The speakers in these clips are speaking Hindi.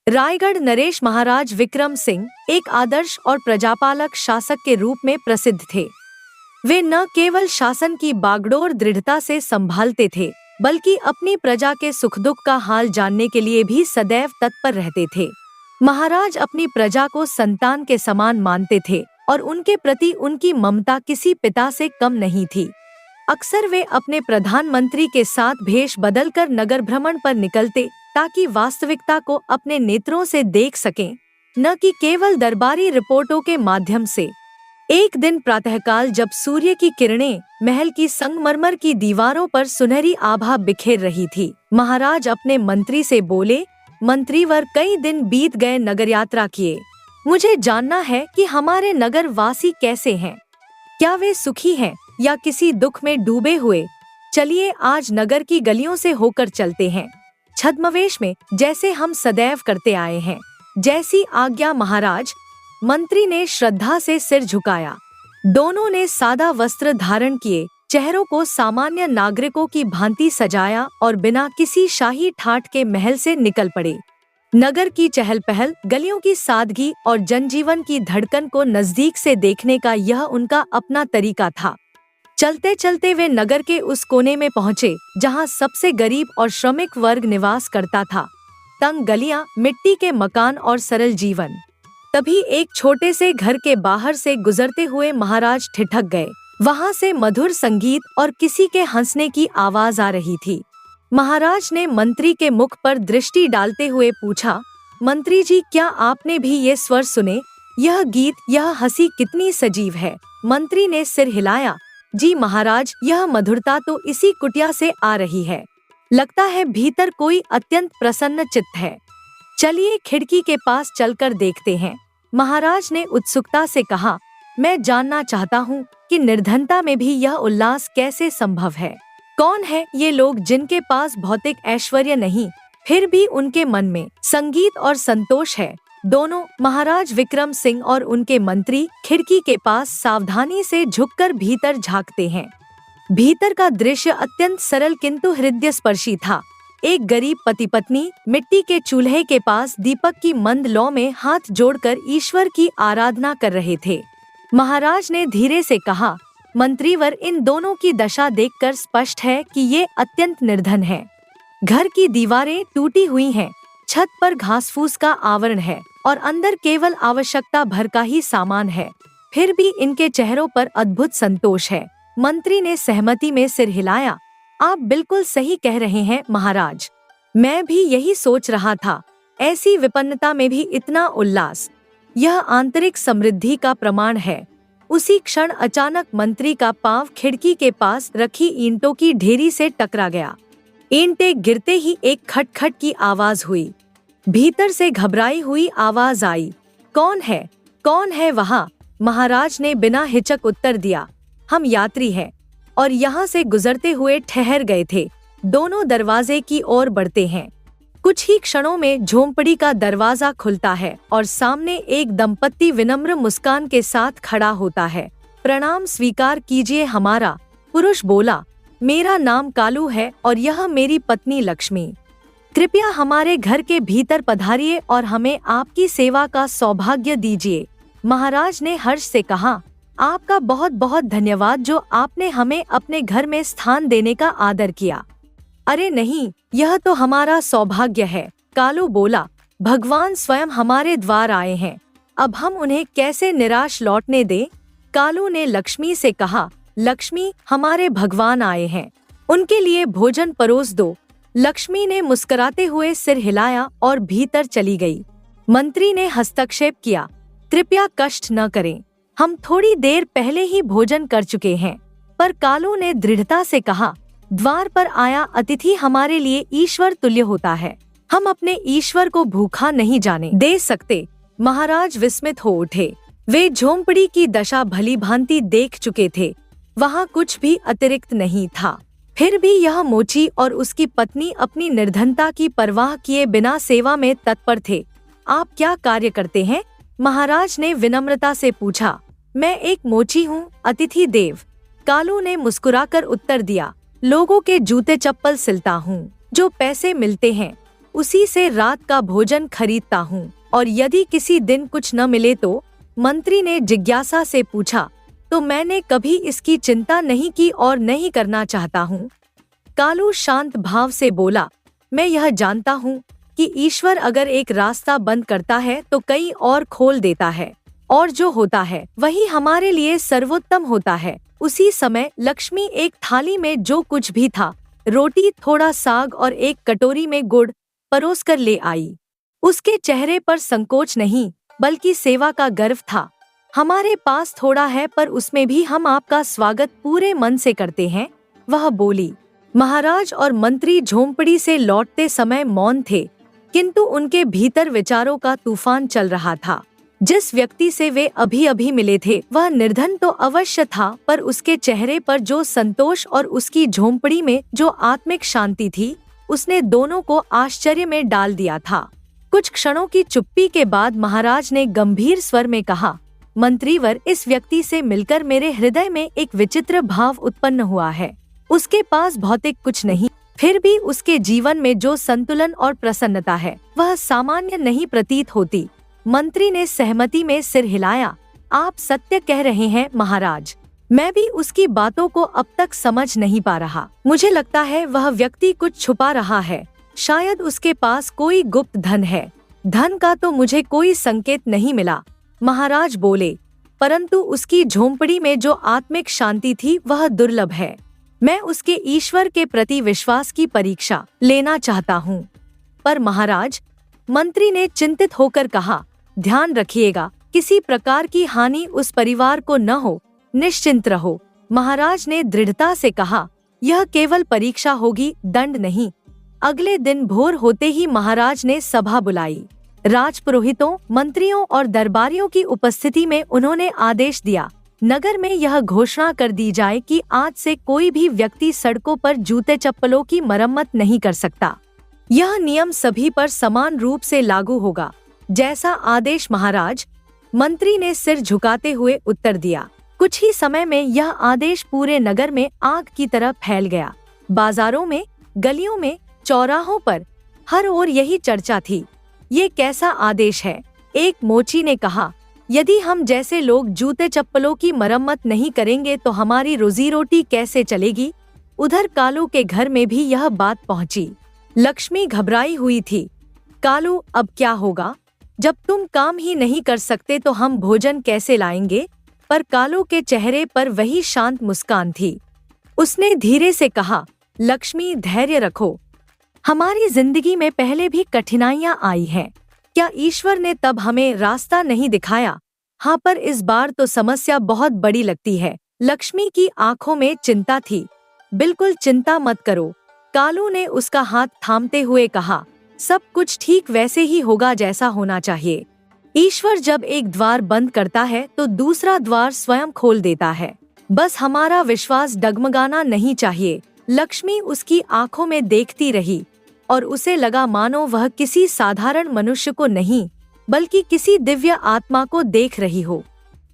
रायगढ़ नरेश महाराज विक्रम सिंह एक आदर्श और प्रजापालक शासक के रूप में प्रसिद्ध थे। वे न केवल शासन की बागडोर दृढ़ता से संभालते थे, बल्कि अपनी प्रजा के सुख दुख का हाल जानने के लिए भी सदैव तत्पर रहते थे। महाराज अपनी प्रजा को संतान के समान मानते थे और उनके प्रति उनकी ममता किसी पिता से कम नहीं थी। अक्सर वे अपने प्रधानमंत्री के साथ भेष बदलकर नगर भ्रमण पर निकलते, ताकि वास्तविकता को अपने नेत्रों से देख सकें, न कि केवल दरबारी रिपोर्टों के माध्यम से। एक दिन प्रातःकाल जब सूर्य की किरणें महल की संगमरमर की दीवारों पर सुनहरी आभा बिखेर रही थी, महाराज अपने मंत्री से बोले, मंत्रीवर, कई दिन बीत गए नगर यात्रा किए। मुझे जानना है कि हमारे नगर वासी कैसे हैं। क्या वे सुखी हैं या किसी दुख में डूबे हुए? चलिए आज नगर की गलियों से होकर चलते हैं, छद्मवेश में, जैसे हम सदैव करते आए हैं। जैसी आज्ञा महाराज। मंत्री ने श्रद्धा से सिर झुकाया। दोनों ने सादा वस्त्र धारण किए, चेहरों को सामान्य नागरिकों की भांति सजाया और बिना किसी शाही ठाट के महल से निकल पड़े। नगर की चहल पहल, गलियों की सादगी और जनजीवन की धड़कन को नजदीक से देखने का यह उनका अपना तरीका था। चलते चलते वे नगर के उस कोने में पहुँचे जहाँ सबसे गरीब और श्रमिक वर्ग निवास करता था। तंग गलियाँ, मिट्टी के मकान और सरल जीवन। तभी एक छोटे से घर के बाहर से गुजरते हुए महाराज ठिठक गए। वहाँ से मधुर संगीत और किसी के हंसने की आवाज आ रही थी। महाराज ने मंत्री के मुख पर दृष्टि डालते हुए पूछा, मंत्री जी, क्या आपने भी ये स्वर सुने? यह गीत, यह हंसी कितनी सजीव है। मंत्री ने सिर हिलाया। जी महाराज, यह मधुरता तो इसी कुटिया से आ रही है। लगता है भीतर कोई अत्यंत प्रसन्न चित्त है। चलिए खिड़की के पास चलकर देखते हैं। महाराज ने उत्सुकता से कहा, मैं जानना चाहता हूँ कि निर्धनता में भी यह उल्लास कैसे संभव है। कौन है ये लोग जिनके पास भौतिक ऐश्वर्य नहीं, फिर भी उनके मन में संगीत और संतोष है? दोनों, महाराज विक्रम सिंह और उनके मंत्री, खिड़की के पास सावधानी से झुककर भीतर झांकते हैं। भीतर का दृश्य अत्यंत सरल किंतु हृदयस्पर्शी था। एक गरीब पति पत्नी मिट्टी के चूल्हे के पास दीपक की मंद लौ में हाथ जोड़कर ईश्वर की आराधना कर रहे थे। महाराज ने धीरे से कहा, मंत्रीवर, इन दोनों की दशा देखकर स्पष्ट है कि ये अत्यंत निर्धन हैं। घर की दीवारें टूटी हुई हैं, छत पर घासफूस का आवरण है और अंदर केवल आवश्यकता भर का ही सामान है। फिर भी इनके चेहरों पर अद्भुत संतोष है। मंत्री ने सहमति में सिर हिलाया। आप बिल्कुल सही कह रहे हैं महाराज, मैं भी यही सोच रहा था। ऐसी विपन्नता में भी इतना उल्लास, यह आंतरिक समृद्धि का प्रमाण है। उसी क्षण अचानक मंत्री का पांव खिड़की के पास रखी ईंटों की ढेरी से टकरा गया। ईंटें गिरते ही एक खटखट की आवाज हुई। भीतर से घबराई हुई आवाज आई, कौन है? कौन है वहाँ? महाराज ने बिना हिचक उत्तर दिया, हम यात्री हैं और यहाँ से गुजरते हुए ठहर गए थे। दोनों दरवाजे की ओर बढ़ते हैं। कुछ ही क्षणों में झोंपड़ी का दरवाजा खुलता है और सामने एक दंपत्ति विनम्र मुस्कान के साथ खड़ा होता है। प्रणाम स्वीकार कीजिए हमारा। पुरुष बोला, मेरा नाम कालू है और यह मेरी पत्नी लक्ष्मी। कृपया हमारे घर के भीतर पधारिए और हमें आपकी सेवा का सौभाग्य दीजिए। महाराज ने हर्ष से कहा, आपका बहुत बहुत धन्यवाद जो आपने हमें अपने घर में स्थान देने का आदर किया। अरे नहीं, यह तो हमारा सौभाग्य है। कालू बोला, भगवान स्वयं हमारे द्वार आए हैं, अब हम उन्हें कैसे निराश लौटने दें? कालू ने लक्ष्मी से कहा, लक्ष्मी, हमारे भगवान आए हैं, उनके लिए भोजन परोस दो। लक्ष्मी ने मुस्कुराते हुए सिर हिलाया और भीतर चली गई। मंत्री ने हस्तक्षेप किया, कृपया कष्ट न करें, हम थोड़ी देर पहले ही भोजन कर चुके हैं। पर कालू ने दृढ़ता से कहा, द्वार पर आया अतिथि हमारे लिए ईश्वर तुल्य होता है, हम अपने ईश्वर को भूखा नहीं जाने दे सकते। महाराज विस्मित हो उठे। वे झोंपड़ी की दशा भली भांति देख चुके थे, वहाँ कुछ भी अतिरिक्त नहीं था। फिर भी यह मोची और उसकी पत्नी अपनी निर्धनता की परवाह किए बिना सेवा में तत्पर थे। आप क्या कार्य करते हैं? महाराज ने विनम्रता से पूछा। मैं एक मोची हूँ, अतिथि देव। कालू ने मुस्कुराकर उत्तर दिया, लोगों के जूते चप्पल सिलता हूँ, जो पैसे मिलते हैं उसी से रात का भोजन खरीदता हूँ, और यदि किसी दिन कुछ न मिले तो? मंत्री ने जिज्ञासा से पूछा। तो मैंने कभी इसकी चिंता नहीं की और नहीं करना चाहता हूँ। कालू शांत भाव से बोला, मैं यह जानता हूँ कि ईश्वर अगर एक रास्ता बंद करता है तो कई और खोल देता है, और जो होता है वही हमारे लिए सर्वोत्तम होता है। उसी समय लक्ष्मी एक थाली में जो कुछ भी था, रोटी, थोड़ा साग और एक कटोरी में गुड़, परोसकर ले आई। उसके चेहरे पर संकोच नहीं बल्कि सेवा का गर्व था। हमारे पास थोड़ा है पर उसमें भी हम आपका स्वागत पूरे मन से करते हैं, वह बोली। महाराज और मंत्री झोंपड़ी से लौटते समय मौन थे, किंतु उनके भीतर विचारों का तूफान चल रहा था। जिस व्यक्ति से वे अभी अभी मिले थे वह निर्धन तो अवश्य था, पर उसके चेहरे पर जो संतोष और उसकी झोंपड़ी में जो आत्मिक शांति थी, उसने दोनों को आश्चर्य में डाल दिया था। कुछ क्षणों की चुप्पी के बाद महाराज ने गंभीर स्वर में कहा, मंत्रीवर, इस व्यक्ति से मिलकर मेरे हृदय में एक विचित्र भाव उत्पन्न हुआ है। उसके पास भौतिक कुछ नहीं, फिर भी उसके जीवन में जो संतुलन और प्रसन्नता है वह सामान्य नहीं प्रतीत होती। मंत्री ने सहमति में सिर हिलाया। आप सत्य कह रहे हैं महाराज, मैं भी उसकी बातों को अब तक समझ नहीं पा रहा। मुझे लगता है वह व्यक्ति कुछ छुपा रहा है, शायद उसके पास कोई गुप्त धन है। धन का तो मुझे कोई संकेत नहीं मिला, महाराज बोले, परंतु उसकी झोंपड़ी में जो आत्मिक शांति थी वह दुर्लभ है। मैं उसके ईश्वर के प्रति विश्वास की परीक्षा लेना चाहता हूँ। पर महाराज, मंत्री ने चिंतित होकर कहा, ध्यान रखिएगा, किसी प्रकार की हानि उस परिवार को न हो, निश्चिंत रहो। महाराज ने दृढ़ता से कहा, यह केवल परीक्षा होगी, दंड नहीं। अगले दिन भोर होते ही महाराज ने सभा बुलाई। राजपुरोहितों, मंत्रियों और दरबारियों की उपस्थिति में उन्होंने आदेश दिया, नगर में यह घोषणा कर दी जाए कि आज से कोई भी व्यक्ति सड़कों पर जूते चप्पलों की मरम्मत नहीं कर सकता। यह नियम सभी पर समान रूप से लागू होगा। जैसा आदेश महाराज, मंत्री ने सिर झुकाते हुए उत्तर दिया। कुछ ही समय में यह आदेश पूरे नगर में आग की तरह फैल गया। बाजारों में, गलियों में, चौराहों पर हर ओर यही चर्चा थी। ये कैसा आदेश है? एक मोची ने कहा, यदि हम जैसे लोग जूते चप्पलों की मरम्मत नहीं करेंगे तो हमारी रोजी रोटी कैसे चलेगी? उधर कालू के घर में भी यह बात पहुंची। लक्ष्मी घबराई हुई थी। कालू, अब क्या होगा? जब तुम काम ही नहीं कर सकते तो हम भोजन कैसे लाएंगे? पर कालू के चेहरे पर वही शांत मुस्कान थी। उसने धीरे से कहा, लक्ष्मी, धैर्य रखो। हमारी जिंदगी में पहले भी कठिनाइयां आई हैं। क्या ईश्वर ने तब हमें रास्ता नहीं दिखाया? हाँ, पर इस बार तो समस्या बहुत बड़ी लगती है। लक्ष्मी की आंखों में चिंता थी। बिल्कुल चिंता मत करो, कालू ने उसका हाथ थामते हुए कहा, सब कुछ ठीक वैसे ही होगा जैसा होना चाहिए। ईश्वर जब एक द्वार बंद करता है तो दूसरा द्वार स्वयं खोल देता है। बस हमारा विश्वास डगमगाना नहीं चाहिए। लक्ष्मी उसकी आंखों में देखती रही और उसे लगा मानो वह किसी साधारण मनुष्य को नहीं बल्कि किसी दिव्य आत्मा को देख रही हो।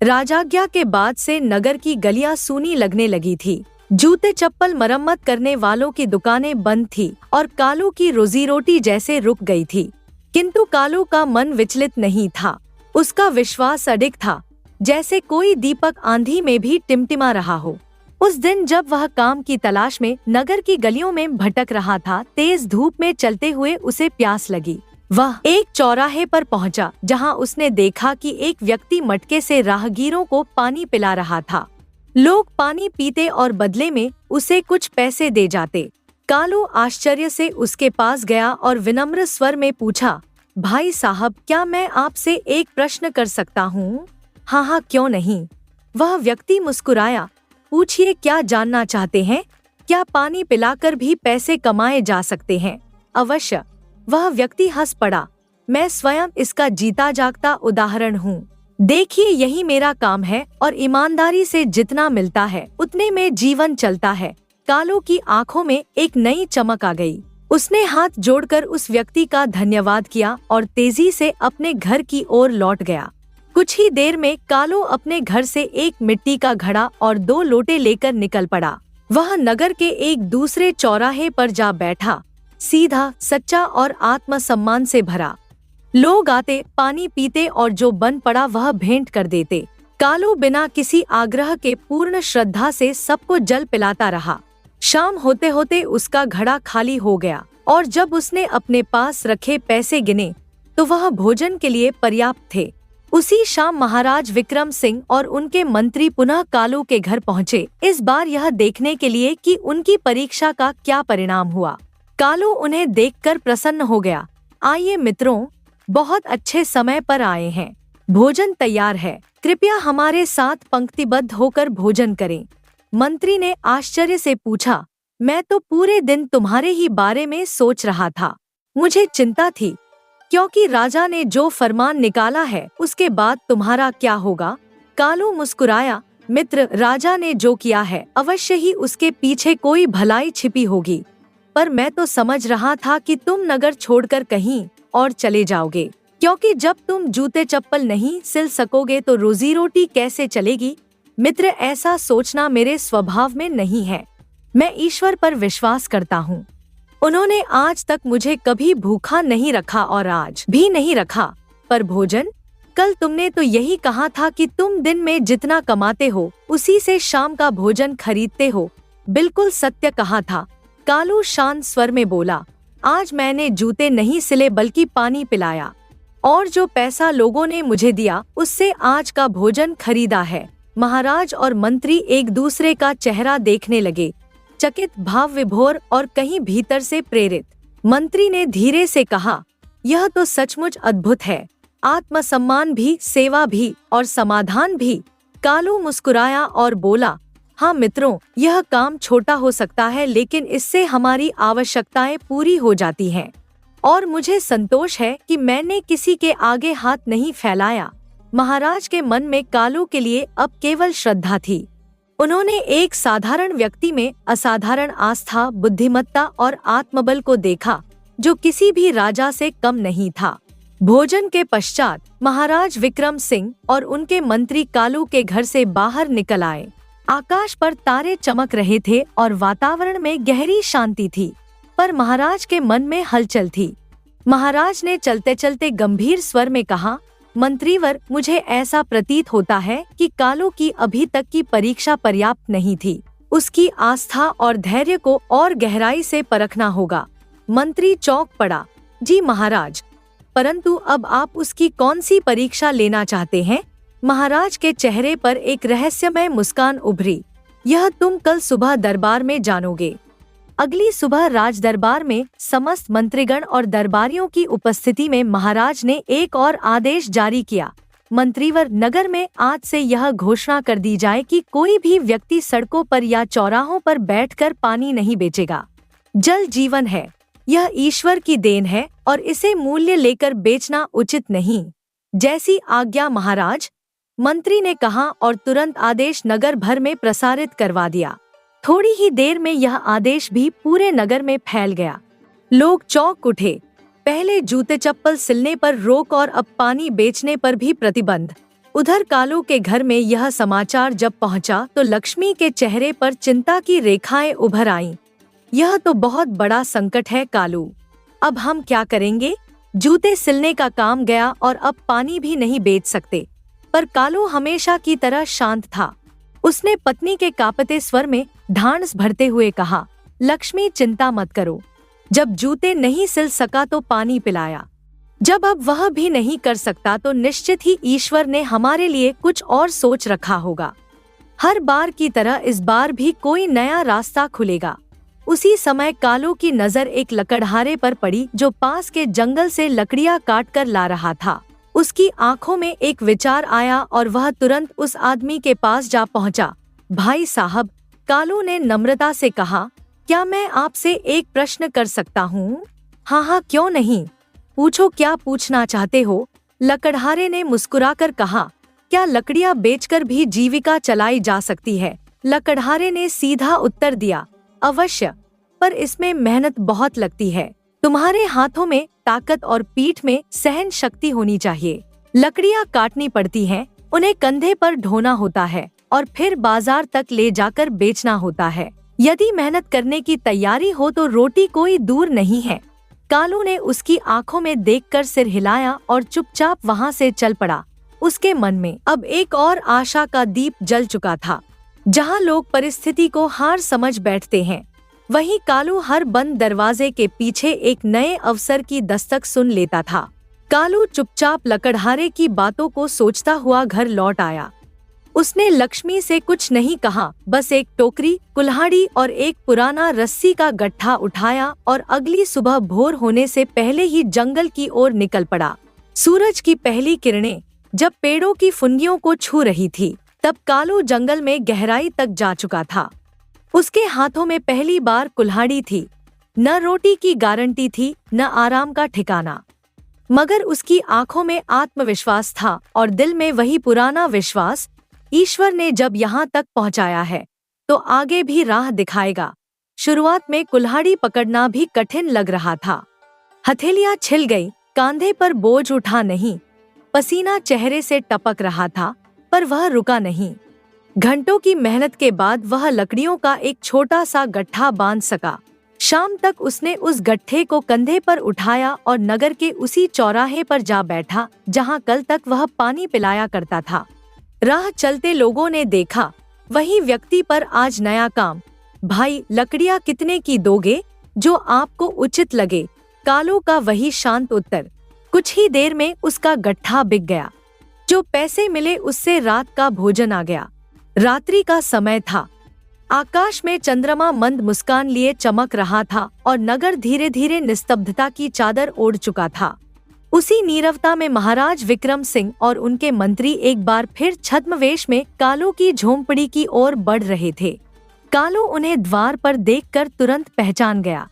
राजाज्ञा के बाद से नगर की गलियां सूनी लगने लगी थी। जूते चप्पल मरम्मत करने वालों की दुकानें बंद थी और कालू की रोजी रोटी जैसे रुक गई थी। किंतु कालू का मन विचलित नहीं था। उसका विश्वास अडिग था, जैसे कोई दीपक आंधी में भी टिमटिमा रहा हो। उस दिन जब वह काम की तलाश में नगर की गलियों में भटक रहा था, तेज धूप में चलते हुए उसे प्यास लगी। वह एक चौराहे पर पहुंचा, जहां उसने देखा कि एक व्यक्ति मटके से राहगीरों को पानी पिला रहा था। लोग पानी पीते और बदले में उसे कुछ पैसे दे जाते। कालू आश्चर्य से उसके पास गया और विनम्र स्वर में पूछा, भाई साहब, क्या मैं आपसे एक प्रश्न कर सकता हूँ? हाँ हाँ, क्यों नहीं। वह व्यक्ति मुस्कुराया। पूछिए, क्या जानना चाहते हैं? क्या पानी पिलाकर भी पैसे कमाए जा सकते हैं? अवश्य। वह व्यक्ति हंस पड़ा। मैं स्वयं इसका जीता जागता उदाहरण हूँ। देखिए, यही मेरा काम है और ईमानदारी से जितना मिलता है उतने में जीवन चलता है। कालू की आंखों में एक नई चमक आ गई। उसने हाथ जोड़कर उस व्यक्ति का धन्यवाद किया और तेजी से अपने घर की ओर लौट गया। कुछ ही देर में कालू अपने घर से एक मिट्टी का घड़ा और 2 लोटे लेकर निकल पड़ा। वह नगर के एक दूसरे चौराहे पर जा बैठा। सीधा, सच्चा और आत्मसम्मान से भरा। लोग आते, पानी पीते और जो बन पड़ा वह भेंट कर देते। कालू बिना किसी आग्रह के पूर्ण श्रद्धा से सबको जल पिलाता रहा। शाम होते होते उसका घड़ा खाली हो गया और जब उसने अपने पास रखे पैसे गिने तो वह भोजन के लिए पर्याप्त थे। उसी शाम महाराज विक्रम सिंह और उनके मंत्री पुनः कालू के घर पहुँचे, इस बार यह देखने के लिए कि उनकी परीक्षा का क्या परिणाम हुआ। कालू उन्हें देखकर प्रसन्न हो गया। आइए मित्रों, बहुत अच्छे समय पर आए हैं। भोजन तैयार है, कृपया हमारे साथ पंक्तिबद्ध होकर भोजन करें। मंत्री ने आश्चर्य से पूछा, मैं तो पूरे दिन तुम्हारे ही बारे में सोच रहा था। मुझे चिंता थी क्योंकि राजा ने जो फरमान निकाला है उसके बाद तुम्हारा क्या होगा। कालू मुस्कुराया, मित्र, राजा ने जो किया है अवश्य ही उसके पीछे कोई भलाई छिपी होगी, पर मैं तो समझ रहा था कि तुम नगर छोड़कर कहीं और चले जाओगे, क्योंकि जब तुम जूते चप्पल नहीं सिल सकोगे तो रोजी रोटी कैसे चलेगी। मित्र, ऐसा सोचना मेरे स्वभाव में नहीं है। मैं ईश्वर पर विश्वास करता हूँ। उन्होंने आज तक मुझे कभी भूखा नहीं रखा और आज भी नहीं रखा। पर भोजन, कल तुमने तो यही कहा था कि तुम दिन में जितना कमाते हो उसी से शाम का भोजन खरीदते हो। बिल्कुल सत्य कहा था। कालू शांत स्वर में बोला, आज मैंने जूते नहीं सिले बल्कि पानी पिलाया, और जो पैसा लोगों ने मुझे दिया उससे आज का भोजन खरीदा है। महाराज और मंत्री एक दूसरे का चेहरा देखने लगे, चकित, भाव विभोर और कहीं भीतर से प्रेरित। मंत्री ने धीरे से कहा, यह तो सचमुच अद्भुत है। आत्मसम्मान भी, सेवा भी और समाधान भी। कालू मुस्कुराया और बोला, हाँ मित्रों, यह काम छोटा हो सकता है लेकिन इससे हमारी आवश्यकताएं पूरी हो जाती हैं। और मुझे संतोष है कि मैंने किसी के आगे हाथ नहीं फैलाया। महाराज के मन में कालू के लिए अब केवल श्रद्धा थी। उन्होंने एक साधारण व्यक्ति में असाधारण आस्था, बुद्धिमत्ता और आत्मबल को देखा जो किसी भी राजा से कम नहीं था। भोजन के पश्चात महाराज विक्रम सिंह और उनके मंत्री कालू के घर से बाहर निकल आए। आकाश पर तारे चमक रहे थे और वातावरण में गहरी शांति थी, पर महाराज के मन में हलचल थी। महाराज ने चलते चलते गंभीर स्वर में कहा, मंत्रीवर, मुझे ऐसा प्रतीत होता है कि कालू की अभी तक की परीक्षा पर्याप्त नहीं थी। उसकी आस्था और धैर्य को और गहराई से परखना होगा। मंत्री चौंक पड़ा, जी महाराज, परंतु अब आप उसकी कौन सी परीक्षा लेना चाहते हैं? महाराज के चेहरे पर एक रहस्यमय मुस्कान उभरी। यह तुम कल सुबह दरबार में जानोगे। अगली सुबह राज दरबार में समस्त मंत्रीगण और दरबारियों की उपस्थिति में महाराज ने एक और आदेश जारी किया, मंत्रीवर, नगर में आज से यह घोषणा कर दी जाए कि कोई भी व्यक्ति सड़कों पर या चौराहों पर बैठकर पानी नहीं बेचेगा। जल जीवन है, यह ईश्वर की देन है और इसे मूल्य लेकर बेचना उचित नहीं। जैसी आज्ञा महाराज, मंत्री ने कहा और तुरंत आदेश नगर भर में प्रसारित करवा दिया। थोड़ी ही देर में यह आदेश भी पूरे नगर में फैल गया। लोग चौंक उठे। पहले जूते चप्पल सिलने पर रोक और अब पानी बेचने पर भी प्रतिबंध। उधर कालू के घर में यह समाचार जब पहुंचा तो लक्ष्मी के चेहरे पर चिंता की रेखाएं उभर आईं। यह तो बहुत बड़ा संकट है कालू, अब हम क्या करेंगे? जूते सिलने का काम गया और अब पानी भी नहीं बेच सकते। पर कालू हमेशा की तरह शांत था। उसने पत्नी के कांपते स्वर में ढांढस भरते हुए कहा, लक्ष्मी, चिंता मत करो। जब जूते नहीं सिल सका तो पानी पिलाया, जब अब वह भी नहीं कर सकता तो निश्चित ही ईश्वर ने हमारे लिए कुछ और सोच रखा होगा। हर बार की तरह इस बार भी कोई नया रास्ता खुलेगा। उसी समय कालू की नजर एक लकड़हारे पर पड़ी जो पास के जंगल से लकड़ियां काट कर ला रहा था। उसकी आंखों में एक विचार आया और वह तुरंत उस आदमी के पास जा पहुंचा। भाई साहब, कालू ने नम्रता से कहा, क्या मैं आपसे एक प्रश्न कर सकता हूँ? हाँ हाँ, क्यों नहीं, पूछो, क्या पूछना चाहते हो? लकड़हारे ने मुस्कुराकर कहा, क्या लकड़ियाँ बेचकर भी जीविका चलाई जा सकती है? लकड़हारे ने सीधा उत्तर दिया, अवश्य, पर इसमें मेहनत बहुत लगती है। तुम्हारे हाथों में ताकत और पीठ में सहन शक्ति होनी चाहिए। लकड़ियाँ काटनी पड़ती हैं, उन्हें कंधे पर ढोना होता है और फिर बाजार तक ले जाकर बेचना होता है। यदि मेहनत करने की तैयारी हो तो रोटी कोई दूर नहीं है। कालू ने उसकी आंखों में देखकर सिर हिलाया और चुपचाप वहां से चल पड़ा। उसके मन में अब एक और आशा का दीप जल चुका था। जहां लोग परिस्थिति को हार समझ बैठते हैं, वहीं कालू हर बंद दरवाजे के पीछे एक नए अवसर की दस्तक सुन लेता था। कालू चुपचाप लकड़हारे की बातों को सोचता हुआ घर लौट आया। उसने लक्ष्मी से कुछ नहीं कहा, बस एक टोकरी, कुल्हाड़ी और एक पुराना रस्सी का गट्ठा उठाया और अगली सुबह भोर होने से पहले ही जंगल की ओर निकल पड़ा। सूरज की पहली किरणें जब पेड़ों की फुनगियों को छू रही थी, तब कालू जंगल में गहराई तक जा चुका था। उसके हाथों में पहली बार कुल्हाड़ी थी। न रोटी की गारंटी थी, न आराम का ठिकाना, मगर उसकी आंखों में आत्मविश्वास था और दिल में वही पुराना विश्वास, ईश्वर ने जब यहाँ तक पहुँचाया है तो आगे भी राह दिखाएगा। शुरुआत में कुल्हाड़ी पकड़ना भी कठिन लग रहा था। हथेलियां छिल गई, कांधे पर बोझ उठा नहीं, पसीना चेहरे से टपक रहा था, पर वह रुका नहीं। घंटों की मेहनत के बाद वह लकड़ियों का एक छोटा सा गट्ठा बांध सका। शाम तक उसने उस गट्ठे को कंधे पर उठाया और नगर के उसी चौराहे पर जा बैठा जहां कल तक वह पानी पिलाया करता था। राह चलते लोगों ने देखा, वही व्यक्ति पर आज नया काम। भाई, लकड़ियां कितने की दोगे? जो आपको उचित लगे। कालू का वही शांत उत्तर। कुछ ही देर में उसका गट्ठा बिक गया। जो पैसे मिले उससे रात का भोजन आ गया। रात्रि का समय था। आकाश में चंद्रमा मंद मुस्कान लिए चमक रहा था और नगर धीरे धीरे निस्तब्धता की चादर ओढ़ चुका था। उसी नीरवता में महाराज विक्रम सिंह और उनके मंत्री एक बार फिर छद्मवेश में कालू की झोंपड़ी की ओर बढ़ रहे थे। कालू उन्हें द्वार पर देखकर तुरंत पहचान गया।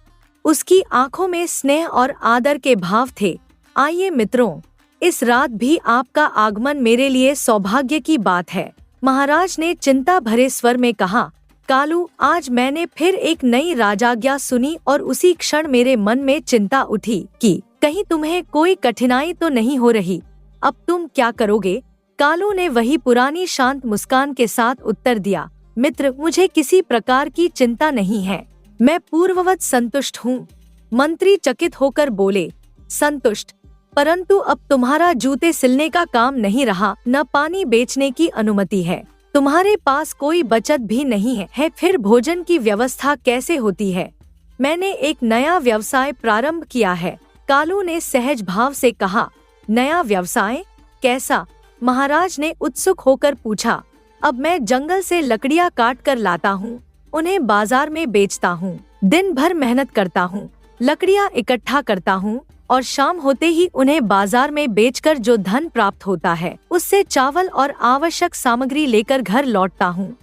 उसकी आंखों में स्नेह और आदर के भाव थे। आइए मित्रों, इस रात भी आपका आगमन मेरे लिए सौभाग्य की बात है, महाराज ने चिंता भरे स्वर में कहा। कालू, आज मैंने फिर एक नई राजाज्ञा सुनी और उसी क्षण मेरे मन में चिंता उठी कि कहीं तुम्हें कोई कठिनाई तो नहीं हो रही। अब तुम क्या करोगे? कालू ने वही पुरानी शांत मुस्कान के साथ उत्तर दिया। मित्र, मुझे किसी प्रकार की चिंता नहीं है, मैं पूर्ववत संतुष्ट हूँ। मंत्री चकित होकर बोले, संतुष्ट? परंतु अब तुम्हारा जूते सिलने का काम नहीं रहा, न पानी बेचने की अनुमति है, तुम्हारे पास कोई बचत भी नहीं है, फिर भोजन की व्यवस्था कैसे होती है? मैंने एक नया व्यवसाय प्रारंभ किया है, कालू ने सहज भाव से कहा। नया व्यवसाय? कैसा? महाराज ने उत्सुक होकर पूछा। अब मैं जंगल से लकड़ियां काट कर लाता हूँ, उन्हें बाजार में बेचता हूँ, दिन भर मेहनत करता हूँ, लकड़ियां इकट्ठा करता हूँ और शाम होते ही उन्हें बाजार में बेचकर जो धन प्राप्त होता है उससे चावल और आवश्यक सामग्री लेकर घर लौटता हूँ।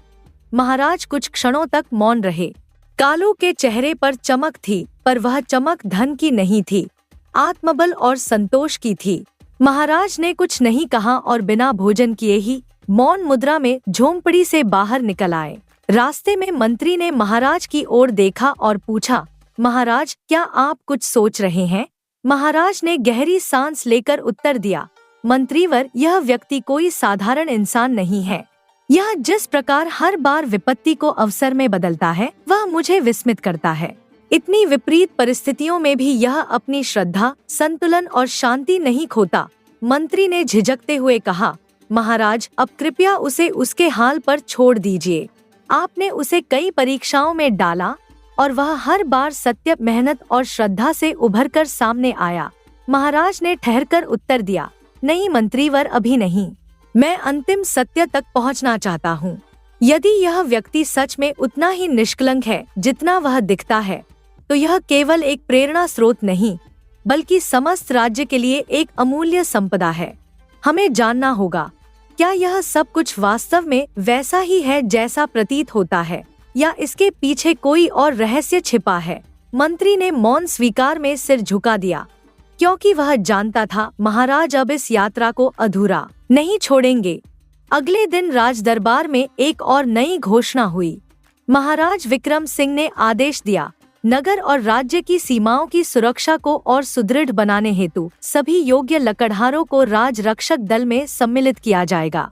महाराज कुछ क्षणों तक मौन रहे। कालू के चेहरे पर चमक थी, पर वह चमक धन की नहीं थी, आत्मबल और संतोष की थी। महाराज ने कुछ नहीं कहा और बिना भोजन किए ही मौन मुद्रा में झोंपड़ी से बाहर निकल आए। रास्ते में मंत्री ने महाराज की ओर देखा और पूछा, महाराज, क्या आप कुछ सोच रहे हैं? महाराज ने गहरी सांस लेकर उत्तर दिया, मंत्रीवर, यह व्यक्ति कोई साधारण इंसान नहीं है। यह जिस प्रकार हर बार विपत्ति को अवसर में बदलता है, वह मुझे विस्मित करता है। इतनी विपरीत परिस्थितियों में भी यह अपनी श्रद्धा, संतुलन और शांति नहीं खोता। मंत्री ने झिझकते हुए कहा, महाराज, अब कृपया उसे उसके हाल पर छोड़ दीजिए। आपने उसे कई परीक्षाओं में डाला और वह हर बार सत्य, मेहनत और श्रद्धा से उभरकर सामने आया। महाराज ने ठहरकर उत्तर दिया, नहीं मंत्रीवर, अभी नहीं। मैं अंतिम सत्य तक पहुंचना चाहता हूं। यदि यह व्यक्ति सच में उतना ही निष्कलंक है जितना वह दिखता है, तो यह केवल एक प्रेरणा स्रोत नहीं, बल्कि समस्त राज्य के लिए एक अमूल्य संपदा है। हमें जानना होगा, क्या यह सब कुछ वास्तव में वैसा ही है जैसा प्रतीत होता है, या इसके पीछे कोई और रहस्य छिपा है? मंत्री ने मौन स्वीकार में सिर झुका दिया, क्योंकि वह जानता था महाराज अब इस यात्रा को अधूरा नहीं छोड़ेंगे। अगले दिन राज दरबार में एक और नई घोषणा हुई। महाराज विक्रम सिंह ने आदेश दिया, नगर और राज्य की सीमाओं की सुरक्षा को और सुदृढ़ बनाने हेतु सभी योग्य लकड़हारों को राज रक्षक दल में सम्मिलित किया जाएगा।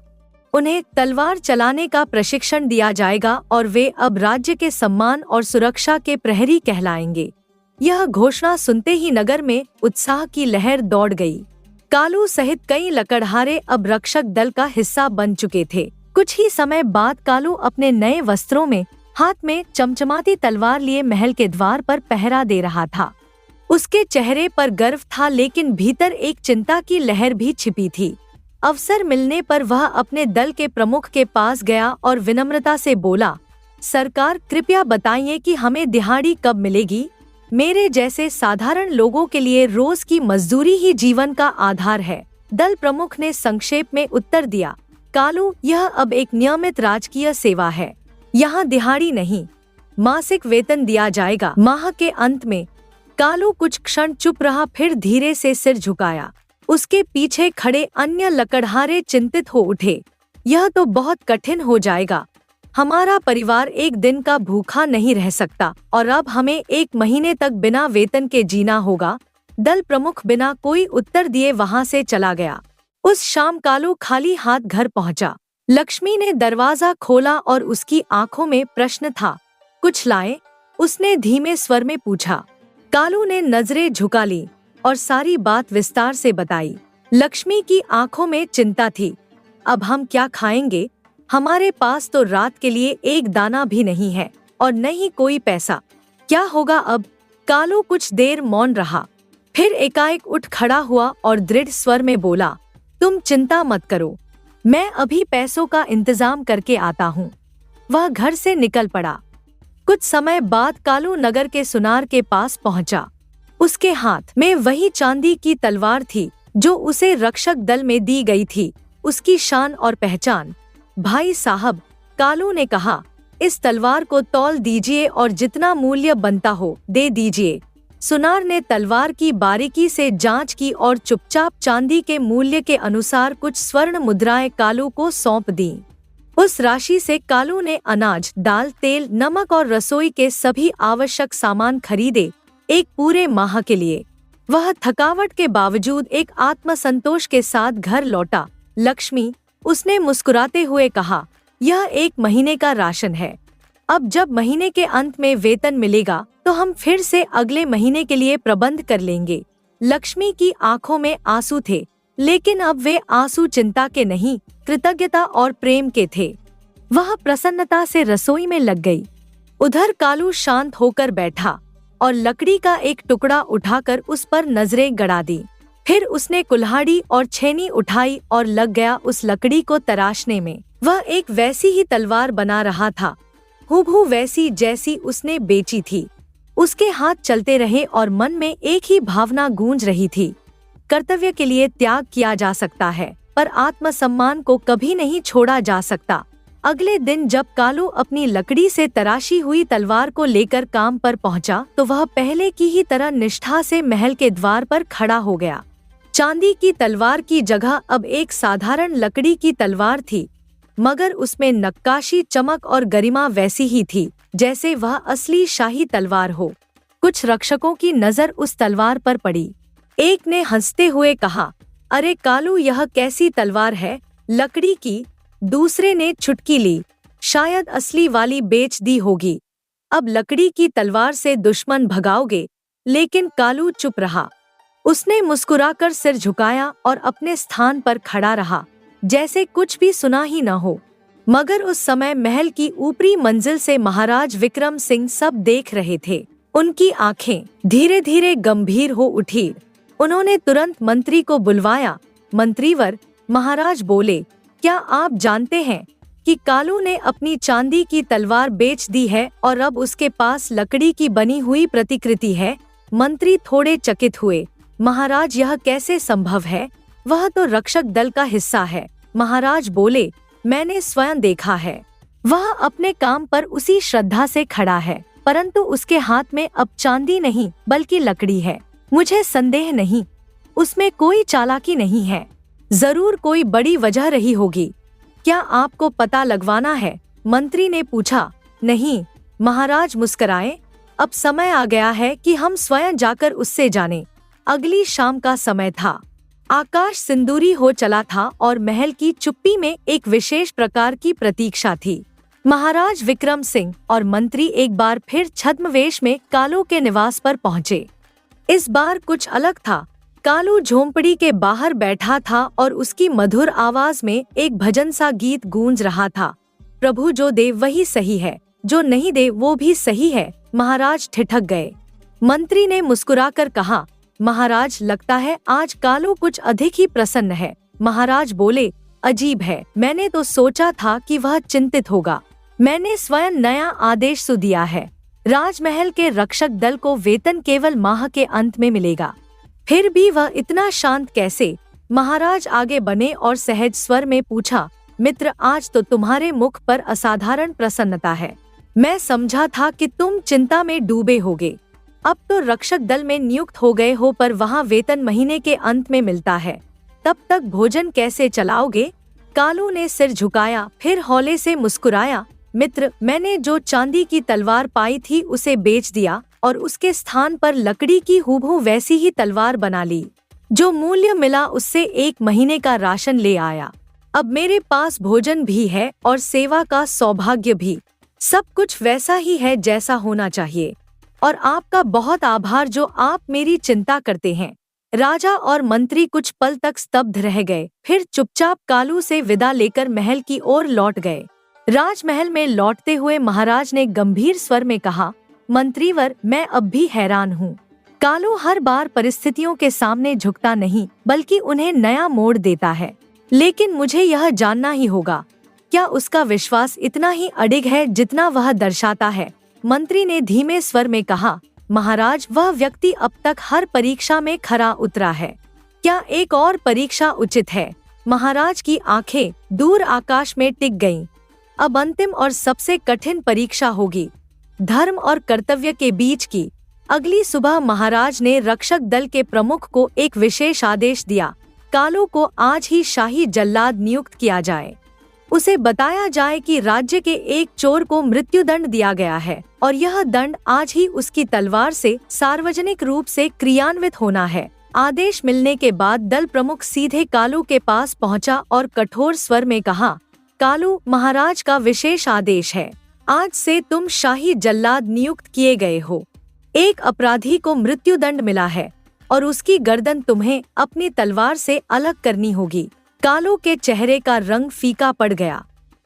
उन्हें तलवार चलाने का प्रशिक्षण दिया जाएगा और वे अब राज्य के सम्मान और सुरक्षा के प्रहरी कहलाएंगे। यह घोषणा सुनते ही नगर में उत्साह की लहर दौड़ गई। कालू सहित कई लकड़हारे अब रक्षक दल का हिस्सा बन चुके थे। कुछ ही समय बाद कालू अपने नए वस्त्रों में हाथ में चमचमाती तलवार लिए महल के द्वार पर पहरा दे रहा था। उसके चेहरे पर गर्व था, लेकिन भीतर एक चिंता की लहर भी छिपी थी। अवसर मिलने पर वह अपने दल के प्रमुख के पास गया और विनम्रता से बोला, सरकार, कृपया बताइए कि हमें दिहाड़ी कब मिलेगी। मेरे जैसे साधारण लोगों के लिए रोज की मजदूरी ही जीवन का आधार है। दल प्रमुख ने संक्षेप में उत्तर दिया, कालू, यह अब एक नियमित राजकीय सेवा है। यहाँ दिहाड़ी नहीं, मासिक वेतन दिया जाएगा। माह के अंत में कालू कुछ क्षण चुप रहा, फिर धीरे से सिर झुकाया। उसके पीछे खड़े अन्य लकड़हारे चिंतित हो उठे। यह तो बहुत कठिन हो जाएगा। हमारा परिवार एक दिन का भूखा नहीं रह सकता और अब हमें एक महीने तक बिना वेतन के जीना होगा। दल प्रमुख बिना कोई उत्तर दिए वहां से चला गया। उस शाम कालू खाली हाथ घर पहुंचा। लक्ष्मी ने दरवाजा खोला और उसकी आंखों में प्रश्न था। कुछ लाए? उसने धीमे स्वर में पूछा। कालू ने नजरें झुका ली और सारी बात विस्तार से बताई। लक्ष्मी की आंखों में चिंता थी। अब हम क्या खाएंगे? हमारे पास तो रात के लिए एक दाना भी नहीं है और न ही कोई पैसा। क्या होगा अब? कालू कुछ देर मौन रहा, फिर एकाएक उठ खड़ा हुआ और दृढ़ स्वर में बोला, तुम चिंता मत करो, मैं अभी पैसों का इंतजाम करके आता हूँ। वह घर से निकल पड़ा। कुछ समय बाद कालू नगर के सुनार के पास पहुंचा। उसके हाथ में वही चांदी की तलवार थी जो उसे रक्षक दल में दी गई थी, उसकी शान और पहचान। भाई साहब, कालू ने कहा, इस तलवार को तौल दीजिए और जितना मूल्य बनता हो दे दीजिए। सुनार ने तलवार की बारीकी से जांच की और चुपचाप चांदी के मूल्य के अनुसार कुछ स्वर्ण मुद्राएं कालू को सौंप दी। उस राशि से कालू ने अनाज, दाल, तेल, नमक और रसोई के सभी आवश्यक सामान खरीदे, एक पूरे माह के लिए। वह थकावट के बावजूद एक आत्मसंतोष के साथ घर लौटा। लक्ष्मी, उसने मुस्कुराते हुए कहा, यह एक महीने का राशन है। अब जब महीने के अंत में वेतन मिलेगा तो हम फिर से अगले महीने के लिए प्रबंध कर लेंगे। लक्ष्मी की आंखों में आंसू थे, लेकिन अब वे आंसू चिंता के नहीं, कृतज्ञता और प्रेम के थे। वह प्रसन्नता से रसोई में लग गई। उधर कालू शांत होकर बैठा और लकड़ी का एक टुकड़ा उठाकर उस पर नजरें गड़ा दी। फिर उसने कुल्हाड़ी और छेनी उठाई और लग गया उस लकड़ी को तराशने में। वह एक वैसी ही तलवार बना रहा था, हूबहू वैसी जैसी उसने बेची थी। उसके हाथ चलते रहे और मन में एक ही भावना गूंज रही थी, कर्तव्य के लिए त्याग किया जा सकता है, पर आत्मसम्मान को कभी नहीं छोड़ा जा सकता। अगले दिन जब कालू अपनी लकड़ी से तराशी हुई तलवार को लेकर काम पर पहुंचा, तो वह पहले की ही तरह निष्ठा से महल के द्वार पर खड़ा हो गया। चांदी की तलवार की जगह अब एक साधारण लकड़ी की तलवार थी, मगर उसमें नक्काशी, चमक और गरिमा वैसी ही थी जैसे वह असली शाही तलवार हो। कुछ रक्षकों की नजर उस तलवार पर पड़ी। एक ने हंसते हुए कहा, अरे कालू, यह कैसी तलवार है, लकड़ी की। दूसरे ने चुटकी ली, शायद असली वाली बेच दी होगी। अब लकड़ी की तलवार से दुश्मन भगाओगे? लेकिन कालू चुप रहा। उसने मुस्कुराकर सिर झुकाया और अपने स्थान पर खड़ा रहा, जैसे कुछ भी सुना ही न हो। मगर उस समय महल की ऊपरी मंजिल से महाराज विक्रम सिंह सब देख रहे थे। उनकी आंखें धीरे धीरे गंभीर हो उठी। उन्होंने तुरंत मंत्री को बुलवाया। मंत्रीवर, महाराज बोले, क्या आप जानते हैं कि कालू ने अपनी चांदी की तलवार बेच दी है और अब उसके पास लकड़ी की बनी हुई प्रतिकृति है? मंत्री थोड़े चकित हुए। महाराज, यह कैसे संभव है? वह तो रक्षक दल का हिस्सा है। महाराज बोले, मैंने स्वयं देखा है। वह अपने काम पर उसी श्रद्धा से खड़ा है, परंतु उसके हाथ में अब चांदी नहीं बल्कि लकड़ी है। मुझे संदेह नहीं, उसमें कोई चालाकी नहीं है। जरूर कोई बड़ी वजह रही होगी। क्या आपको पता लगवाना है? मंत्री ने पूछा। नहीं, महाराज मुस्कुराए। अब समय आ गया है कि हम स्वयं जाकर उससे जानें। अगली शाम का समय था। आकाश सिंदूरी हो चला था और महल की चुप्पी में एक विशेष प्रकार की प्रतीक्षा थी। महाराज विक्रम सिंह और मंत्री एक बार फिर छद्मवेश में कालू के निवास पर पहुँचे। इस बार कुछ अलग था। कालू झोंपड़ी के बाहर बैठा था और उसकी मधुर आवाज में एक भजन सा गीत गूंज रहा था। प्रभु जो दे वही सही है, जो नहीं दे वो भी सही है। महाराज ठिठक गए। मंत्री ने मुस्कुराकर कहा, महाराज लगता है आज कालू कुछ अधिक ही प्रसन्न है। महाराज बोले, अजीब है, मैंने तो सोचा था कि वह चिंतित होगा। मैंने स्वयं नया आदेश दिया है। राजमहल के रक्षक दल को वेतन केवल माह के अंत में मिलेगा। फिर भी वह इतना शांत कैसे? महाराज आगे बने और सहज स्वर में पूछा, मित्र आज तो तुम्हारे मुख पर असाधारण प्रसन्नता है। मैं समझा था कि तुम चिंता में डूबे होगे। अब तो रक्षक दल में नियुक्त हो गए हो, पर वहाँ वेतन महीने के अंत में मिलता है। तब तक भोजन कैसे चलाओगे? कालू ने सिर झुकाया, फिर हौले से मुस्कुराया। मित्र, मैंने जो चांदी की तलवार पाई थी उसे बेच दिया और उसके स्थान पर लकड़ी की हूबहू वैसी ही तलवार बना ली। जो मूल्य मिला उससे 1 महीने का राशन ले आया। अब मेरे पास भोजन भी है और सेवा का सौभाग्य भी। सब कुछ वैसा ही है जैसा होना चाहिए। और आपका बहुत आभार जो आप मेरी चिंता करते हैं। राजा और मंत्री कुछ पल तक स्तब्ध रह गए, फिर चुपचाप कालू से विदा लेकर महल की ओर लौट गए। राजमहल में लौटते हुए महाराज ने गंभीर स्वर में कहा, मंत्रीवर, मैं अब भी हैरान हूँ। कालू हर बार परिस्थितियों के सामने झुकता नहीं, बल्कि उन्हें नया मोड़ देता है। लेकिन मुझे यह जानना ही होगा, क्या उसका विश्वास इतना ही अडिग है जितना वह दर्शाता है? मंत्री ने धीमे स्वर में कहा, महाराज, वह व्यक्ति अब तक हर परीक्षा में खरा उतरा है। क्या एक और परीक्षा उचित है? महाराज की आंखें दूर आकाश में टिक गईं। अब अंतिम और सबसे कठिन परीक्षा होगी, धर्म और कर्तव्य के बीच की। अगली सुबह महाराज ने रक्षक दल के प्रमुख को एक विशेष आदेश दिया। कालू को आज ही शाही जल्लाद नियुक्त किया जाए। उसे बताया जाए कि राज्य के एक चोर को मृत्युदंड दिया गया है और यह दंड आज ही उसकी तलवार से सार्वजनिक रूप से क्रियान्वित होना है। आदेश मिलने के बाद दल प्रमुख सीधे कालू के पास पहुंचा और कठोर स्वर में कहा, कालू, महाराज का विशेष आदेश है। आज से तुम शाही जल्लाद नियुक्त किए गए हो। एक अपराधी को मृत्युदंड मिला है और उसकी गर्दन तुम्हें अपनी तलवार से अलग करनी होगी। कालू के चेहरे का रंग फीका पड़ गया।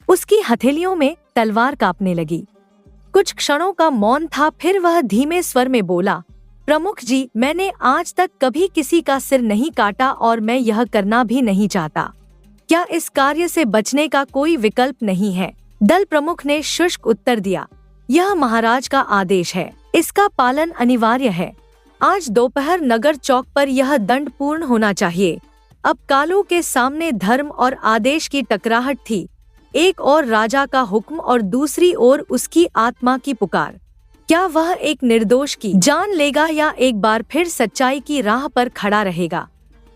उसकी हथेलियों में तलवार कांपने लगी। कुछ क्षणों का मौन था, फिर वह धीमे स्वर में बोला, प्रमुख जी, मैंने आज तक कभी किसी का सिर नहीं काटा और मैं यह करना भी नहीं चाहता। क्या इस कार्य से बचने का कोई विकल्प नहीं है? दल प्रमुख ने शुष्क उत्तर दिया, यह महाराज का आदेश है, इसका पालन अनिवार्य है। आज दोपहर नगर चौक पर यह दंड पूर्ण होना चाहिए। अब कालू के सामने धर्म और आदेश की टकराहट थी। एक और राजा का हुक्म और दूसरी ओर उसकी आत्मा की पुकार। क्या वह एक निर्दोष की जान लेगा या एक बार फिर सच्चाई की राह पर खड़ा रहेगा?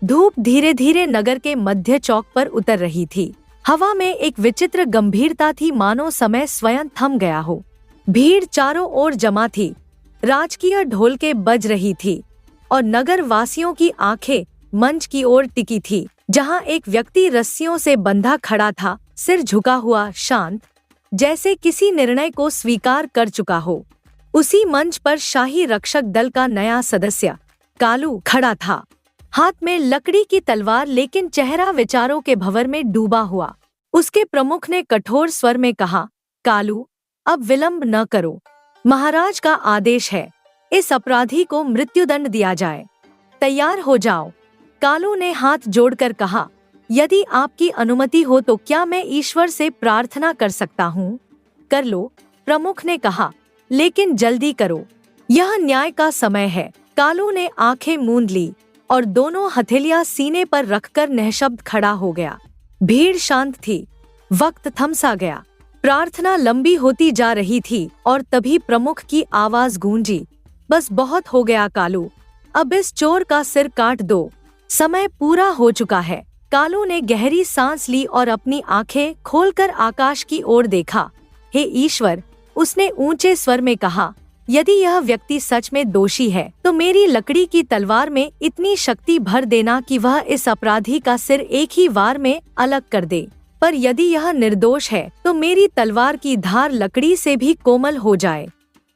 धूप धीरे धीरे नगर के मध्य चौक पर उतर रही थी। हवा में एक विचित्र गंभीरता थी, मानो समय स्वयं थम गया हो। भीड़ चारों ओर जमा थी। राजकीय ढोलके बज रही थी और नगर वासियों की आंखें मंच की ओर टिकी थी, जहां एक व्यक्ति रस्सियों से बंधा खड़ा था, सिर झुका हुआ, शांत, जैसे किसी निर्णय को स्वीकार कर चुका हो। उसी मंच पर शाही रक्षक दल का नया सदस्य कालू खड़ा था, हाथ में लकड़ी की तलवार, लेकिन चेहरा विचारों के भंवर में डूबा हुआ। उसके प्रमुख ने कठोर स्वर में कहा, कालू, अब विलंब न करो। महाराज का आदेश है, इस अपराधी को मृत्युदंड दिया जाए। तैयार हो जाओ। कालू ने हाथ जोड़कर कहा, यदि आपकी अनुमति हो तो क्या मैं ईश्वर से प्रार्थना कर सकता हूँ? कर लो, प्रमुख ने कहा, लेकिन जल्दी करो, यह न्याय का समय है। कालू ने आंखें मूंद ली और दोनों हथेलियां सीने पर रखकर निःशब्द खड़ा हो गया। भीड़ शांत थी, वक्त थमसा गया। प्रार्थना लंबी होती जा रही थी और तभी प्रमुख की आवाज गूंजी, बस बहुत हो गया कालू, अब इस चोर का सिर काट दो, समय पूरा हो चुका है। कालू ने गहरी सांस ली और अपनी आंखें खोलकर आकाश की ओर देखा। हे ईश्वर, उसने ऊंचे स्वर में कहा, यदि यह व्यक्ति सच में दोषी है तो मेरी लकड़ी की तलवार में इतनी शक्ति भर देना कि वह इस अपराधी का सिर एक ही वार में अलग कर दे। पर यदि यह निर्दोष है तो मेरी तलवार की धार लकड़ी से भी कोमल हो जाए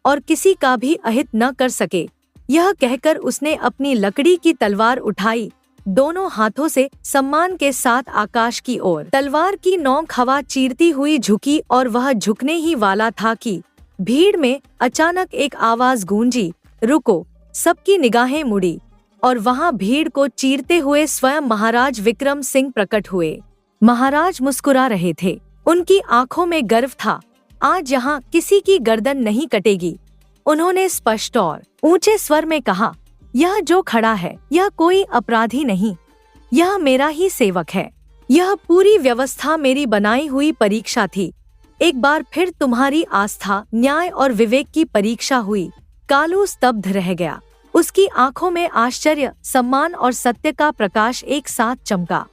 और किसी का भी अहित न कर सके। यह कहकर उसने अपनी लकड़ी की तलवार उठाई, दोनों हाथों से सम्मान के साथ आकाश की ओर। तलवार की नोक हवा चीरती हुई झुकी और वह झुकने ही वाला था कि भीड़ में अचानक एक आवाज गूंजी, रुको। सबकी निगाहें मुड़ी और वहां भीड़ को चीरते हुए स्वयं महाराज विक्रम सिंह प्रकट हुए। महाराज मुस्कुरा रहे थे, उनकी आंखों में गर्व था। आज यहाँ किसी की गर्दन नहीं कटेगी। उन्होंने स्पष्ट और ऊंचे स्वर में कहा, यह जो खड़ा है यह कोई अपराधी नहीं, यह मेरा ही सेवक है। यह पूरी व्यवस्था मेरी बनाई हुई परीक्षा थी। एक बार फिर तुम्हारी आस्था, न्याय और विवेक की परीक्षा हुई। कालू स्तब्ध रह गया। उसकी आंखों में आश्चर्य, सम्मान और सत्य का प्रकाश एक साथ चमका।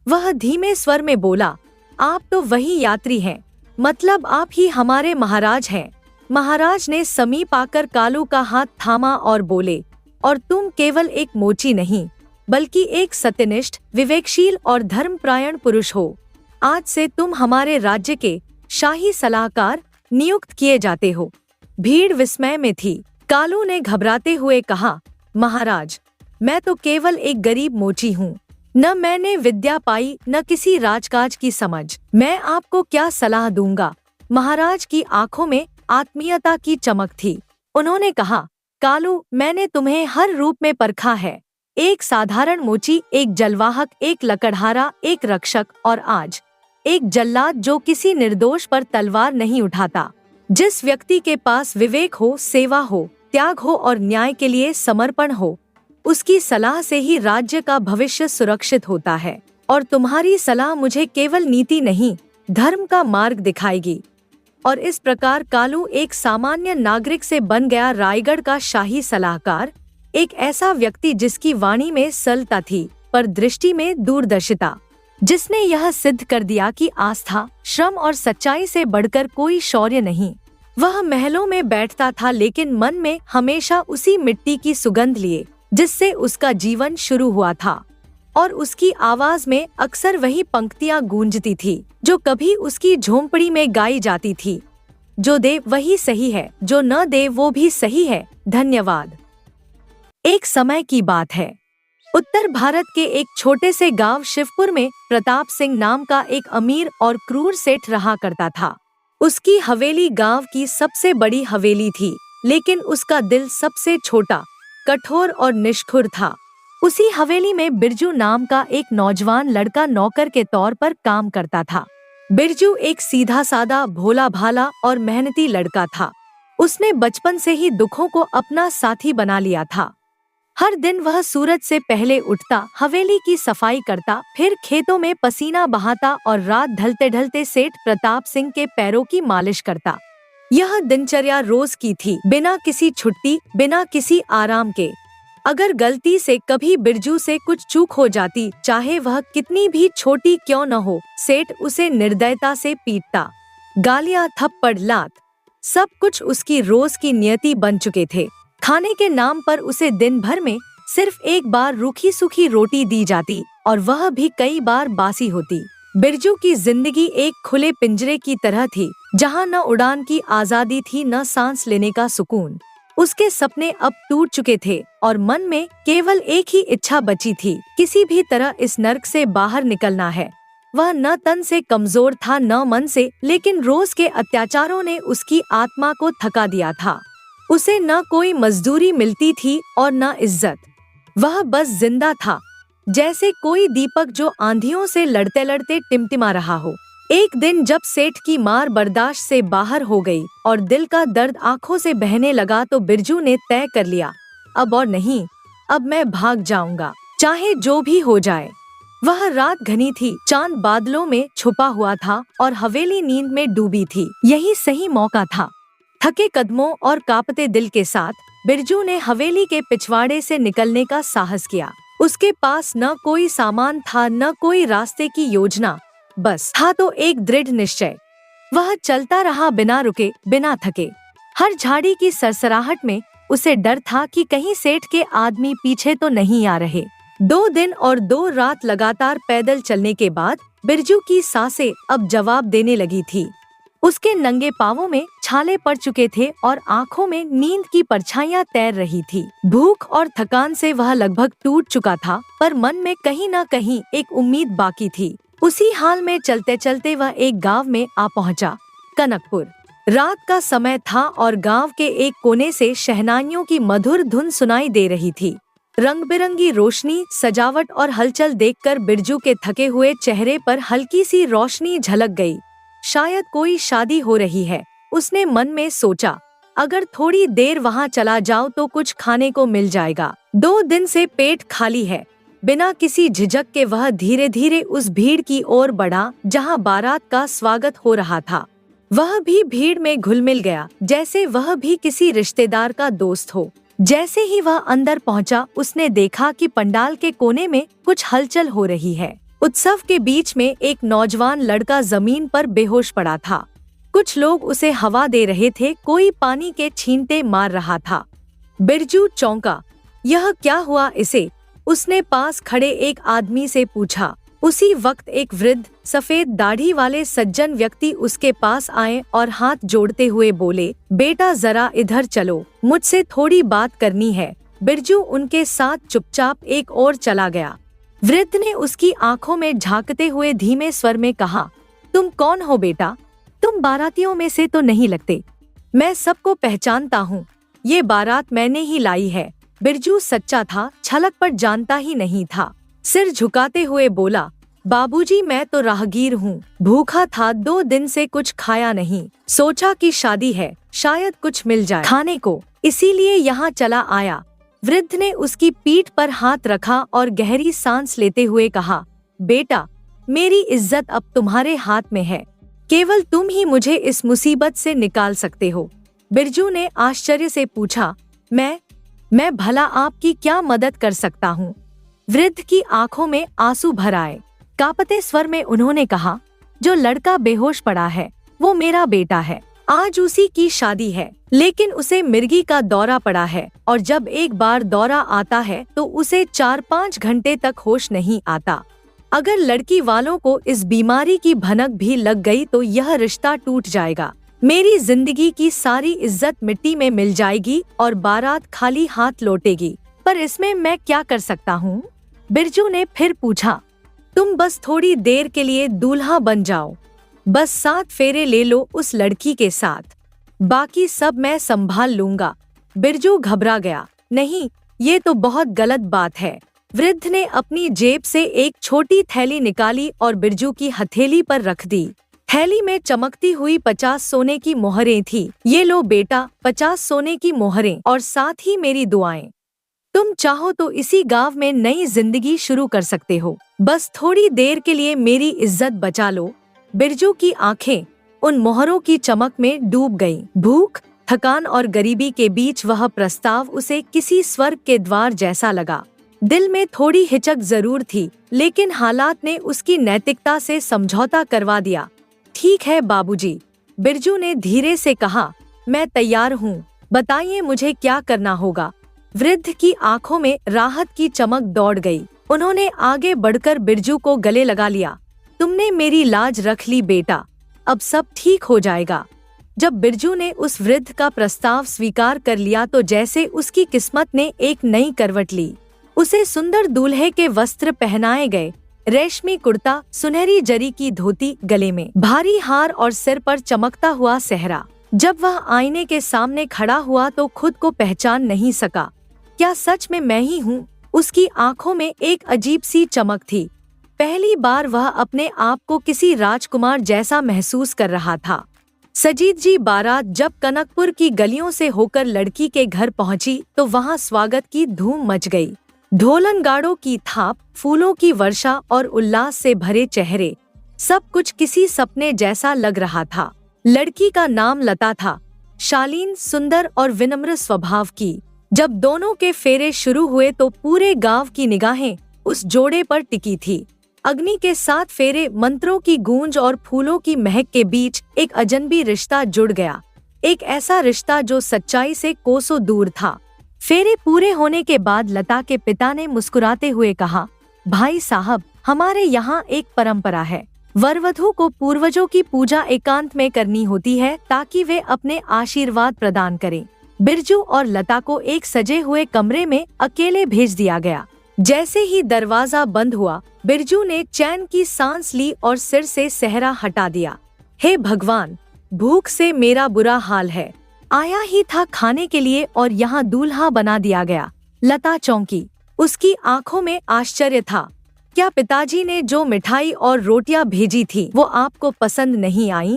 वह धीमे स्वर में बोला, आप तो वही यात्री हैं, मतलब आप ही हमारे महाराज हैं। महाराज ने समीप आकर कालू का हाथ थामा और बोले, और तुम केवल एक मोची नहीं बल्कि एक सत्यनिष्ठ, विवेकशील और धर्मपरायण पुरुष हो। आज से तुम हमारे राज्य के शाही सलाहकार नियुक्त किए जाते हो। भीड़ विस्मय में थी। कालू ने घबराते हुए कहा, महाराज, मैं तो केवल एक गरीब मोची हूँ। न मैंने विद्या पाई, न किसी राजकाज की समझ। मैं आपको क्या सलाह दूंगा। महाराज की आंखों में आत्मीयता की चमक थी। उन्होंने कहा, कालू, मैंने तुम्हें हर रूप में परखा है। एक साधारण मोची, एक जलवाहक, एक लकड़हारा, एक रक्षक और आज एक जल्लाद जो किसी निर्दोष पर तलवार नहीं उठाता। जिस व्यक्ति के पास विवेक हो, सेवा हो, त्याग हो और न्याय के लिए समर्पण हो, उसकी सलाह से ही राज्य का भविष्य सुरक्षित होता है। और तुम्हारी सलाह मुझे केवल नीति नहीं, धर्म का मार्ग दिखाएगी। और इस प्रकार कालू एक सामान्य नागरिक से बन गया रायगढ़ का शाही सलाहकार, एक ऐसा व्यक्ति जिसकी वाणी में सरलता थी पर दृष्टि में दूरदर्शिता, जिसने यह सिद्ध कर दिया कि आस्था, श्रम और सच्चाई से बढ़कर कोई शौर्य नहीं। वह महलों में बैठता था लेकिन मन में हमेशा उसी मिट्टी की सुगंध लिए जिससे उसका जीवन शुरू हुआ था। और उसकी आवाज में अक्सर वही पंक्तियां गूंजती थी जो कभी उसकी झोंपड़ी में गाई जाती थी, जो दे वही सही है, जो न दे वो भी सही है, धन्यवाद। एक समय की बात है, उत्तर भारत के एक छोटे से गांव शिवपुर में प्रताप सिंह नाम का एक अमीर और क्रूर सेठ रहा करता था। उसकी हवेली गांव की सबसे बड़ी हवेली थी, लेकिन उसका दिल सबसे छोटा, कठोर और निष्ठुर था। उसी हवेली में बिरजू नाम का एक नौजवान लड़का नौकर के तौर पर काम करता था। बिरजू एक सीधा सादा, भोला भाला और मेहनती लड़का था। उसने बचपन से ही दुखों को अपना साथी बना लिया था। हर दिन वह सूरज से पहले उठता, हवेली की सफाई करता, फिर खेतों में पसीना बहाता और रात ढलते ढलते सेठ प्रताप सिंह के पैरों की मालिश करता। यह दिनचर्या रोज की थी, बिना किसी छुट्टी, बिना किसी आराम के। अगर गलती से कभी बिरजू से कुछ चूक हो जाती, चाहे वह कितनी भी छोटी क्यों न हो, सेठ उसे निर्दयता से पीटता। गालियां, थप्पड़, लात, सब कुछ उसकी रोज की नियति बन चुके थे। खाने के नाम पर उसे दिन भर में सिर्फ एक बार रूखी सूखी रोटी दी जाती और वह भी कई बार बासी होती। बिरजू की जिंदगी एक खुले पिंजरे की तरह थी, जहां न उड़ान की आजादी थी, न सांस लेने का सुकून। उसके सपने अब टूट चुके थे और मन में केवल एक ही इच्छा बची थी, किसी भी तरह इस नर्क से बाहर निकलना है। वह न तन से कमजोर था न मन से, लेकिन रोज के अत्याचारों ने उसकी आत्मा को थका दिया था। उसे न कोई मजदूरी मिलती थी और न इज्जत। वह बस जिंदा था, जैसे कोई दीपक जो आंधियों से लड़ते लड़ते टिमटिमा रहा हो। एक दिन जब सेठ की मार बर्दाश्त से बाहर हो गई और दिल का दर्द आंखों से बहने लगा तो बिरजू ने तय कर लिया, अब और नहीं, अब मैं भाग जाऊंगा, चाहे जो भी हो जाए। वह रात घनी थी, चांद बादलों में छुपा हुआ था और हवेली नींद में डूबी थी। यही सही मौका था। थके कदमों और कांपते दिल के साथ बिरजू ने हवेली के पिछवाड़े से निकलने का साहस किया। उसके पास न कोई सामान था, न कोई रास्ते की योजना, बस था तो एक दृढ़ निश्चय। वह चलता रहा बिना रुके, बिना थके। हर झाड़ी की सरसराहट में उसे डर था कि कहीं सेठ के आदमी पीछे तो नहीं आ रहे। 2 दिन और 2 रात लगातार पैदल चलने के बाद बिरजू की सांसें अब जवाब देने लगी थी। उसके नंगे पांवों में छाले पड़ चुके थे और आंखों में नींद की परछाइयां तैर रही थी। भूख और थकान से वह लगभग टूट चुका था, पर मन में कहीं न कहीं एक उम्मीद बाकी थी। उसी हाल में चलते चलते वह एक गांव में आ पहुंचा, कनकपुर। रात का समय था और गांव के एक कोने से शहनाइयों की मधुर धुन सुनाई दे रही थी। रंग बिरंगी रोशनी, सजावट और हलचल देखकर बिरजू के थके हुए चेहरे पर हल्की सी रोशनी झलक गई। शायद कोई शादी हो रही है, उसने मन में सोचा। अगर थोड़ी देर वहां चला जाओ तो कुछ खाने को मिल जाएगा। 2 दिन से पेट खाली है। बिना किसी झिझक के वह धीरे धीरे उस भीड़ की ओर बढ़ा जहां बारात का स्वागत हो रहा था। वह भी भीड़ में घुल मिल गया, जैसे वह भी किसी रिश्तेदार का दोस्त हो। जैसे ही वह अंदर पहुंचा, उसने देखा कि पंडाल के कोने में कुछ हलचल हो रही है। उत्सव के बीच में एक नौजवान लड़का जमीन पर बेहोश पड़ा था। कुछ लोग उसे हवा दे रहे थे, कोई पानी के छींटे मार रहा था। बिरजू चौंका। यह क्या हुआ इसे? उसने पास खड़े एक आदमी से पूछा। उसी वक्त एक वृद्ध सफेद दाढ़ी वाले सज्जन व्यक्ति उसके पास आए और हाथ जोड़ते हुए बोले, बेटा जरा इधर चलो, मुझसे थोड़ी बात करनी है। बिरजू उनके साथ चुपचाप एक ओर चला गया। वृद्ध ने उसकी आंखों में झांकते हुए धीमे स्वर में कहा, तुम कौन हो बेटा? तुम बारातियों में से तो नहीं लगते। मैं सबको पहचानता हूँ, ये बारात मैंने ही लाई है। बिरजू सच्चा था, छलक पर जानता ही नहीं था। सिर झुकाते हुए बोला, बाबूजी मैं तो राहगीर हूँ, भूखा था, 2 दिन से कुछ खाया नहीं। सोचा कि शादी है, शायद कुछ मिल जाए खाने को, इसीलिए यहाँ चला आया। वृद्ध ने उसकी पीठ पर हाथ रखा और गहरी सांस लेते हुए कहा, बेटा मेरी इज्जत अब तुम्हारे हाथ में है, केवल तुम ही मुझे इस मुसीबत से निकाल सकते हो। बिरजू ने आश्चर्य से पूछा, मैं भला आपकी क्या मदद कर सकता हूँ? वृद्ध की आंखों में आंसू भर आए। कांपते स्वर में उन्होंने कहा, जो लड़का बेहोश पड़ा है वो मेरा बेटा है। आज उसी की शादी है, लेकिन उसे मिर्गी का दौरा पड़ा है और जब एक बार दौरा आता है तो उसे 4-5 घंटे तक होश नहीं आता। अगर लड़की वालों को इस बीमारी की भनक भी लग गई तो यह रिश्ता टूट जाएगा। मेरी जिंदगी की सारी इज्जत मिट्टी में मिल जाएगी और बारात खाली हाथ लौटेगी। पर इसमें मैं क्या कर सकता हूँ? बिरजू ने फिर पूछा, तुम बस थोड़ी देर के लिए दूल्हा बन जाओ, बस 7 फेरे ले लो उस लड़की के साथ, बाकी सब मैं संभाल लूंगा। बिरजू घबरा गया। नहीं, ये तो बहुत गलत बात है। वृद्ध ने अपनी जेब से एक छोटी थैली निकाली और बिरजू की हथेली पर रख दी। थैली में चमकती हुई 50 सोने की मोहरें थी। ये लो बेटा, 50 सोने की मोहरें और साथ ही मेरी दुआएं। तुम चाहो तो इसी गांव में नई जिंदगी शुरू कर सकते हो, बस थोड़ी देर के लिए मेरी इज्जत बचा लो। बिरजू की आंखें उन मोहरों की चमक में डूब गईं। भूख, थकान और गरीबी के बीच वह प्रस्ताव उसे किसी स्वर्ग के द्वार जैसा लगा। दिल में थोड़ी हिचक जरूर थी, लेकिन हालात ने उसकी नैतिकता से समझौता करवा दिया। ठीक है बाबूजी, बिरजू ने धीरे से कहा, मैं तैयार हूँ, बताइए मुझे क्या करना होगा। वृद्ध की आंखों में राहत की चमक दौड़ गई। उन्होंने आगे बढ़कर बिरजू को गले लगा लिया। तुमने मेरी लाज रख ली बेटा, अब सब ठीक हो जाएगा। जब बिरजू ने उस वृद्ध का प्रस्ताव स्वीकार कर लिया तो जैसे उसकी किस्मत ने एक नई करवट ली। उसे सुंदर दूल्हे के वस्त्र पहनाए गए, रेशमी कुर्ता, सुनहरी जरी की धोती, गले में भारी हार और सिर पर चमकता हुआ सेहरा। जब वह आईने के सामने खड़ा हुआ तो खुद को पहचान नहीं सका। क्या सच में मैं ही हूँ? उसकी आंखों में एक अजीब सी चमक थी। पहली बार वह अपने आप को किसी राजकुमार जैसा महसूस कर रहा था। सजीद जी बारात जब कनकपुर की गलियों से होकर लड़की के घर पहुंची तो वहां स्वागत की धूम मच गई। ढोलन गाड़ों की थाप, फूलों की वर्षा और उल्लास से भरे चेहरे, सब कुछ किसी सपने जैसा लग रहा था। लड़की का नाम लता था, शालीन, सुंदर और विनम्र स्वभाव की। जब दोनों के फेरे शुरू हुए तो पूरे गांव की निगाहें उस जोड़े पर टिकी थी। अग्नि के 7 फेरे, मंत्रों की गूंज और फूलों की महक के बीच एक अजनबी रिश्ता जुड़ गया। एक ऐसा रिश्ता जो सच्चाई से कोसों दूर था। फेरे पूरे होने के बाद लता के पिता ने मुस्कुराते हुए कहा, भाई साहब, हमारे यहाँ एक परंपरा है। वरवधू को पूर्वजों की पूजा एकांत में करनी होती है ताकि वे अपने आशीर्वाद प्रदान करें। बिरजू और लता को एक सजे हुए कमरे में अकेले भेज दिया गया। जैसे ही दरवाजा बंद हुआ, बिरजू ने चैन की सांस ली और सिर से सेहरा हटा दिया। हे भगवान, भूख से मेरा बुरा हाल है। आया ही था खाने के लिए और यहाँ दूल्हा बना दिया गया। लता चौंकी। उसकी आंखों में आश्चर्य था। क्या पिताजी ने जो मिठाई और रोटियां भेजी थी वो आपको पसंद नहीं आई?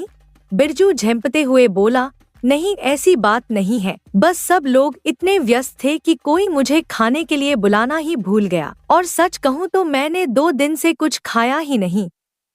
बिरजू झेंपते हुए बोला, नहीं, ऐसी बात नहीं है। बस सब लोग इतने व्यस्त थे कि कोई मुझे खाने के लिए बुलाना ही भूल गया। और सच कहूँ तो मैंने 2 दिन से कुछ खाया ही नहीं।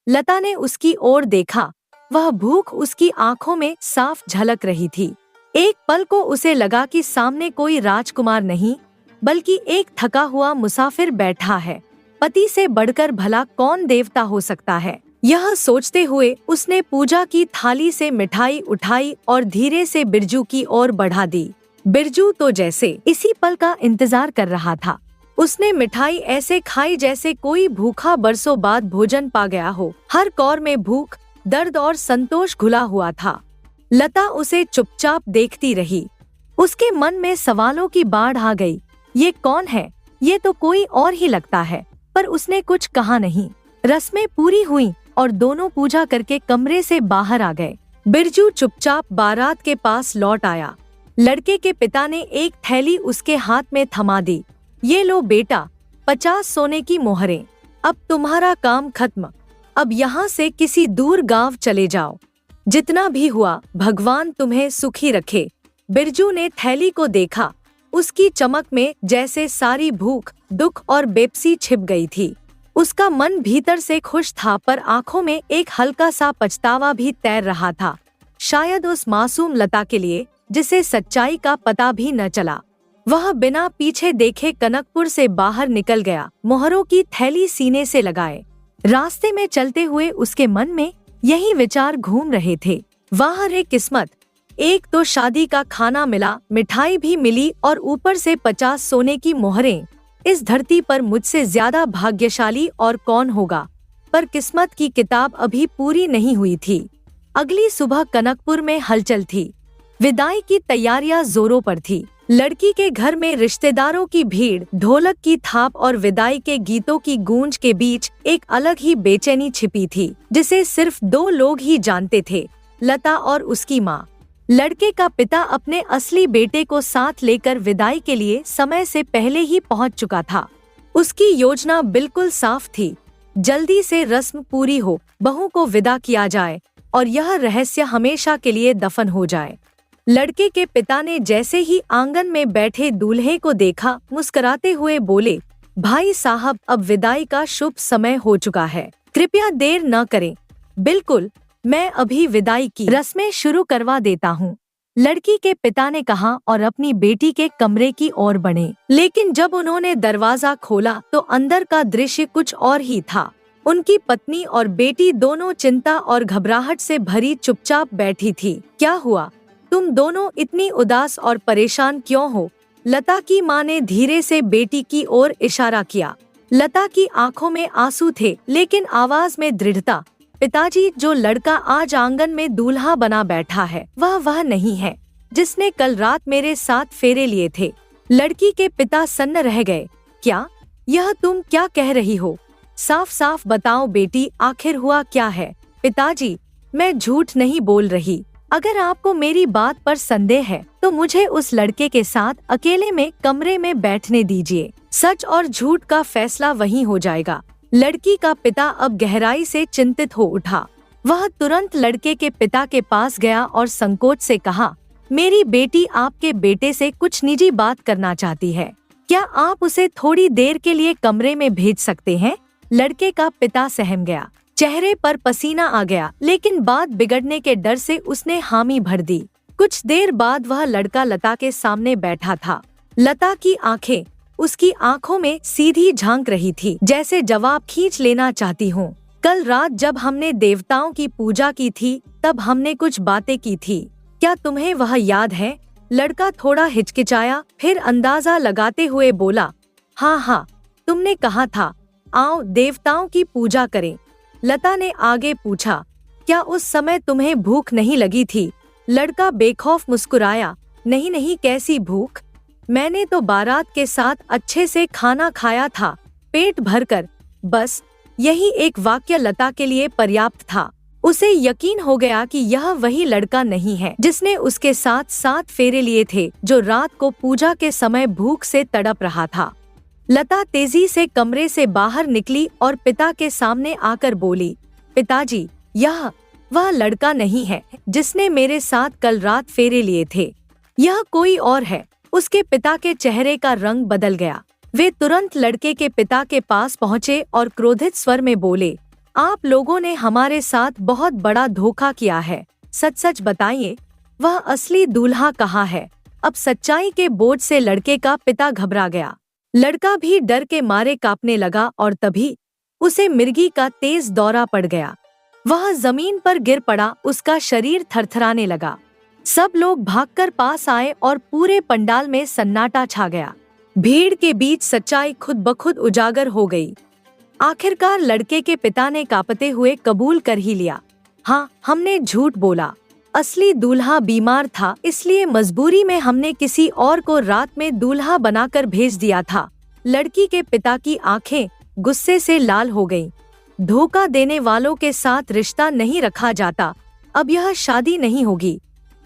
लता ने उसकी ओर देखा। वह भूख उसकी आंखों में साफ झलक रही थी। एक पल को उसे लगा कि सामने कोई राजकुमार नहीं, बल्कि एक थका हुआ मुसाफिर बैठा है। पति से बढ़कर भला कौन देवता हो सकता है? यह सोचते हुए उसने पूजा की थाली से मिठाई उठाई और धीरे से बिरजू की ओर बढ़ा दी। बिरजू तो जैसे इसी पल का इंतजार कर रहा था। उसने मिठाई ऐसे खाई जैसे कोई भूखा बरसों बाद भोजन पा गया हो। हर कौर में भूख, दर्द और संतोष घुला हुआ था। लता उसे चुपचाप देखती रही। उसके मन में सवालों की बाढ़ आ गई। ये कौन है? ये तो कोई और ही लगता है। पर उसने कुछ कहा नहीं। रस्में पूरी हुई और दोनों पूजा करके कमरे से बाहर आ गए। बिरजू चुपचाप बारात के पास लौट आया। लड़के के पिता ने एक थैली उसके हाथ में थमा दी। ये लो बेटा, 50 सोने की मोहरें। अब तुम्हारा काम खत्म। अब यहाँ से किसी दूर गांव चले जाओ। जितना भी हुआ, भगवान तुम्हें सुखी रखे। बिरजू ने थैली को देखा। उसकी चमक में जैसे सारी भूख, दुख और बेबसी छिप गई थी। उसका मन भीतर से खुश था, पर आंखों में एक हल्का सा पछतावा भी तैर रहा था। शायद उस मासूम लता के लिए जिसे सच्चाई का पता भी न चला। वह बिना पीछे देखे कनकपुर से बाहर निकल गया, मोहरों की थैली सीने से लगाए। रास्ते में चलते हुए उसके मन में यही विचार घूम रहे थे। वाह रे किस्मत, एक तो शादी का खाना मिला, मिठाई भी मिली और ऊपर से 50 सोने की मोहरें। इस धरती पर मुझसे ज्यादा भाग्यशाली और कौन होगा? पर किस्मत की किताब अभी पूरी नहीं हुई थी। अगली सुबह कनकपुर में हलचल थी। विदाई की तैयारियां जोरों पर थी। लड़की के घर में रिश्तेदारों की भीड़, ढोलक की थाप और विदाई के गीतों की गूंज के बीच एक अलग ही बेचैनी छिपी थी, जिसे सिर्फ 2 लोग ही जानते थे, लता और उसकी माँ। लड़के का पिता अपने असली बेटे को साथ लेकर विदाई के लिए समय से पहले ही पहुंच चुका था। उसकी योजना बिल्कुल साफ थी। जल्दी से रस्म पूरी हो, बहू को विदा किया जाए और यह रहस्य हमेशा के लिए दफन हो जाए। लड़के के पिता ने जैसे ही आंगन में बैठे दूल्हे को देखा, मुस्कुराते हुए बोले, भाई साहब, अब विदाई का शुभ समय हो चुका है, कृपया देर न करें। बिल्कुल, मैं अभी विदाई की रस्में शुरू करवा देता हूँ, लड़की के पिता ने कहा और अपनी बेटी के कमरे की ओर बढ़े। लेकिन जब उन्होंने दरवाजा खोला तो अंदर का दृश्य कुछ और ही था। उनकी पत्नी और बेटी दोनों चिंता और घबराहट से भरी चुपचाप बैठी थी। क्या हुआ? तुम दोनों इतनी उदास और परेशान क्यों हो? लता की माँ ने धीरे से बेटी की ओर इशारा किया। लता की आंखों में आंसू थे, लेकिन आवाज में दृढ़ता। पिताजी, जो लड़का आज आंगन में दूल्हा बना बैठा है, वह नहीं है जिसने कल रात मेरे साथ फेरे लिए थे। लड़की के पिता सन्न रह गए। क्या? यह तुम क्या कह रही हो? साफ साफ बताओ बेटी, आखिर हुआ क्या है? पिताजी, मैं झूठ नहीं बोल रही। अगर आपको मेरी बात पर संदेह है तो मुझे उस लड़के के साथ अकेले में कमरे में बैठने दीजिए। सच और झूठ का फैसला वहीं हो जाएगा। लड़की का पिता अब गहराई से चिंतित हो उठा। वह तुरंत लड़के के पिता के पास गया और संकोच से कहा, मेरी बेटी आपके बेटे से कुछ निजी बात करना चाहती है। क्या आप उसे थोड़ी देर के लिए कमरे में भेज सकते हैं? लड़के का पिता सहम गया। चेहरे पर पसीना आ गया, लेकिन बात बिगड़ने के डर से उसने हामी भर दी। कुछ देर बाद वह लड़का लता के सामने बैठा था। लता की आंखें उसकी आंखों में सीधी झांक रही थी, जैसे जवाब खींच लेना चाहती हूँ। कल रात जब हमने देवताओं की पूजा की थी, तब हमने कुछ बातें की थी। क्या तुम्हें वह याद है? लड़का थोड़ा हिचकिचाया, फिर अंदाजा लगाते हुए बोला, हाँ हाँ, तुमने कहा था आओ देवताओं की पूजा करें। लता ने आगे पूछा, क्या उस समय तुम्हें भूख नहीं लगी थी? लड़का बेखौफ मुस्कुराया, नहीं नहीं, कैसी भूख, मैंने तो बारात के साथ अच्छे से खाना खाया था, पेट भरकर। बस यही एक वाक्य लता के लिए पर्याप्त था। उसे यकीन हो गया कि यह वही लड़का नहीं है जिसने उसके साथ 7 फेरे लिए थे, जो रात को पूजा के समय भूख से तड़प रहा था। लता तेजी से कमरे से बाहर निकली और पिता के सामने आकर बोली, पिताजी, यह वह लड़का नहीं है जिसने मेरे साथ कल रात फेरे लिए थे, यह कोई और है। उसके पिता के चेहरे का रंग बदल गया। वे तुरंत लड़के के पिता के पास पहुँचे और क्रोधित स्वर में बोले, आप लोगों ने हमारे साथ बहुत बड़ा धोखा किया है, सच सच बताइए, वह असली दूल्हा कहाँ है? अब सच्चाई के बोझ से लड़के का पिता घबरा गया। लड़का भी डर के मारे कांपने लगा और तभी उसे मिर्गी का तेज दौरा पड़ गया। वह जमीन पर गिर पड़ा, उसका शरीर थरथराने लगा। सब लोग भागकर पास आए और पूरे पंडाल में सन्नाटा छा गया। भीड़ के बीच सच्चाई खुद ब खुद उजागर हो गई। आखिरकार लड़के के पिता ने कांपते हुए कबूल कर ही लिया, हाँ, हमने झूठ बोला, असली दूल्हा बीमार था, इसलिए मजबूरी में हमने किसी और को रात में दूल्हा बनाकर भेज दिया था। लड़की के पिता की आंखें गुस्से से लाल हो गईं। धोखा देने वालों के साथ रिश्ता नहीं रखा जाता। अब यह शादी नहीं होगी।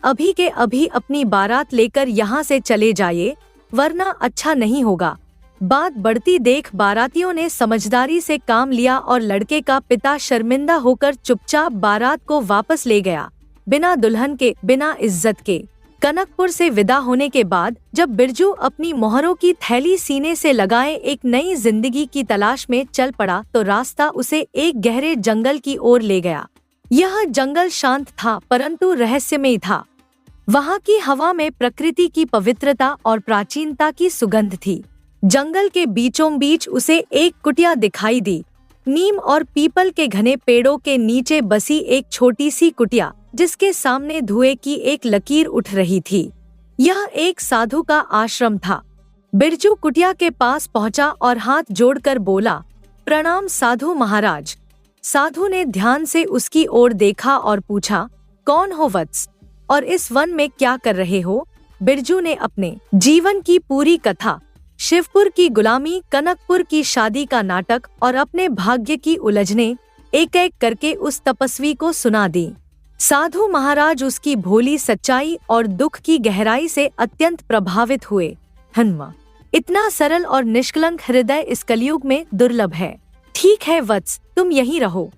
अभी के अभी अपनी बारात लेकर यहाँ से चले जाइए, वरना अच्छा नहीं होगा। बात बढ़ती देख बारातियों ने समझदारी से काम लिया और लड़के का पिता शर्मिंदा होकर चुपचाप बारात को वापस ले गया, बिना दुल्हन के, बिना इज्जत के। कनकपुर से विदा होने के बाद जब बिरजू अपनी मोहरों की थैली सीने से लगाए एक नई जिंदगी की तलाश में चल पड़ा, तो रास्ता उसे एक गहरे जंगल की ओर ले गया। यह जंगल शांत था परंतु रहस्यमय था। वहाँ की हवा में प्रकृति की पवित्रता और प्राचीनता की सुगंध थी। जंगल के बीचों बीच उसे एक कुटिया दिखाई दी। नीम और पीपल के घने पेड़ों के नीचे बसी एक छोटी सी कुटिया, जिसके सामने धुएं की एक लकीर उठ रही थी। यह एक साधु का आश्रम था। बिरजू कुटिया के पास पहुंचा और हाथ जोड़कर बोला, प्रणाम साधु महाराज। साधु ने ध्यान से उसकी ओर देखा और पूछा, कौन हो वत्स, और इस वन में क्या कर रहे हो? बिरजू ने अपने जीवन की पूरी कथा, शिवपुर की गुलामी, कनकपुर की शादी का नाटक और अपने भाग्य की उलझने एक एक करके उस तपस्वी को सुना दी। साधु महाराज उसकी भोली सच्चाई और दुख की गहराई से अत्यंत प्रभावित हुए। हनुमा, इतना सरल और निष्कलंक हृदय इस कलयुग में दुर्लभ है। ठीक है वत्स, तुम यहीं रहो,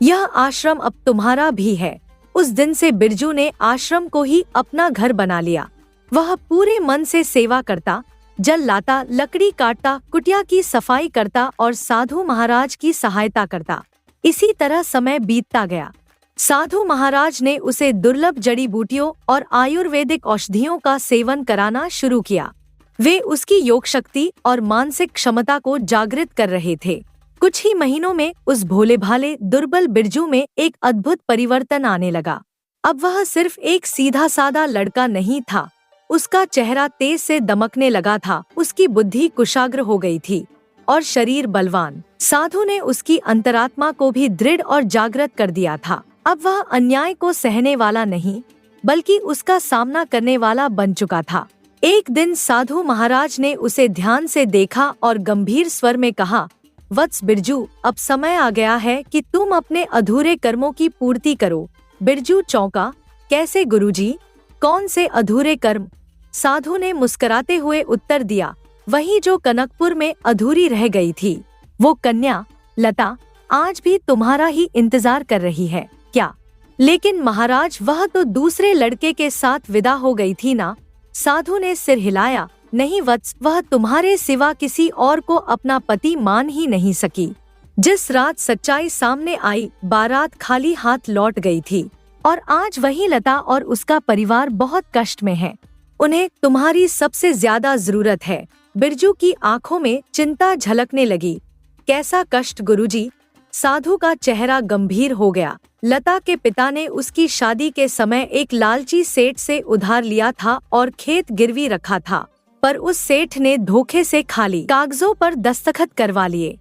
यह आश्रम अब तुम्हारा भी है। उस दिन से बिरजू ने आश्रम को ही अपना घर बना लिया। वह पूरे मन से सेवा करता, जल लाता, लकड़ी काटता, कुटिया की सफाई करता और साधु महाराज की सहायता करता। इसी तरह समय बीतता गया। साधु महाराज ने उसे दुर्लभ जड़ी बूटियों और आयुर्वेदिक औषधियों का सेवन कराना शुरू किया। वे उसकी योग शक्ति और मानसिक क्षमता को जागृत कर रहे थे। कुछ ही महीनों में उस भोले भाले दुर्बल बिरजू में एक अद्भुत परिवर्तन आने लगा। अब वह सिर्फ एक सीधा साधा लड़का नहीं था। उसका चेहरा तेज से दमकने लगा था, उसकी बुद्धि कुशाग्र हो गई थी और शरीर बलवान। साधु ने उसकी अंतरात्मा को भी दृढ़ और जागृत कर दिया था। अब वह अन्याय को सहने वाला नहीं, बल्कि उसका सामना करने वाला बन चुका था। एक दिन साधु महाराज ने उसे ध्यान से देखा और गंभीर स्वर में कहा, वत्स बिरजू, अब समय आ गया है कि तुम अपने अधूरे कर्मों की पूर्ति करो। बिरजू चौंका, कैसे गुरुजी, कौन से अधूरे कर्म? साधु ने मुस्कुराते हुए उत्तर दिया, वही जो कनकपुर में अधूरी रह गई थी। वो कन्या लता आज भी तुम्हारा ही इंतजार कर रही है क्या? लेकिन महाराज, वह तो दूसरे लड़के के साथ विदा हो गई थी ना? साधु ने सिर हिलाया, नहीं वत्स, वह तुम्हारे सिवा किसी और को अपना पति मान ही नहीं सकी। जिस रात सच्चाई सामने आई, बारात खाली हाथ लौट गई थी और आज वही लता और उसका परिवार बहुत कष्ट में है। उन्हें तुम्हारी सबसे ज्यादा जरूरत है। बिरजू की आंखों में चिंता झलकने लगी। कैसा कष्ट गुरुजी? साधु का चेहरा गंभीर हो गया। लता के पिता ने उसकी शादी के समय एक लालची सेठ से उधार लिया था और खेत गिरवी रखा था, पर उस सेठ ने धोखे से खाली कागजों पर दस्तखत करवा लिए।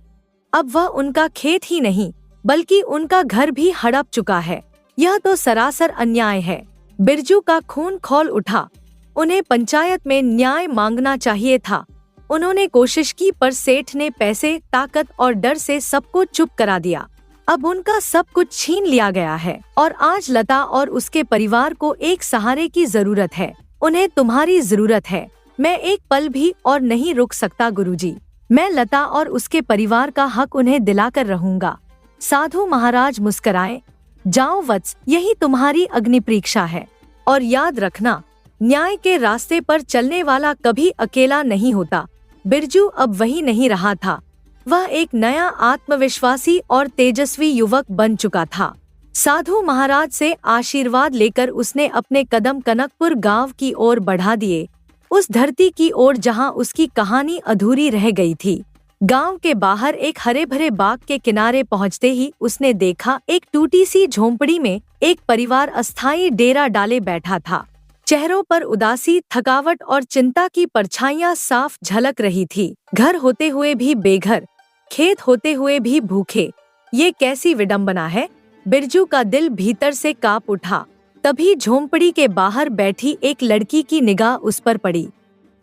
अब वह उनका खेत ही नहीं बल्कि उनका घर भी हड़प चुका है। यह तो सरासर अन्याय है। बिरजू का खून खौल उठा। उन्हें पंचायत में न्याय मांगना चाहिए था। उन्होंने कोशिश की पर सेठ ने पैसे, ताकत और डर से सबको चुप करा दिया। अब उनका सब कुछ छीन लिया गया है और आज लता और उसके परिवार को एक सहारे की जरूरत है। उन्हें तुम्हारी जरूरत है। मैं एक पल भी और नहीं रुक सकता गुरुजी। मैं लता और उसके परिवार का हक उन्हें दिलाकर रहूंगा। साधु महाराज मुस्कुराए। जाओ वत्स, यही तुम्हारी अग्नि परीक्षा है। और याद रखना, न्याय के रास्ते पर चलने वाला कभी अकेला नहीं होता। बिरजू अब वही नहीं रहा था। वह एक नया आत्मविश्वासी और तेजस्वी युवक बन चुका था। साधु महाराज से आशीर्वाद लेकर उसने अपने कदम कनकपुर गांव की ओर बढ़ा दिए, उस धरती की ओर जहां उसकी कहानी अधूरी रह गई थी। गांव के बाहर एक हरे भरे बाग के किनारे पहुंचते ही उसने देखा एक टूटी सी झोंपड़ी में एक परिवार अस्थायी डेरा डाले बैठा था। चेहरों पर उदासी, थकावट और चिंता की परछाइयां साफ झलक रही थी। घर होते हुए भी बेघर, खेत होते हुए भी भूखे। ये कैसी विडंबना है। बिरजू का दिल भीतर से कांप उठा। तभी झोंपड़ी के बाहर बैठी एक लड़की की निगाह उस पर पड़ी।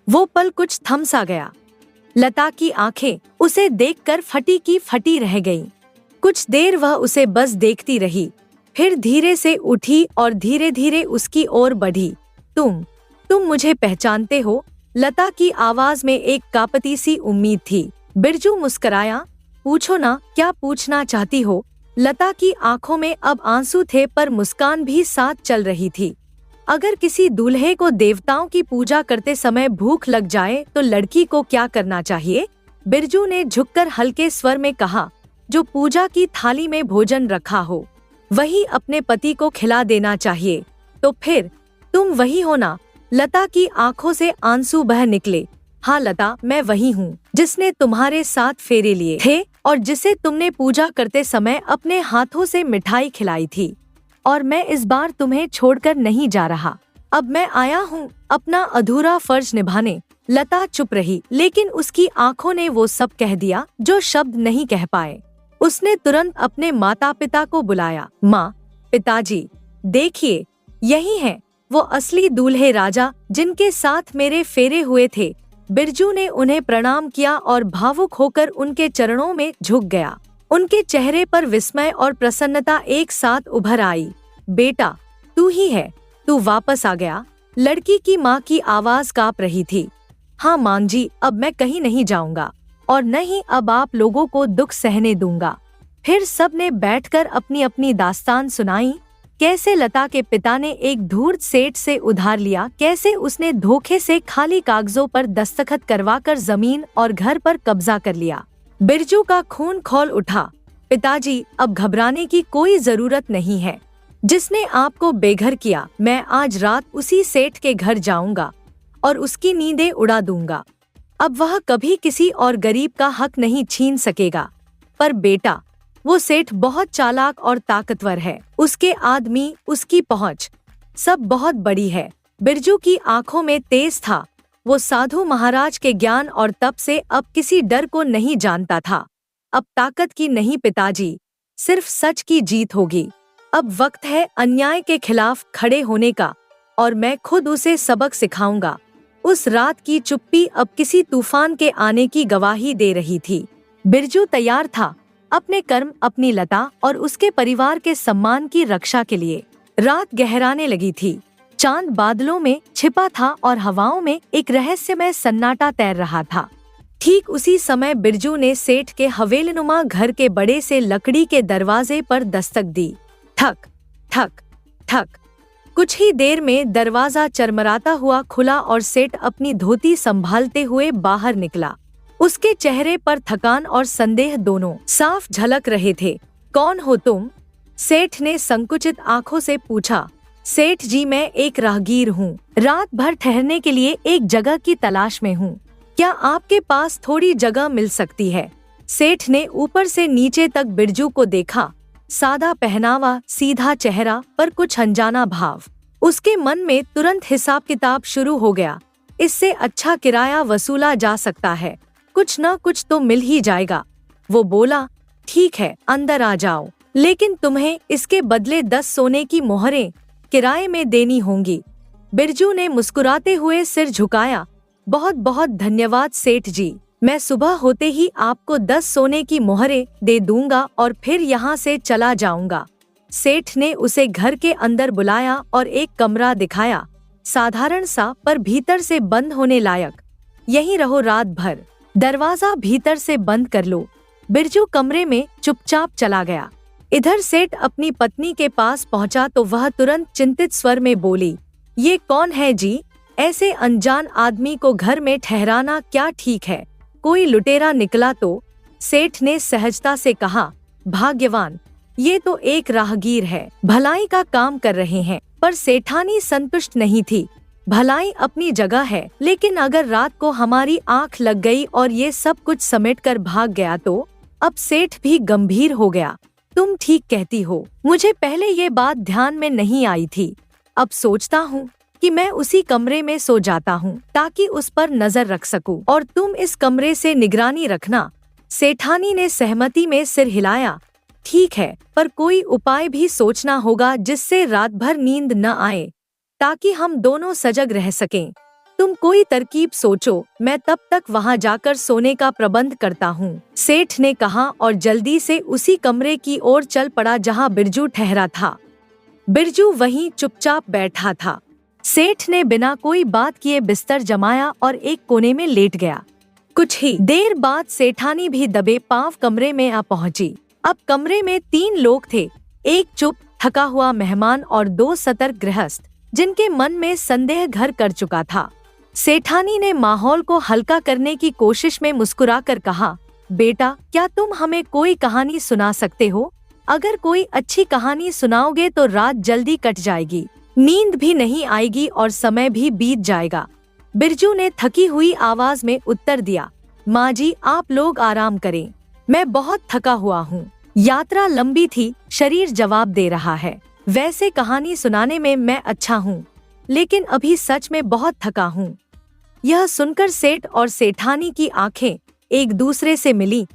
वो पल कुछ थम सा गया। लता की आंखें उसे देखकर फटी की फटी रह गईं। कुछ देर वह उसे बस देखती रही, फिर धीरे से उठी और धीरे धीरे उसकी ओर बढ़ी। तुम मुझे पहचानते हो? लता की आवाज में एक कांपती सी उम्मीद थी। बिरजू मुस्कुराया। पूछो ना, क्या पूछना चाहती हो? लता की आंखों में अब आंसू थे पर मुस्कान भी साथ चल रही थी। अगर किसी दूल्हे को देवताओं की पूजा करते समय भूख लग जाए तो लड़की को क्या करना चाहिए? बिरजू ने झुककर हल्के स्वर में कहा, जो पूजा की थाली में भोजन रखा हो वही अपने पति को खिला देना चाहिए। तो फिर तुम वही हो ना? लता की आंखों से आंसू बह निकले। हाँ लता, मैं वही हूँ जिसने तुम्हारे साथ फेरे लिए थे और जिसे तुमने पूजा करते समय अपने हाथों से मिठाई खिलाई थी। और मैं इस बार तुम्हें छोड़कर नहीं जा रहा। अब मैं आया हूँ अपना अधूरा फर्ज निभाने। लता चुप रही, लेकिन उसकी आंखों ने वो सब कह दिया जो शब्द नहीं कह पाए। उसने तुरंत अपने माता पिता को बुलाया। माँ, पिताजी, देखिए, यही है वो असली दूल्हे राजा जिनके साथ मेरे फेरे हुए थे। बिरजू ने उन्हें प्रणाम किया और भावुक होकर उनके चरणों में झुक गया। उनके चेहरे पर विस्मय और प्रसन्नता एक साथ उभर आई। बेटा, तू ही है, तू वापस आ गया। लड़की की माँ की आवाज कांप रही थी। हाँ मां जी, अब मैं कहीं नहीं जाऊंगा और न ही अब आप लोगों को दुख सहने दूंगा। फिर सबने बैठकर अपनी अपनी दास्तान सुनाई। कैसे लता के पिता ने एक धूर्त सेठ से उधार लिया, कैसे उसने धोखे से खाली कागजों पर दस्तखत करवाकर जमीन और घर पर कब्जा कर लिया। बिरजू का खून खौल उठा। पिताजी, अब घबराने की कोई जरूरत नहीं है। जिसने आपको बेघर किया, मैं आज रात उसी सेठ के घर जाऊंगा और उसकी नींदें उड़ा दूंगा। अब वह कभी किसी और गरीब का हक नहीं छीन सकेगा। पर बेटा, वो सेठ बहुत चालाक और ताकतवर है। उसके आदमी, उसकी पहुंच, सब बहुत बड़ी है। बिरजू की आंखों में तेज था। वो साधु महाराज के ज्ञान और तप से अब किसी डर को नहीं जानता था। अब ताकत की नहीं पिताजी, सिर्फ सच की जीत होगी। अब वक्त है अन्याय के खिलाफ खड़े होने का और मैं खुद उसे सबक सिखाऊंगा। उस रात की चुप्पी अब किसी तूफान के आने की गवाही दे रही थी। बिरजू तैयार था, अपने कर्म, अपनी लता और उसके परिवार के सम्मान की रक्षा के लिए। रात गहराने लगी थी। चांद बादलों में छिपा था और हवाओं में एक रहस्यमय सन्नाटा तैर रहा था। ठीक उसी समय बिरजू ने सेठ के हवेलीनुमा घर के बड़े से लकड़ी के दरवाजे पर दस्तक दी। ठक ठक ठक। कुछ ही देर में दरवाजा चरमराता हुआ खुला और सेठ अपनी धोती संभालते हुए बाहर निकला। उसके चेहरे पर थकान और संदेह दोनों साफ झलक रहे थे। कौन हो तुम? सेठ ने संकुचित आंखों से पूछा। सेठ जी, मैं एक राहगीर हूँ। रात भर ठहरने के लिए एक जगह की तलाश में हूँ। क्या आपके पास थोड़ी जगह मिल सकती है? सेठ ने ऊपर से नीचे तक बिरजू को देखा। सादा पहनावा, सीधा चेहरा, पर कुछ अनजाना भाव। उसके मन में तुरंत हिसाब किताब शुरू हो गया। इससे अच्छा किराया वसूला जा सकता है, कुछ न कुछ तो मिल ही जाएगा। वो बोला, ठीक है, अंदर आ जाओ, लेकिन तुम्हें इसके बदले 10 सोने की मोहरें किराए में देनी होंगी। बिरजू ने मुस्कुराते हुए सिर झुकाया। बहुत बहुत धन्यवाद सेठ जी, मैं सुबह होते ही आपको 10 सोने की मोहरें दे दूंगा और फिर यहाँ से चला जाऊंगा। सेठ ने उसे घर के अंदर बुलाया और एक कमरा दिखाया, साधारण सा पर भीतर से बंद होने लायक। यहीं रहो रात भर, दरवाजा भीतर से बंद कर लो। बिरजू कमरे में चुपचाप चला गया। इधर सेठ अपनी पत्नी के पास पहुंचा तो वह तुरंत चिंतित स्वर में बोली, ये कौन है जी? ऐसे अनजान आदमी को घर में ठहराना क्या ठीक है? कोई लुटेरा निकला तो? सेठ ने सहजता से कहा, भाग्यवान, ये तो एक राहगीर है, भलाई का काम कर रहे हैं। पर सेठानी संतुष्ट नहीं थी। भलाई अपनी जगह है, लेकिन अगर रात को हमारी आंख लग गई और ये सब कुछ समेट कर भाग गया तो? अब सेठ भी गंभीर हो गया। तुम ठीक कहती हो, मुझे पहले ये बात ध्यान में नहीं आई थी। अब सोचता हूँ कि मैं उसी कमरे में सो जाता हूँ ताकि उस पर नजर रख सकूं, और तुम इस कमरे से निगरानी रखना। सेठानी ने सहमति में सिर हिलाया। ठीक है, पर कोई उपाय भी सोचना होगा जिससे रात भर नींद न आए, ताकि हम दोनों सजग रह सकें। तुम कोई तरकीब सोचो, मैं तब तक वहां जाकर सोने का प्रबंध करता हूँ, सेठ ने कहा और जल्दी से उसी कमरे की ओर चल पड़ा जहाँ बिरजू ठहरा था। बिरजू वहीं चुपचाप बैठा था। सेठ ने बिना कोई बात किए बिस्तर जमाया और एक कोने में लेट गया। कुछ ही देर बाद सेठानी भी दबे पांव कमरे में आ पहुंची। अब कमरे में 3 लोग थे, एक चुप थका हुआ मेहमान और 2 सतर्क गृहस्थ, जिनके मन में संदेह घर कर चुका था। सेठानी ने माहौल को हल्का करने की कोशिश में मुस्कुराकर कहा, बेटा, क्या तुम हमें कोई कहानी सुना सकते हो? अगर कोई अच्छी कहानी सुनाओगे तो रात जल्दी कट जाएगी, नींद भी नहीं आएगी और समय भी बीत जाएगा। बिरजू ने थकी हुई आवाज में उत्तर दिया, माँ जी, आप लोग आराम करें, मैं बहुत थका हुआ हूँ। यात्रा लंबी थी, शरीर जवाब दे रहा है। वैसे कहानी सुनाने में मैं अच्छा हूँ, लेकिन अभी सच में बहुत थका हूँ। यह सुनकर सेठ और सेठानी की आंखें एक दूसरे से मिली।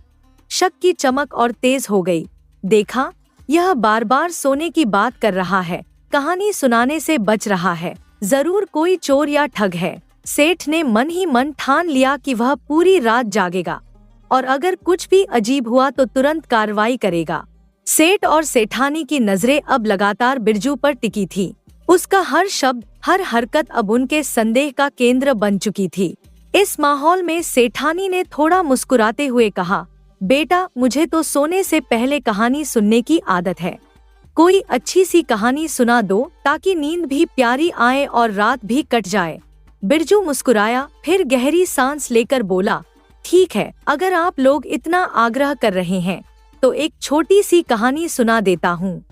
शक की चमक और तेज हो गई। देखा, यह बार बार सोने की बात कर रहा है, कहानी सुनाने से बच रहा है, जरूर कोई चोर या ठग है। सेठ ने मन ही मन ठान लिया कि वह पूरी रात जागेगा और अगर कुछ भी अजीब हुआ तो तुरंत कार्रवाई करेगा। सेठ और सेठानी की नजरें अब लगातार बिरजू पर टिकी थी। उसका हर शब्द, हर हरकत अब उनके संदेह का केंद्र बन चुकी थी। इस माहौल में सेठानी ने थोड़ा मुस्कुराते हुए कहा, बेटा, मुझे तो सोने से पहले कहानी सुनने की आदत है। कोई अच्छी सी कहानी सुना दो ताकि नींद भी प्यारी आए और रात भी कट जाए। बिरजू मुस्कुराया, फिर गहरी सांस लेकर बोला, ठीक है, अगर आप लोग इतना आग्रह कर रहे हैं तो एक छोटी सी कहानी सुना देता हूँ।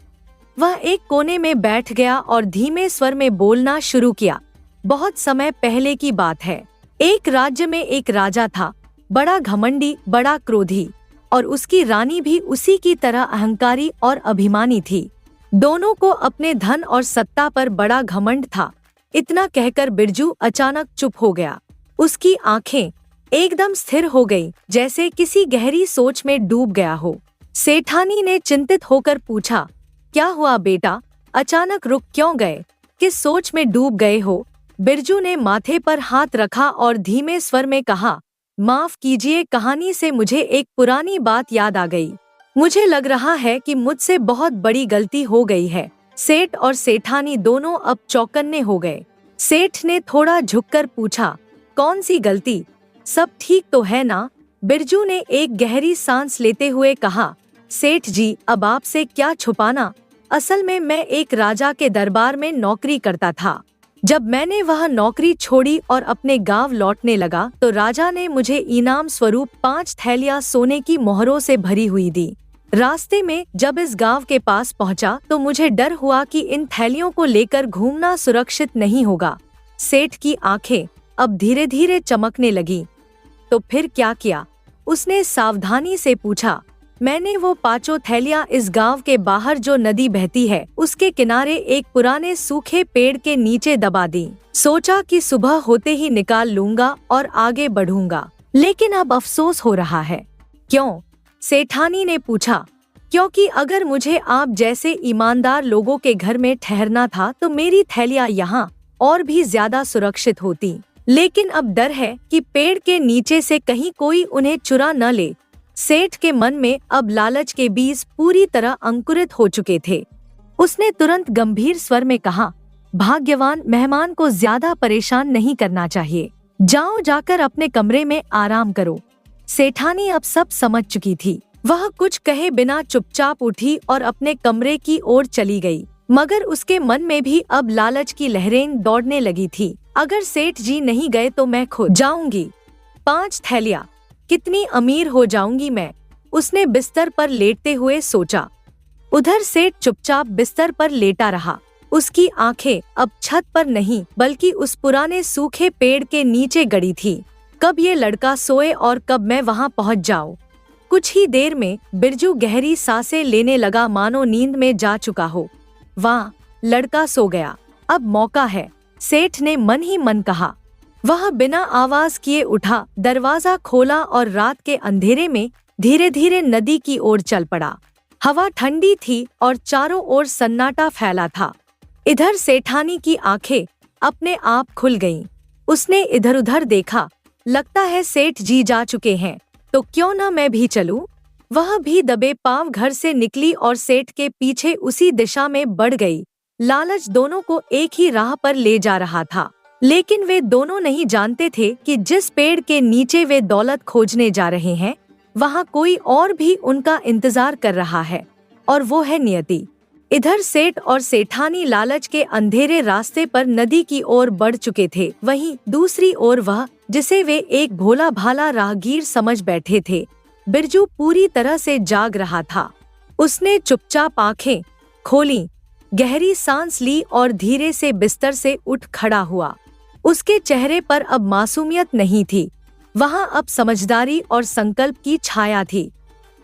वह एक कोने में बैठ गया और धीमे स्वर में बोलना शुरू किया। बहुत समय पहले की बात है। एक राज्य में एक राजा था, बड़ा घमंडी, बड़ा क्रोधी, और उसकी रानी भी उसी की तरह अहंकारी और अभिमानी थी। दोनों को अपने धन और सत्ता पर बड़ा घमंड था। इतना कहकर बिरजू अचानक चुप हो गया। उसकी आंखें एकदम स्थिर हो गई, जैसे किसी गहरी सोच में डूब गया हो। सेठानी ने चिंतित होकर पूछा, क्या हुआ बेटा, अचानक रुक क्यों गए? किस सोच में डूब गए हो? बिरजू ने माथे पर हाथ रखा और धीमे स्वर में कहा, माफ कीजिए, कहानी से मुझे एक पुरानी बात याद आ गई। मुझे लग रहा है कि मुझसे बहुत बड़ी गलती हो गई है। सेठ और सेठानी दोनों अब चौकन्ने हो गए। सेठ ने थोड़ा झुककर पूछा, कौन सी गलती? सब ठीक तो है ना? बिरजू ने एक गहरी सांस लेते हुए कहा, सेठ जी, अब आपसे क्या छुपाना। असल में मैं एक राजा के दरबार में नौकरी करता था। जब मैंने वह नौकरी छोड़ी और अपने गांव लौटने लगा तो राजा ने मुझे इनाम स्वरूप 5 थैलियां सोने की मोहरों से भरी हुई दी। रास्ते में जब इस गांव के पास पहुंचा तो मुझे डर हुआ कि इन थैलियों को लेकर घूमना सुरक्षित नहीं होगा। सेठ की आंखें अब धीरे धीरे चमकने लगी। तो फिर क्या किया? उसने सावधानी से पूछा। मैंने वो 5 थैलियां इस गांव के बाहर जो नदी बहती है उसके किनारे एक पुराने सूखे पेड़ के नीचे दबा दी। सोचा कि सुबह होते ही निकाल लूंगा और आगे बढ़ूंगा, लेकिन अब अफसोस हो रहा है। क्यों? सेठानी ने पूछा। क्योंकि अगर मुझे आप जैसे ईमानदार लोगों के घर में ठहरना था तो मेरी थैलियां यहाँ और भी ज्यादा सुरक्षित होती, लेकिन अब डर है कि पेड़ के नीचे से कहीं कोई उन्हें चुरा न ले। सेठ के मन में अब लालच के बीज पूरी तरह अंकुरित हो चुके थे। उसने तुरंत गंभीर स्वर में कहा, भाग्यवान मेहमान को ज्यादा परेशान नहीं करना चाहिए। जाओ, जाकर अपने कमरे में आराम करो। सेठानी अब सब समझ चुकी थी। वह कुछ कहे बिना चुपचाप उठी और अपने कमरे की ओर चली गई, मगर उसके मन में भी अब लालच की लहरें दौड़ने लगी थी। अगर सेठ जी नहीं गए तो मैं खुद जाऊंगी। 5 थैलियां, कितनी अमीर हो जाऊंगी मैं, उसने बिस्तर पर लेटते हुए सोचा। उधर सेठ चुपचाप बिस्तर पर लेटा रहा। उसकी आंखें अब छत पर नहीं बल्कि उस पुराने सूखे पेड़ के नीचे गड़ी थी। कब ये लड़का सोए और कब मैं वहां पहुंच जाऊं। कुछ ही देर में बिरजू गहरी सांसें लेने लगा, मानो नींद में जा चुका हो। वाह, लड़का सो गया, अब मौका है, सेठ ने मन ही मन कहा। वह बिना आवाज किए उठा, दरवाजा खोला और रात के अंधेरे में धीरे धीरे नदी की ओर चल पड़ा। हवा ठंडी थी और चारों ओर सन्नाटा फैला था। इधर सेठानी की आंखें अपने आप खुल गईं। उसने इधर उधर देखा, लगता है सेठ जी जा चुके हैं, तो क्यों न मैं भी चलूं। वह भी दबे पांव घर से निकली और सेठ के पीछे उसी दिशा में बढ़ गई। लालच दोनों को एक ही राह पर ले जा रहा था, लेकिन वे दोनों नहीं जानते थे कि जिस पेड़ के नीचे वे दौलत खोजने जा रहे हैं वहाँ कोई और भी उनका इंतजार कर रहा है, और वो है नियति। इधर सेठ और सेठानी लालच के अंधेरे रास्ते पर नदी की ओर बढ़ चुके थे। वहीं दूसरी ओर वह, जिसे वे एक भोला भाला राहगीर समझ बैठे थे, बिरजू पूरी तरह से जाग रहा था। उसने चुपचाप आंखें खोली, गहरी सांस ली और धीरे से बिस्तर से उठ खड़ा हुआ। उसके चेहरे पर अब मासूमियत नहीं थी, वहां अब समझदारी और संकल्प की छाया थी।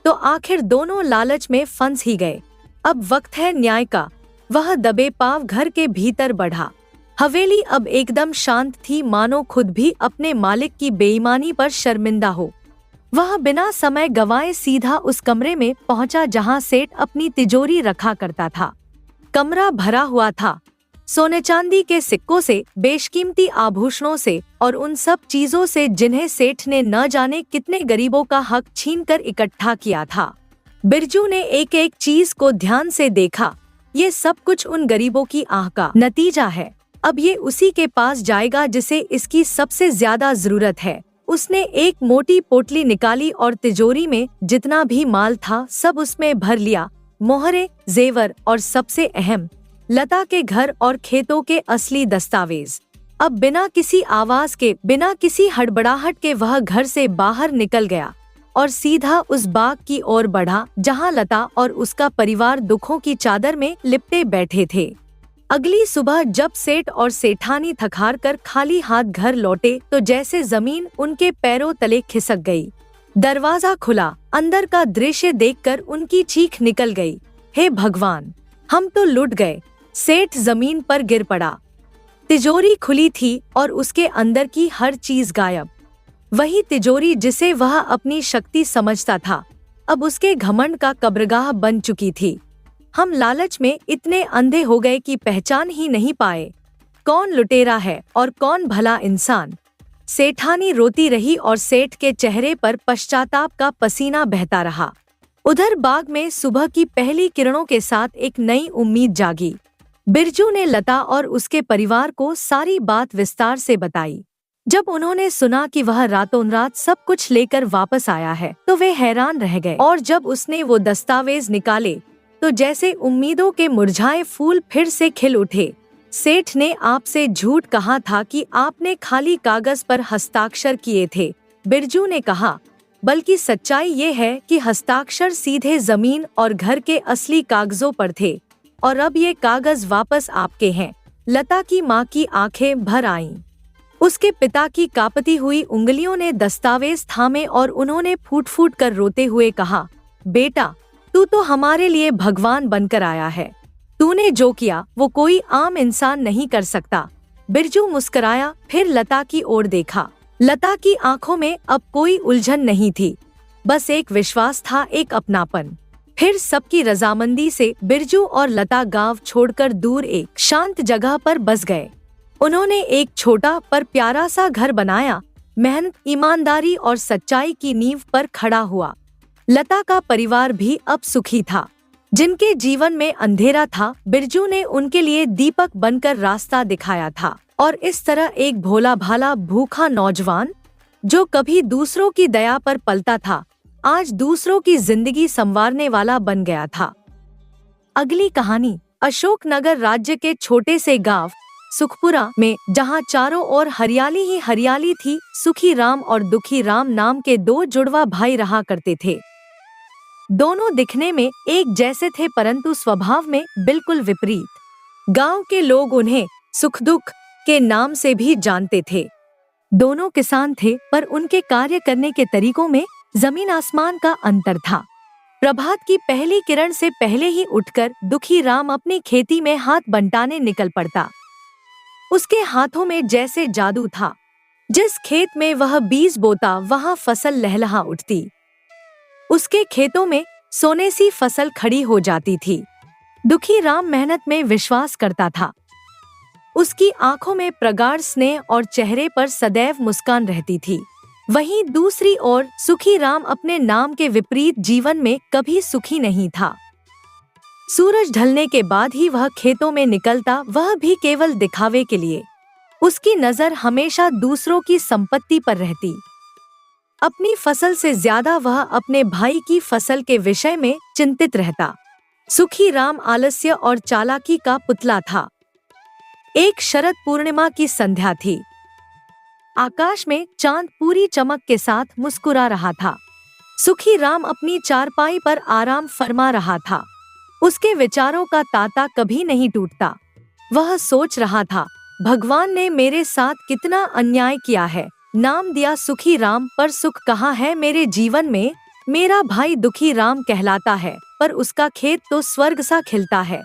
तो आखिर दोनों लालच में फंस ही गए। अब वक्त है न्याय का। वह दबे पांव घर के भीतर बढ़ा। हवेली अब एकदम शांत थी, मानो खुद भी अपने मालिक की बेईमानी पर शर्मिंदा हो। वह बिना समय गंवाए सीधा उस कमरे में पहुंचा जहां सेठ अपनी तिजोरी रखा करता था। कमरा भरा हुआ था सोने चांदी के सिक्कों से, बेशकीमती आभूषणों से और उन सब चीजों से जिन्हें सेठ ने न जाने कितने गरीबों का हक छीनकर इकट्ठा किया था। बिरजू ने एक एक चीज को ध्यान से देखा। ये सब कुछ उन गरीबों की आह का नतीजा है। अब ये उसी के पास जाएगा जिसे इसकी सबसे ज्यादा जरूरत है। उसने एक मोटी पोटली निकाली और तिजोरी में जितना भी माल था सब उसमें भर लिया। मोहरे, जेवर और सबसे अहम, लता के घर और खेतों के असली दस्तावेज। अब बिना किसी आवाज के, बिना किसी हड़बड़ाहट के वह घर से बाहर निकल गया और सीधा उस बाग की ओर बढ़ा जहां लता और उसका परिवार दुखों की चादर में लिपटे बैठे थे। अगली सुबह जब सेठ और सेठानी थकार कर खाली हाथ घर लौटे तो जैसे जमीन उनके पैरों तले खिसक गई। दरवाजा खुला, अंदर का दृश्य देखकर उनकी चीख निकल गई। हे भगवान, हम तो लुट गए। सेठ जमीन पर गिर पड़ा। तिजोरी खुली थी और उसके अंदर की हर चीज गायब। वही तिजोरी जिसे वह अपनी शक्ति समझता था अब उसके घमंड का कब्रगाह बन चुकी थी। हम लालच में इतने अंधे हो गए कि पहचान ही नहीं पाए कौन लुटेरा है और कौन भला इंसान। सेठानी रोती रही और सेठ के चेहरे पर पश्चाताप का पसीना बहता रहा। उधर बाग में सुबह की पहली किरणों के साथ एक नई उम्मीद जागी। बिरजू ने लता और उसके परिवार को सारी बात विस्तार से बताई। जब उन्होंने सुना कि वह रातों रात सब कुछ लेकर वापस आया है तो वे हैरान रह गए। और जब उसने वो दस्तावेज निकाले तो जैसे उम्मीदों के मुरझाए फूल फिर से खिल उठे। सेठ ने आपसे झूठ कहा था कि आपने खाली कागज पर हस्ताक्षर किए थे, बिरजू ने कहा, बल्कि सच्चाई ये है कि हस्ताक्षर सीधे जमीन और घर के असली कागजों पर थे और अब ये कागज वापस आपके हैं। लता की माँ की आंखें भर आईं। उसके पिता की कांपती हुई उंगलियों ने दस्तावेज थामे और उन्होंने फूट फूट कर रोते हुए कहा, बेटा, तू तो हमारे लिए भगवान बनकर आया है। तूने जो किया वो कोई आम इंसान नहीं कर सकता। बिरजू मुस्कुराया, फिर लता की ओर देखा। लता की आंखों में अब कोई उलझन नहीं थी, बस एक विश्वास था, एक अपनापन। फिर सबकी रजामंदी से बिरजू और लता गांव छोड़कर दूर एक शांत जगह पर बस गए। उन्होंने एक छोटा पर प्यारा सा घर बनाया। मेहनत, ईमानदारी और सच्चाई की नींव पर खड़ा हुआ। लता का परिवार भी अब सुखी था। जिनके जीवन में अंधेरा था, बिरजू ने उनके लिए दीपक बनकर रास्ता दिखाया था। और इस तरह एक भोला भाला भूखा नौजवान, जो कभी दूसरों की दया पर पलता था, आज दूसरों की जिंदगी संवारने वाला बन गया था। अगली कहानी। अशोकनगर राज्य के छोटे से गांव सुखपुरा में, जहां चारों ओर हरियाली ही हरियाली थी, सुखी राम और दुखी राम नाम के दो जुड़वा भाई रहा करते थे। दोनों दिखने में एक जैसे थे, परंतु स्वभाव में बिल्कुल विपरीत। गांव के लोग उन्हें सुख दुख के नाम से भी जानते थे। दोनों किसान थे, पर उनके कार्य करने के तरीकों में जमीन आसमान का अंतर था। प्रभात की पहली किरण से पहले ही उठकर दुखी राम अपनी खेती में हाथ बंटाने निकल पड़ता। उसके हाथों में जैसे जादू था। जिस खेत में वह बीज बोता, वहां फसल लहलहा उठती। उसके खेतों में सोने सी फसल खड़ी हो जाती थी। दुखी राम मेहनत में विश्वास करता था। उसकी आंखों में प्रगाढ़ स्नेह और चेहरे पर सदैव मुस्कान रहती थी। वहीं दूसरी ओर सुखी राम अपने नाम के विपरीत जीवन में कभी सुखी नहीं था। सूरज ढलने के बाद ही वह खेतों में निकलता, वह भी केवल दिखावे के लिए। उसकी नजर हमेशा दूसरों की संपत्ति पर रहती। अपनी फसल से ज्यादा वह अपने भाई की फसल के विषय में चिंतित रहता। सुखी राम आलस्य और चालाकी का पुतला था। एक शरद पूर्णिमा की संध्या थी। आकाश में चांद पूरी चमक के साथ मुस्कुरा रहा था। सुखी राम अपनी चारपाई पर आराम फरमा रहा था। उसके विचारों का तांता कभी नहीं टूटता। वह सोच रहा था, भगवान ने मेरे साथ कितना अन्याय किया है। नाम दिया सुखी राम, पर सुख कहाँ है मेरे जीवन में। मेरा भाई दुखी राम कहलाता है, पर उसका खेत तो स्वर्ग सा खिलता है।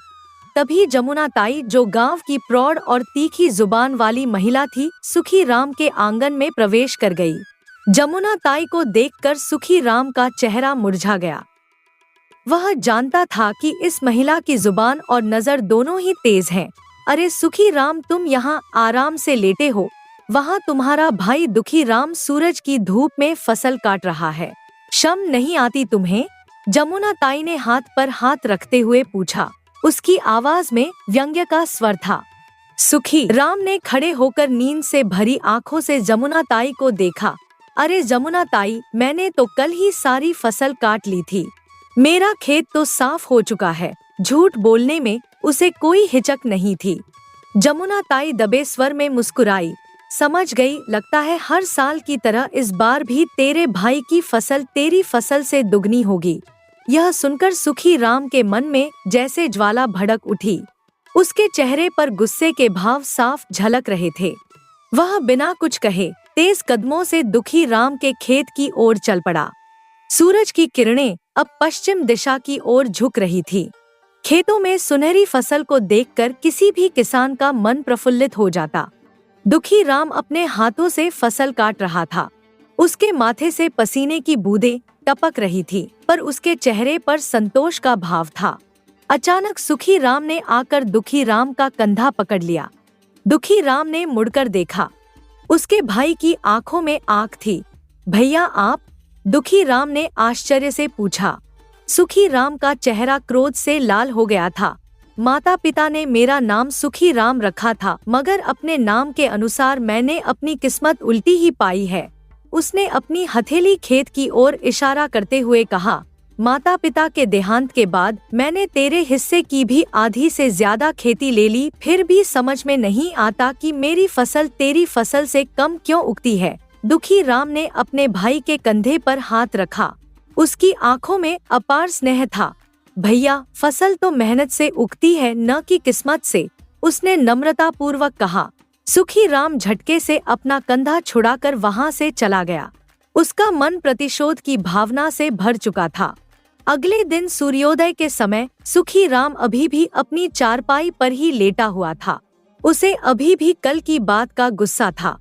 तभी जमुना ताई, जो गांव की प्रौढ़ और तीखी जुबान वाली महिला थी, सुखी राम के आंगन में प्रवेश कर गई। जमुना ताई को देखकर सुखी राम का चेहरा मुरझा गया। वह जानता था कि इस महिला की जुबान और नजर दोनों ही तेज हैं। अरे सुखी राम, तुम यहाँ आराम से लेटे हो, वहाँ तुम्हारा भाई दुखी राम सूरज की धूप में फसल काट रहा है। शर्म नहीं आती तुम्हें? जमुना ताई ने हाथ पर हाथ रखते हुए पूछा। उसकी आवाज में व्यंग्य का स्वर था। सुखी राम ने खड़े होकर नींद से भरी आंखों से जमुना ताई को देखा। अरे जमुना ताई, मैंने तो कल ही सारी फसल काट ली थी। मेरा खेत तो साफ हो चुका है। झूठ बोलने में उसे कोई हिचक नहीं थी। जमुना ताई दबे स्वर में मुस्कुराई। समझ गई, लगता है हर साल की तरह इस बार भी तेरे भाई की फसल तेरी फसल से दुगनी होगी। यह सुनकर सुखी राम के मन में जैसे ज्वाला भड़क उठी। उसके चेहरे पर गुस्से के भाव साफ झलक रहे थे। वह बिना कुछ कहे तेज कदमों से दुखी राम के खेत की ओर चल पड़ा। सूरज की किरणें अब पश्चिम दिशा की ओर झुक रही थी। खेतों में सुनहरी फसल को देखकर किसी भी किसान का मन प्रफुल्लित हो जाता। दुखी राम अपने हाथों से फसल काट रहा था। उसके माथे से पसीने की बूंदें टपक रही थी, पर उसके चेहरे पर संतोष का भाव था। अचानक सुखी राम ने आकर दुखी राम का कंधा पकड़ लिया। दुखी राम ने मुड़कर देखा। उसके भाई की आंखों में आग थी। भैया आप? दुखी राम ने आश्चर्य से पूछा। सुखी राम का चेहरा क्रोध से लाल हो गया था। माता पिता ने मेरा नाम सुखी राम रखा था, मगर अपने नाम के अनुसार मैंने अपनी किस्मत उल्टी ही पाई है। उसने अपनी हथेली खेत की ओर इशारा करते हुए कहा। माता पिता के देहांत के बाद मैंने तेरे हिस्से की भी आधी से ज्यादा खेती ले ली, फिर भी समझ में नहीं आता कि मेरी फसल तेरी फसल से कम क्यों उगती है। दुखी राम ने अपने भाई के कंधे पर हाथ रखा। उसकी आंखों में अपार स्नेह था। भैया, फसल तो मेहनत से उगती है, न कि किस्मत से, उसने नम्रता पूर्वक कहा। सुखी राम झटके से अपना कंधा छुड़ाकर वहां से चला गया। उसका मन प्रतिशोध की भावना से भर चुका था। अगले दिन सूर्योदय के समय सुखी राम अभी भी अपनी चारपाई पर ही लेटा हुआ था। उसे अभी भी कल की बात का गुस्सा था।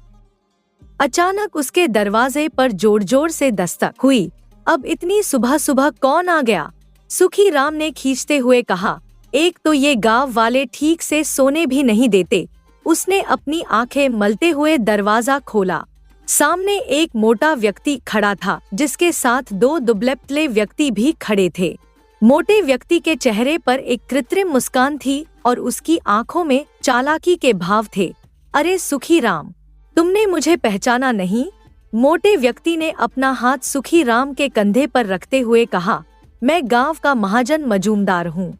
अचानक उसके दरवाजे पर जोर जोर से दस्तक हुई। अब इतनी सुबह सुबह कौन आ गया? सुखी राम ने खींचते हुए कहा। एक तो ये गांव वाले ठीक से सोने भी नहीं देते। उसने अपनी आंखें मलते हुए दरवाजा खोला। सामने एक मोटा व्यक्ति खड़ा था, जिसके साथ दो दुबले-पतले व्यक्ति भी खड़े थे। मोटे व्यक्ति के चेहरे पर एक कृत्रिम मुस्कान थी और उसकी आंखों में चालाकी के भाव थे। अरे सुखी राम, तुमने मुझे पहचाना नहीं? मोटे व्यक्ति ने अपना हाथ सुखी राम के कंधे पर रखते हुए कहा। मैं गांव का महाजन मजूमदार हूँ।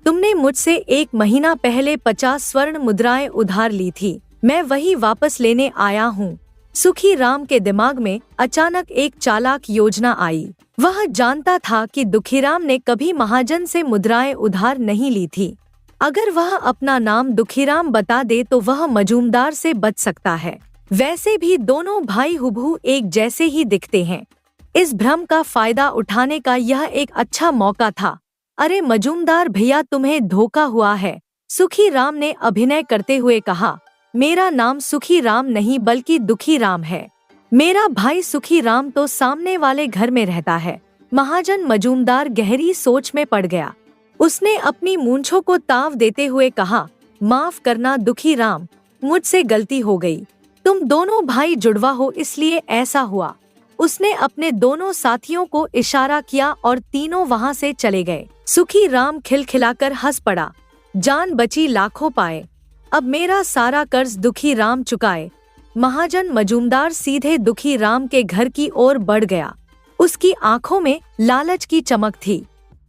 तुमने मुझसे 1 महीना पहले 50 स्वर्ण मुद्राएं उधार ली थी। मैं वही वापस लेने आया हूँ। सुखी राम के दिमाग में अचानक एक चालाक योजना आई। वह जानता था कि दुखीराम ने कभी महाजन से मुद्राएं उधार नहीं ली थी। अगर वह अपना नाम दुखीराम बता दे तो वह मजूमदार से बच सकता है। वैसे भी दोनों भाई हुबहू एक जैसे ही दिखते हैं। इस भ्रम का फायदा उठाने का यह एक अच्छा मौका था। अरे मजूमदार भैया, तुम्हें धोखा हुआ है, सुखी राम ने अभिनय करते हुए कहा। मेरा नाम सुखी राम नहीं बल्कि दुखी राम है। मेरा भाई सुखी राम तो सामने वाले घर में रहता है। महाजन मजूमदार गहरी सोच में पड़ गया। उसने अपनी मूंछों को ताव देते हुए कहा। माफ करना दुखी राम, मुझसे गलती हो गई। तुम दोनों भाई जुड़वा हो इसलिए ऐसा हुआ। उसने अपने दोनों साथियों को इशारा किया और तीनों वहां से चले गए। सुखी राम खिलखिलाकर हंस पड़ा। जान बची लाखों पाए। अब मेरा सारा कर्ज दुखी राम चुकाए। महाजन मजूमदार सीधे दुखी राम के घर की ओर बढ़ गया। उसकी आंखों में लालच की चमक थी।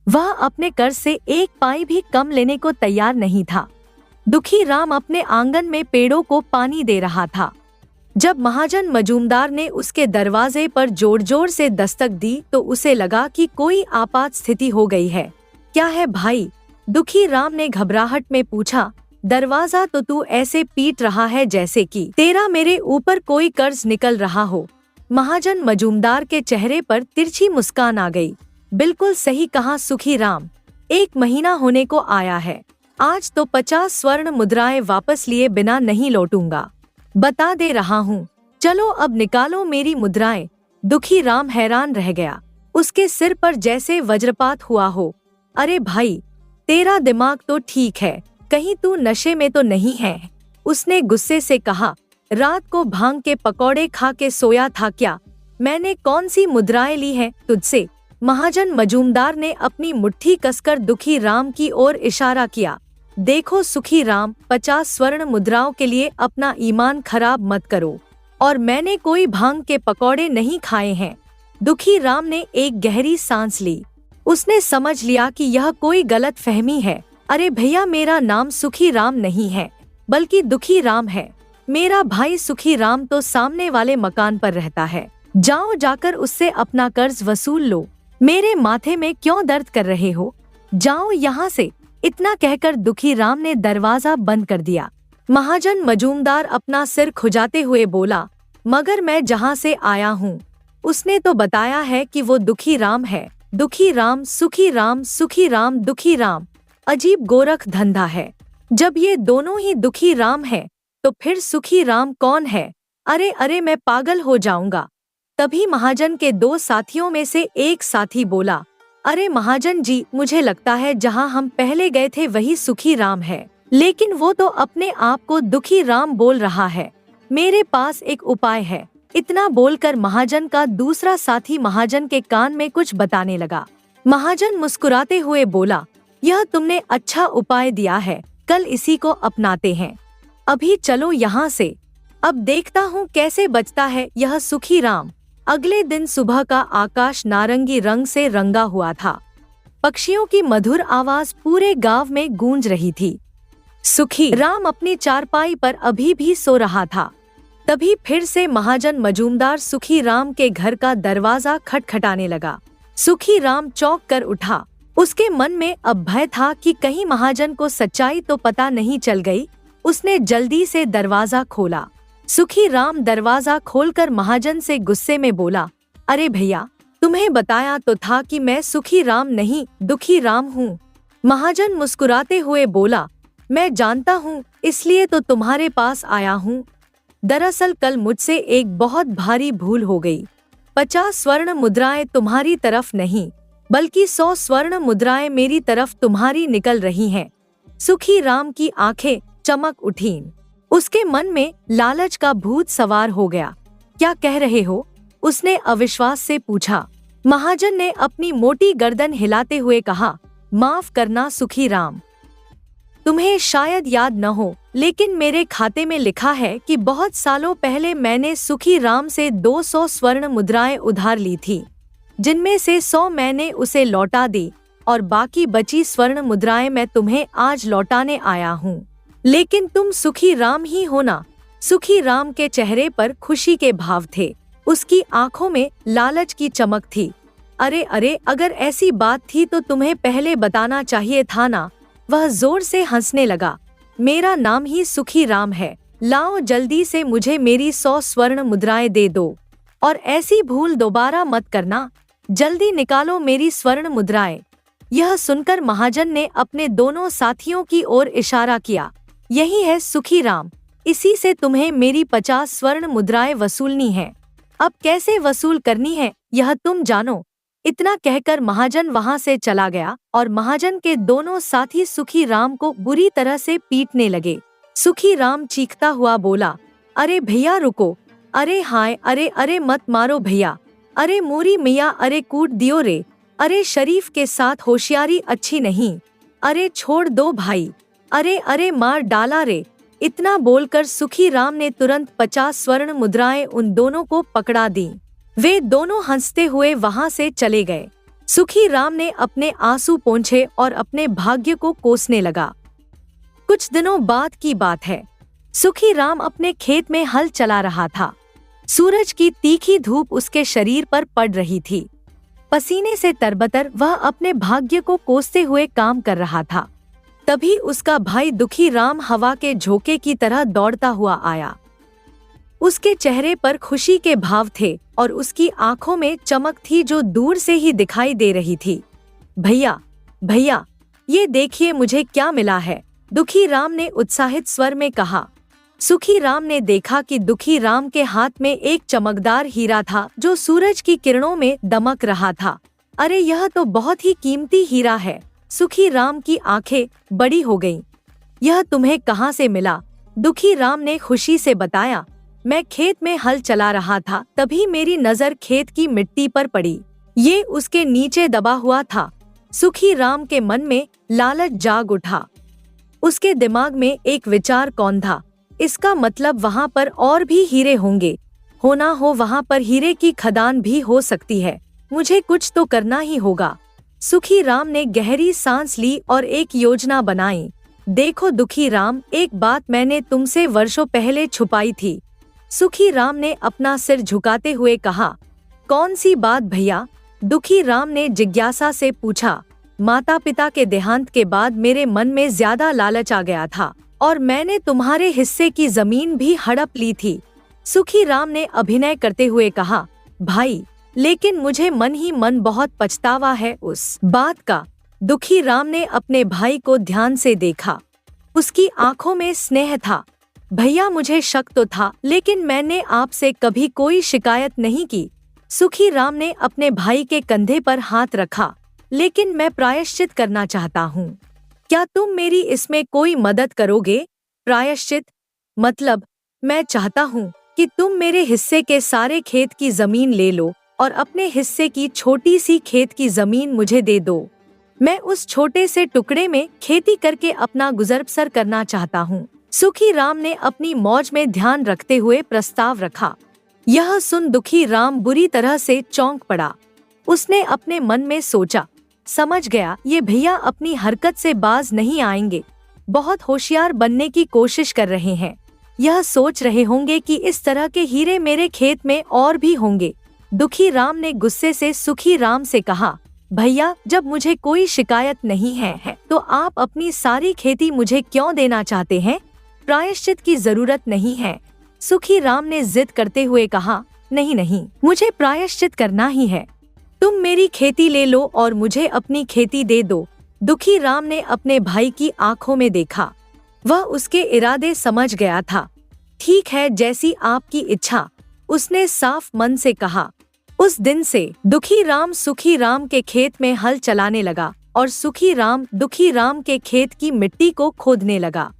वह अपने कर्ज से 1 पाई भी कम लेने को तैयार नहीं था। दुखी राम अपने आंगन में पेड़ों को पानी दे रहा था। जब महाजन मजूमदार ने उसके दरवाजे पर जोर जोर से दस्तक दी तो उसे लगा कि कोई आपात स्थिति हो गई है। क्या है भाई? दुखी राम ने घबराहट में पूछा। दरवाजा तो तू ऐसे पीट रहा है जैसे कि तेरा मेरे ऊपर कोई कर्ज निकल रहा हो। महाजन मजूमदार के चेहरे पर तिरछी मुस्कान आ गई। बिल्कुल सही कहा सुखी राम, 1 महीना होने को आया है। आज तो 50 स्वर्ण मुद्राएं वापस लिए बिना नहीं लौटूंगा। बता दे रहा हूँ। चलो अब निकालो मेरी मुद्राएं। दुखी राम हैरान रह गया। उसके सिर पर जैसे वज्रपात हुआ हो। अरे भाई, तेरा दिमाग तो ठीक है, कहीं तू नशे में तो नहीं है? उसने गुस्से से कहा। रात को भांग के पकौड़े खा के सोया था क्या? मैंने कौन सी मुद्राएं ली हैं तुझसे? महाजन मजूमदार ने अपनी मुट्ठी कसकर दुखी राम की ओर इशारा किया। देखो सुखी राम, 50 स्वर्ण मुद्राओं के लिए अपना ईमान खराब मत करो। और मैंने कोई भांग के पकौड़े नहीं खाए हैं। दुखी राम ने एक गहरी सांस ली। उसने समझ लिया कि यह कोई गलत फहमी है। अरे भैया, मेरा नाम सुखी राम नहीं है बल्कि दुखी राम है। मेरा भाई सुखी राम तो सामने वाले मकान पर रहता है। जाओ, जाकर उससे अपना कर्ज वसूल लो। मेरे माथे में क्यों दर्द कर रहे हो? जाओ यहाँ से। इतना कहकर दुखी राम ने दरवाजा बंद कर दिया। महाजन मजूमदार अपना सिर खुजाते हुए बोला, मगर मैं जहाँ से आया हूँ उसने तो बताया है कि वो दुखी राम है। दुखी राम, सुखी राम, सुखी राम, दुखी राम। अजीब गोरख धंधा है। जब ये दोनों ही दुखी राम है तो फिर सुखी राम कौन है? अरे अरे, मैं पागल हो जाऊंगा। तभी महाजन के 2 साथियों में से एक साथी बोला, अरे महाजन जी, मुझे लगता है जहां हम पहले गए थे वही सुखी राम है, लेकिन वो तो अपने आप को दुखी राम बोल रहा है। मेरे पास एक उपाय है। इतना बोलकर महाजन का दूसरा साथी महाजन के कान में कुछ बताने लगा। महाजन मुस्कुराते हुए बोला, यह तुमने अच्छा उपाय दिया है, कल इसी को अपनाते हैं। अभी चलो यहाँ से। अब देखता हूँ कैसे बचता है यह सुखी राम। अगले दिन सुबह का आकाश नारंगी रंग से रंगा हुआ था। पक्षियों की मधुर आवाज पूरे गांव में गूंज रही थी। सुखी राम अपनी चारपाई पर अभी भी सो रहा था। तभी फिर से महाजन मजूमदार सुखी राम के घर का दरवाजा खटखटाने लगा। सुखी राम चौंक कर उठा। उसके मन में अब भय था कि कहीं महाजन को सच्चाई तो पता नहीं चल गई। उसने जल्दी से दरवाजा खोला। सुखी राम दरवाजा खोलकर महाजन से गुस्से में बोला, अरे भैया, तुम्हें बताया तो था कि मैं सुखी राम नहीं दुखी राम हूँ। महाजन मुस्कुराते हुए बोला, मैं जानता हूँ, इसलिए तो तुम्हारे पास आया हूँ। दरअसल कल मुझसे एक बहुत भारी भूल हो गई। 50 स्वर्ण मुद्राएं तुम्हारी तरफ नहीं, बल्कि 100 स्वर्ण मुद्राएं मेरी तरफ तुम्हारी निकल रही हैं। सुखी राम की आंखें चमक उठीं। उसके मन में लालच का भूत सवार हो गया। क्या कह रहे हो? उसने अविश्वास से पूछा। महाजन ने अपनी मोटी गर्दन हिलाते हुए कहा, माफ करना सुखी राम, तुम्हें शायद याद न हो, लेकिन मेरे खाते में लिखा है कि बहुत सालों पहले मैंने सुखी राम से 200 स्वर्ण मुद्राएं उधार ली थी, जिनमें से 100 मैंने उसे लौटा दी और बाकी बची स्वर्ण मुद्राएं मैं तुम्हें आज लौटाने आया हूँ। लेकिन तुम सुखी राम ही हो ना? सुखी राम के चेहरे पर खुशी के भाव थे। उसकी आंखों में लालच की चमक थी। अरे अरे, अगर ऐसी बात थी तो तुम्हें पहले बताना चाहिए था ना। वह जोर से हंसने लगा। मेरा नाम ही सुखी राम है। लाओ जल्दी से मुझे मेरी 100 स्वर्ण मुद्राएं दे दो, और ऐसी भूल दोबारा मत करना। जल्दी निकालो मेरी स्वर्ण मुद्राएं। यह सुनकर महाजन ने अपने दोनों साथियों की ओर इशारा किया। यही है सुखी राम, इसी से तुम्हें मेरी 50 स्वर्ण मुद्राएं वसूलनी है। अब कैसे वसूल करनी है यह तुम जानो। इतना कहकर महाजन वहां से चला गया और महाजन के दोनों साथी सुखी राम को बुरी तरह से पीटने लगे। सुखी राम चीखता हुआ बोला, अरे भैया रुको, अरे हाय, अरे अरे मत मारो भैया, अरे मोरी मियाँ, अरे कूट दियो रे, अरे शरीफ के साथ होशियारी अच्छी नहीं, अरे छोड़ दो भाई, अरे अरे मार डाला रे। इतना बोलकर सुखी राम ने तुरंत 50 स्वर्ण मुद्राएं उन दोनों को पकड़ा दी। वे दोनों हंसते हुए वहां से चले गए। सुखी राम ने अपने आंसू पोंछे और अपने भाग्य को कोसने लगा। कुछ दिनों बाद की बात है। सुखी राम अपने खेत में हल चला रहा था। सूरज की तीखी धूप उसके शरीर पर पड़ रही थी। पसीने से तरबतर वह अपने भाग्य को कोसते हुए काम कर रहा था। तभी उसका भाई दुखी राम हवा के झोंके की तरह दौड़ता हुआ आया। उसके चेहरे पर खुशी के भाव थे और उसकी आंखों में चमक थी जो दूर से ही दिखाई दे रही थी। भैया, भैया, ये देखिए मुझे क्या मिला है, दुखी राम ने उत्साहित स्वर में कहा। सुखी राम ने देखा कि दुखी राम के हाथ में एक चमकदार हीरा था जो सूरज की किरणों में दमक रहा था। अरे यह तो बहुत ही कीमती हीरा है। सुखी राम की आंखें बड़ी हो गईं। यह तुम्हें कहाँ से मिला? दुखी राम ने खुशी से बताया। मैं खेत में हल चला रहा था, तभी मेरी नजर खेत की मिट्टी पर पड़ी। ये उसके नीचे दबा हुआ था। सुखी राम के मन में लालच जाग उठा। उसके दिमाग में एक विचार कौंधा, इसका मतलब वहाँ पर और भी हीरे होंगे। हो ना हो वहाँ पर हीरे की खदान भी हो सकती है। मुझे कुछ तो करना ही होगा। सुखी राम ने गहरी सांस ली और एक योजना बनाई। देखो दुखी राम, एक बात मैंने तुमसे वर्षों पहले छुपाई थी। सुखी राम ने अपना सिर झुकाते हुए कहा। कौन सी बात भैया? दुखी राम ने जिज्ञासा से पूछा। माता पिता के देहांत के बाद मेरे मन में ज्यादा लालच आ गया था और मैंने तुम्हारे हिस्से की जमीन भी हड़प ली थी। सुखी राम ने अभिनय करते हुए कहा। भाई, लेकिन मुझे मन ही मन बहुत पछतावा है उस बात का। दुखी राम ने अपने भाई को ध्यान से देखा। उसकी आंखों में स्नेह था। भैया, मुझे शक तो था, लेकिन मैंने आपसे कभी कोई शिकायत नहीं की। सुखी राम ने अपने भाई के कंधे पर हाथ रखा। लेकिन मैं प्रायश्चित करना चाहता हूँ। क्या तुम मेरी इसमें कोई मदद करोगे? प्रायश्चित मतलब, मैं चाहता हूँ कि तुम मेरे हिस्से के सारे खेत की जमीन ले लो और अपने हिस्से की छोटी सी खेत की जमीन मुझे दे दो। मैं उस छोटे से टुकड़े में खेती करके अपना गुजर बसर करना चाहता हूँ। सुखी राम ने अपनी मौज में ध्यान रखते हुए प्रस्ताव रखा। यह सुन दुखी राम बुरी तरह से चौंक पड़ा। उसने अपने मन में सोचा, समझ गया, ये भैया अपनी हरकत से बाज नहीं आएंगे। बहुत होशियार बनने की कोशिश कर रहे हैं। यह सोच रहे होंगे कि इस तरह के हीरे मेरे खेत में और भी होंगे। दुखी राम ने गुस्से से सुखी राम से कहा। भैया, जब मुझे कोई शिकायत नहीं है तो आप अपनी सारी खेती मुझे क्यों देना चाहते हैं? प्रायश्चित की जरूरत नहीं है। सुखी राम ने जिद करते हुए कहा, नहीं नहीं, मुझे प्रायश्चित करना ही है। तुम मेरी खेती ले लो और मुझे अपनी खेती दे दो। दुखी राम ने अपने भाई की आंखों में देखा। वह उसके इरादे समझ गया था। ठीक है, जैसी आपकी इच्छा, उसने साफ मन से कहा। उस दिन से दुखी राम सुखी राम के खेत में हल चलाने लगा और सुखी राम दुखी राम के खेत की मिट्टी को खोदने लगा।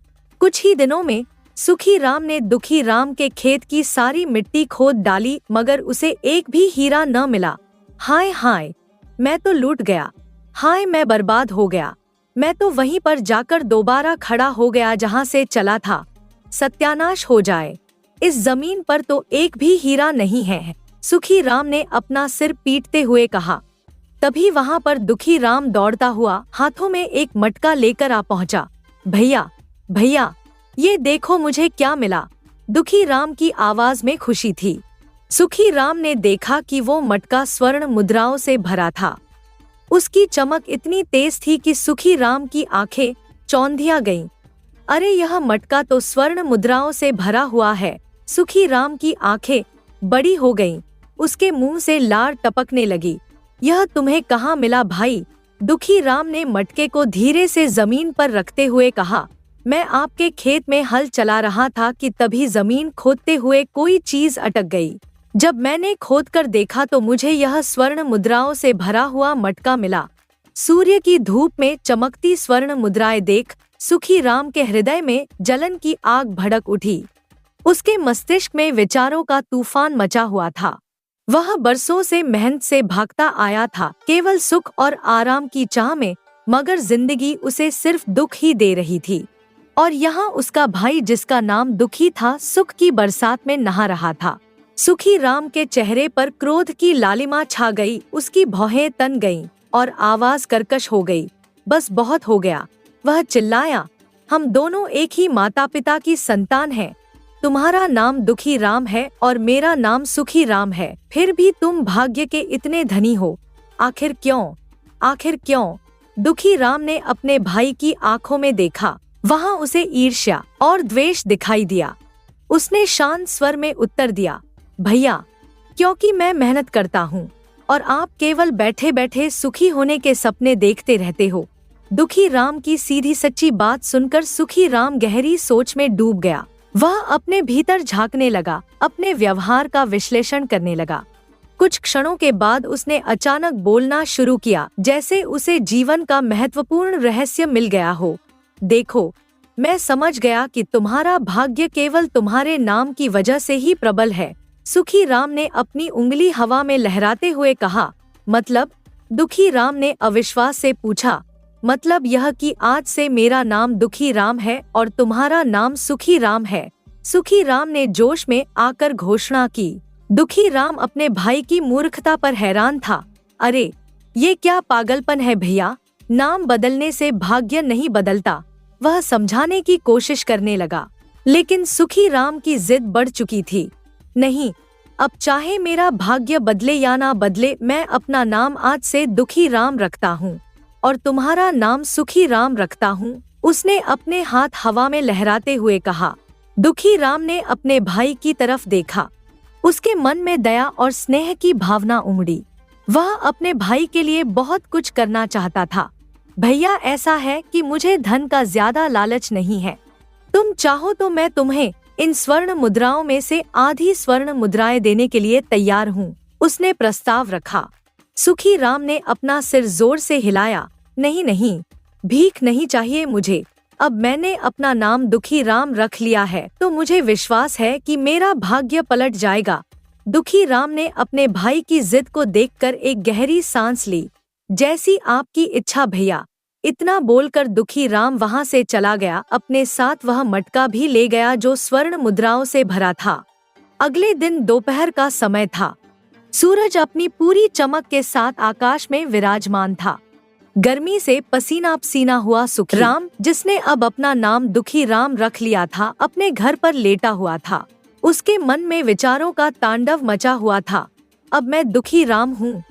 कुछ ही दिनों में सुखी राम ने दुखी राम के खेत की सारी मिट्टी खोद डाली, मगर उसे एक भी हीरा न मिला। हाय हाय, मैं तो लूट गया। हाय, मैं बर्बाद हो गया। मैं तो वहीं पर जाकर दोबारा खड़ा हो गया जहां से चला था। सत्यानाश हो जाए, इस जमीन पर तो एक भी हीरा नहीं है। सुखी राम ने अपना सिर पीटते हुए कहा। तभी वहां पर दुखी राम दौड़ता हुआ हाथों में एक मटका लेकर आ पहुंचा। भैया भैया, ये देखो मुझे क्या मिला। दुखी राम की आवाज में खुशी थी। सुखी राम ने देखा कि वो मटका स्वर्ण मुद्राओं से भरा था। उसकी चमक इतनी तेज थी कि सुखी राम की आंखें चौंधिया गईं। अरे, यह मटका तो स्वर्ण मुद्राओं से भरा हुआ है। सुखी राम की आंखें बड़ी हो गईं। उसके मुंह से लार टपकने लगी। यह तुम्हें कहाँ मिला भाई? दुखी राम ने मटके को धीरे से जमीन पर रखते हुए कहा। मैं आपके खेत में हल चला रहा था कि तभी जमीन खोदते हुए कोई चीज अटक गई। जब मैंने खोदकर देखा तो मुझे यह स्वर्ण मुद्राओं से भरा हुआ मटका मिला। सूर्य की धूप में चमकती स्वर्ण मुद्राएं देख सुखी राम के हृदय में जलन की आग भड़क उठी। उसके मस्तिष्क में विचारों का तूफान मचा हुआ था। वह बरसों से मेहनत से भागता आया था, केवल सुख और आराम की चाह में, मगर जिंदगी उसे सिर्फ दुख ही दे रही थी। और यहाँ उसका भाई, जिसका नाम दुखी था, सुख की बरसात में नहा रहा था। सुखी राम के चेहरे पर क्रोध की लालिमा छा गई। उसकी भौहें तन गईं और आवाज कर्कश हो गई। बस बहुत हो गया, वह चिल्लाया। हम दोनों एक ही माता पिता की संतान हैं। तुम्हारा नाम दुखी राम है और मेरा नाम सुखी राम है, फिर भी तुम भाग्य के इतने धनी हो। आखिर क्यों? आखिर क्यों? दुखी राम ने अपने भाई की आंखों में देखा। वहां उसे ईर्ष्या और द्वेष दिखाई दिया। उसने शांत स्वर में उत्तर दिया, भैया, क्योंकि मैं मेहनत करता हूँ और आप केवल बैठे बैठे सुखी होने के सपने देखते रहते हो। दुखी राम की सीधी सच्ची बात सुनकर सुखी राम गहरी सोच में डूब गया। वह अपने भीतर झांकने लगा, अपने व्यवहार का विश्लेषण करने लगा। कुछ क्षणों के बाद उसने अचानक बोलना शुरू किया, जैसे उसे जीवन का महत्वपूर्ण रहस्य मिल गया हो। देखो, मैं समझ गया कि तुम्हारा भाग्य केवल तुम्हारे नाम की वजह से ही प्रबल है। सुखी राम ने अपनी उंगली हवा में लहराते हुए कहा। मतलब? दुखी राम ने अविश्वास से पूछा। मतलब यह कि आज से मेरा नाम दुखी राम है और तुम्हारा नाम सुखी राम है। सुखी राम ने जोश में आकर घोषणा की। दुखी राम अपने भाई की मूर्खता पर हैरान था। अरे, ये क्या पागलपन है भैया? नाम बदलने से भाग्य नहीं बदलता। वह समझाने की कोशिश करने लगा, लेकिन सुखी राम की जिद बढ़ चुकी थी। नहीं, अब चाहे मेरा भाग्य बदले या ना बदले, मैं अपना नाम आज से दुखी राम रखता हूँ और तुम्हारा नाम सुखी राम रखता हूँ। उसने अपने हाथ हवा में लहराते हुए कहा। दुखी राम ने अपने भाई की तरफ देखा। उसके मन में दया और स्नेह की भावना उमड़ी। वह अपने भाई के लिए बहुत कुछ करना चाहता था। भैया, ऐसा है कि मुझे धन का ज्यादा लालच नहीं है। तुम चाहो तो मैं तुम्हें इन स्वर्ण मुद्राओं में से आधी स्वर्ण मुद्राएं देने के लिए तैयार हूँ। उसने प्रस्ताव रखा। सुखी राम ने अपना सिर जोर से हिलाया। नहीं नहीं, भीख नहीं चाहिए मुझे। अब मैंने अपना नाम दुखी राम रख लिया है तो मुझे विश्वास है कि मेरा भाग्य पलट जाएगा। दुखी राम ने अपने भाई की जिद को देखकर एक गहरी सांस ली। जैसी आपकी इच्छा भैया। इतना बोलकर दुखी राम वहां से चला गया। अपने साथ वह मटका भी ले गया जो स्वर्ण मुद्राओं से भरा था। अगले दिन दोपहर का समय था। सूरज अपनी पूरी चमक के साथ आकाश में विराजमान था। गर्मी से पसीना पसीना हुआ सुखी राम, जिसने अब अपना नाम दुखी राम रख लिया था, अपने घर पर लेटा हुआ था। उसके मन में विचारों का तांडव मचा हुआ था। अब मैं दुखी राम हूँ,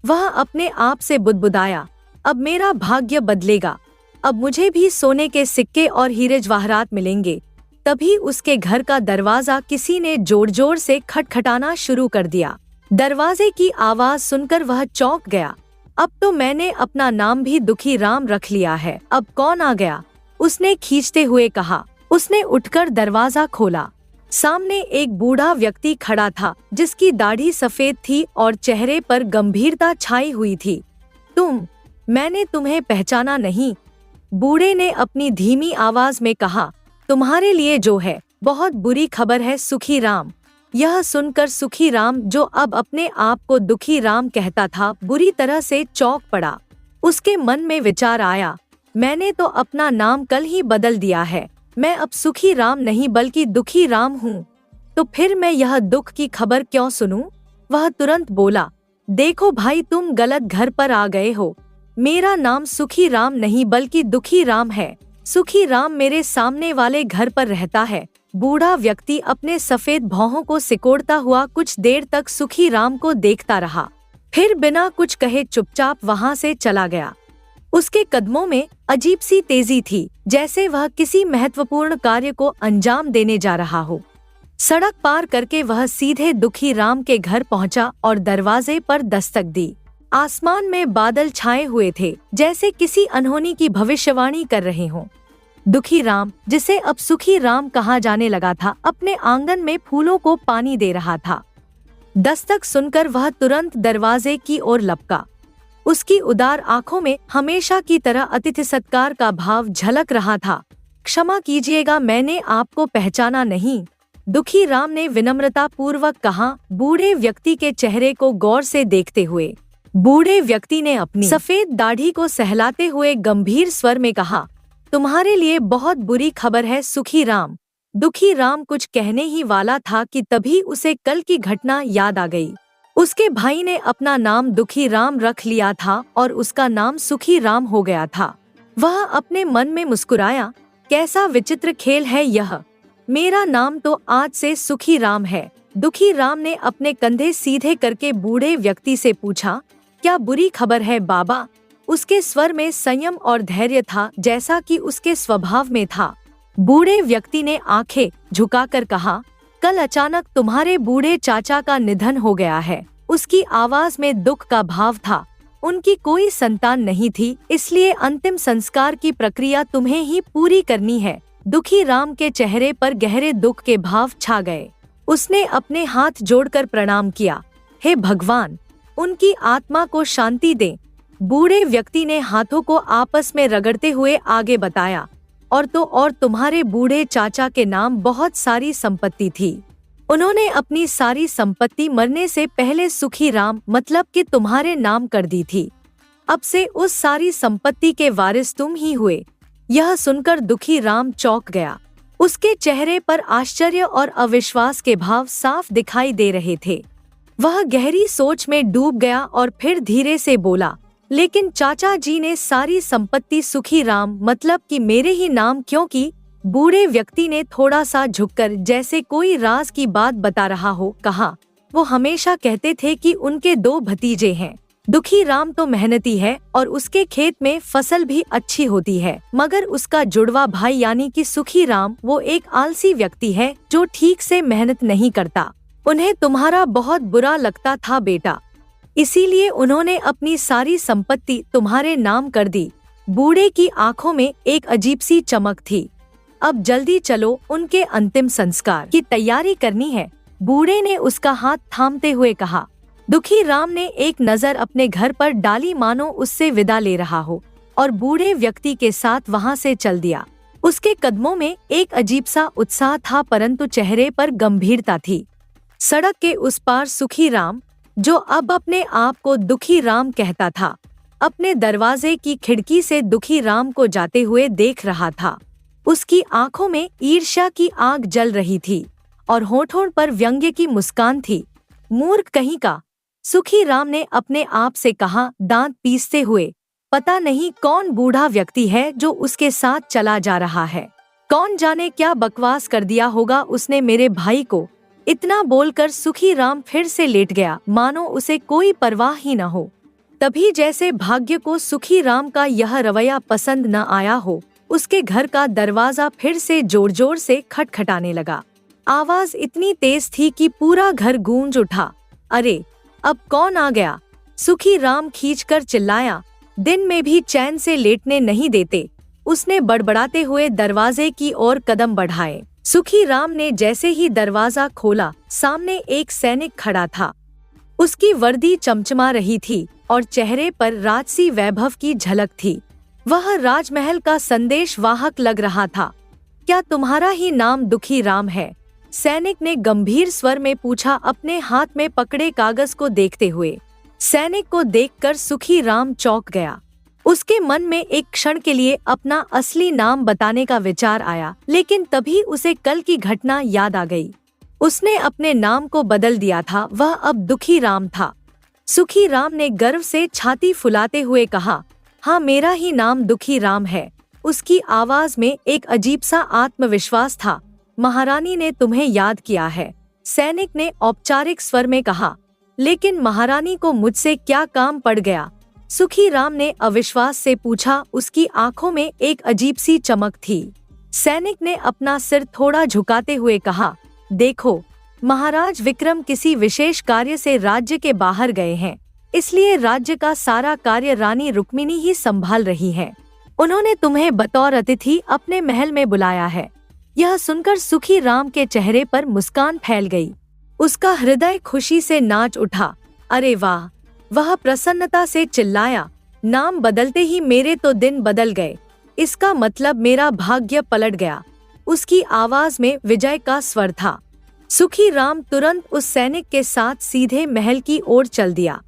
वह अपने आप से बुदबुदाया। अब मेरा भाग्य बदलेगा। अब मुझे भी सोने के सिक्के और हीरे जवाहरात मिलेंगे। तभी उसके घर का दरवाजा किसी ने जोर जोर से खटखटाना शुरू कर दिया। दरवाजे की आवाज सुनकर वह चौंक गया। अब तो मैंने अपना नाम भी दुखी राम रख लिया है, अब कौन आ गया? उसने खींचते हुए कहा। उसने उठकर दरवाजा खोला। सामने एक बूढ़ा व्यक्ति खड़ा था जिसकी दाढ़ी सफेद थी और चेहरे पर गंभीरता छाई हुई थी। मैंने तुम्हें पहचाना नहीं, बूढ़े ने अपनी धीमी आवाज में कहा। तुम्हारे लिए जो है बहुत बुरी खबर है सुखी राम। यह सुनकर सुखी राम, जो अब अपने आप को दुखी राम कहता था, बुरी तरह से चौंक पड़ा। उसके मन में विचार आया, मैंने तो अपना नाम कल ही बदल दिया है, मैं अब सुखी राम नहीं बल्कि दुखी राम हूँ। तो फिर मैं यह दुख की खबर क्यों सुनूं? वह तुरंत बोला, देखो भाई, तुम गलत घर पर आ गए हो। मेरा नाम सुखी राम नहीं बल्कि दुखी राम है। सुखी राम मेरे सामने वाले घर पर रहता है। बूढ़ा व्यक्ति अपने सफेद भौहों को सिकोड़ता हुआ कुछ देर तक सुखी राम को देखता रहा, फिर बिना कुछ कहे चुपचाप वहां से चला गया। उसके कदमों में अजीब सी तेजी थी, जैसे वह किसी महत्वपूर्ण कार्य को अंजाम देने जा रहा हो। सड़क पार करके वह सीधे दुखी राम के घर पहुंचा और दरवाजे पर दस्तक दी। आसमान में बादल छाए हुए थे, जैसे किसी अनहोनी की भविष्यवाणी कर रहे हों। दुखी राम, जिसे अब सुखी राम कहा जाने लगा था, अपने आंगन में फूलों को पानी दे रहा था। दस्तक सुनकर वह तुरंत दरवाजे की ओर लपका। उसकी उदार आंखों में हमेशा की तरह अतिथि सत्कार का भाव झलक रहा था। क्षमा कीजिएगा, मैंने आपको पहचाना नहीं, दुखी राम ने विनम्रता पूर्वक कहा, बूढ़े व्यक्ति के चेहरे को गौर से देखते हुए। बूढ़े व्यक्ति ने अपनी सफेद दाढ़ी को सहलाते हुए गंभीर स्वर में कहा, तुम्हारे लिए बहुत बुरी खबर है सुखी राम। दुखी राम कुछ कहने ही वाला था कि तभी उसे कल की घटना याद आ गई। उसके भाई ने अपना नाम दुखी राम रख लिया था और उसका नाम सुखी राम हो गया था। वह अपने मन में मुस्कुराया, कैसा विचित्र खेल है यह, मेरा नाम तो आज से सुखी राम है। दुखी राम ने अपने कंधे सीधे करके बूढ़े व्यक्ति से पूछा, क्या बुरी खबर है बाबा? उसके स्वर में संयम और धैर्य था, जैसा कि उसके स्वभाव में था। बूढ़े व्यक्ति ने आंखें झुकाकर कहा, कल अचानक तुम्हारे बूढ़े चाचा का निधन हो गया है। उसकी आवाज में दुख का भाव था। उनकी कोई संतान नहीं थी, इसलिए अंतिम संस्कार की प्रक्रिया तुम्हें ही पूरी करनी है। दुखी राम के चेहरे पर गहरे दुख के भाव छा गए। उसने अपने हाथ जोड़कर प्रणाम किया, हे भगवान, उनकी आत्मा को शांति दे। बूढ़े व्यक्ति ने हाथों को आपस में रगड़ते हुए आगे बताया, और तुम्हारे बूढ़े चाचा के नाम बहुत सारी संपत्ति थी। उन्होंने अपनी सारी संपत्ति मरने से पहले सुखी राम मतलब कि तुम्हारे नाम कर दी थी। अब से उस सारी संपत्ति के वारिस तुम ही हुए। यह सुनकर दुखी राम चौंक गया। उसके चेहरे पर आश्चर्य और अविश्वास के भाव साफ दिखाई दे रहे थे। वह गहरी सोच में डूब गया और फिर धीरे से बोला, लेकिन चाचा जी ने सारी संपत्ति सुखी राम मतलब कि मेरे ही नाम क्यों की? बूढ़े व्यक्ति ने थोड़ा सा झुककर जैसे कोई राज की बात बता रहा हो कहा, वो हमेशा कहते थे कि उनके 2 भतीजे हैं। दुखी राम तो मेहनती है और उसके खेत में फसल भी अच्छी होती है, मगर उसका जुड़वा भाई यानी कि सुखी राम, वो एक आलसी व्यक्ति है जो ठीक से मेहनत नहीं करता। उन्हें तुम्हारा बहुत बुरा लगता था बेटा, इसीलिए उन्होंने अपनी सारी संपत्ति तुम्हारे नाम कर दी। बूढ़े की आंखों में एक अजीब सी चमक थी। अब जल्दी चलो, उनके अंतिम संस्कार की तैयारी करनी है, बूढ़े ने उसका हाथ थामते हुए कहा। दुखी राम ने एक नजर अपने घर पर डाली, मानो उससे विदा ले रहा हो, और बूढ़े व्यक्ति के साथ वहां से चल दिया। उसके कदमों में एक अजीब सा उत्साह था, परंतु चेहरे पर गंभीरता थी। सड़क के उस पार सुखी राम, जो अब अपने आप को दुखी राम कहता था, अपने दरवाजे की खिड़की से दुखी राम को जाते हुए देख रहा था। उसकी आंखों में ईर्ष्या की आग जल रही थी और होठों पर व्यंग्य की मुस्कान थी। मूर्ख कहीं का, सुखी राम ने अपने आप से कहा, दांत पीसते हुए, पता नहीं कौन बूढ़ा व्यक्ति है जो उसके साथ चला जा रहा है। कौन जाने क्या बकवास कर दिया होगा उसने मेरे भाई को। इतना बोलकर सुखी राम फिर से लेट गया, मानो उसे कोई परवाह ही न हो। तभी जैसे भाग्य को सुखी राम का यह रवैया पसंद न आया हो, उसके घर का दरवाजा फिर से जोर जोर से खटखटाने लगा। आवाज इतनी तेज थी कि पूरा घर गूंज उठा। अरे, अब कौन आ गया? सुखी राम खींचकर चिल्लाया। दिन में भी चैन से लेटने नहीं देते। उसने बड़बड़ाते हुए दरवाजे की ओर कदम बढ़ाए। सुखी राम ने जैसे ही दरवाजा खोला, सामने एक सैनिक खड़ा था। उसकी वर्दी चमचमा रही थी और चेहरे पर राजसी वैभव की झलक थी। वह राजमहल का संदेश वाहक लग रहा था। क्या तुम्हारा ही नाम दुखी राम है? सैनिक ने गंभीर स्वर में पूछा, अपने हाथ में पकड़े कागज को देखते हुए। सैनिक को देखकर सुखी राम चौंक गया। उसके मन में एक क्षण के लिए अपना असली नाम बताने का विचार आया, लेकिन तभी उसे कल की घटना याद आ गई। उसने अपने नाम को बदल दिया था, वह अब दुखी राम था। सुखी राम ने गर्व से छाती फुलाते हुए कहा, हाँ, मेरा ही नाम दुखी राम है। उसकी आवाज में एक अजीब सा आत्मविश्वास था। महारानी ने तुम्हें याद किया है, सैनिक ने औपचारिक स्वर में कहा। लेकिन महारानी को मुझसे क्या काम पड़ गया? सुखी राम ने अविश्वास से पूछा। उसकी आंखों में एक अजीब सी चमक थी। सैनिक ने अपना सिर थोड़ा झुकाते हुए कहा, देखो, महाराज विक्रम किसी विशेष कार्य से राज्य के बाहर गए हैं, इसलिए राज्य का सारा कार्य रानी रुक्मिणी ही संभाल रही है। उन्होंने तुम्हें बतौर अतिथि अपने महल में बुलाया है। यह सुनकर सुखी राम के चेहरे पर मुस्कान फैल गई। उसका हृदय खुशी से नाच उठा। अरे वाह! वह प्रसन्नता से चिल्लाया, नाम बदलते ही मेरे तो दिन बदल गए। इसका मतलब मेरा भाग्य पलट गया। उसकी आवाज में विजय का स्वर था। सुखी राम तुरंत उस सैनिक के साथ सीधे महल की ओर चल दिया।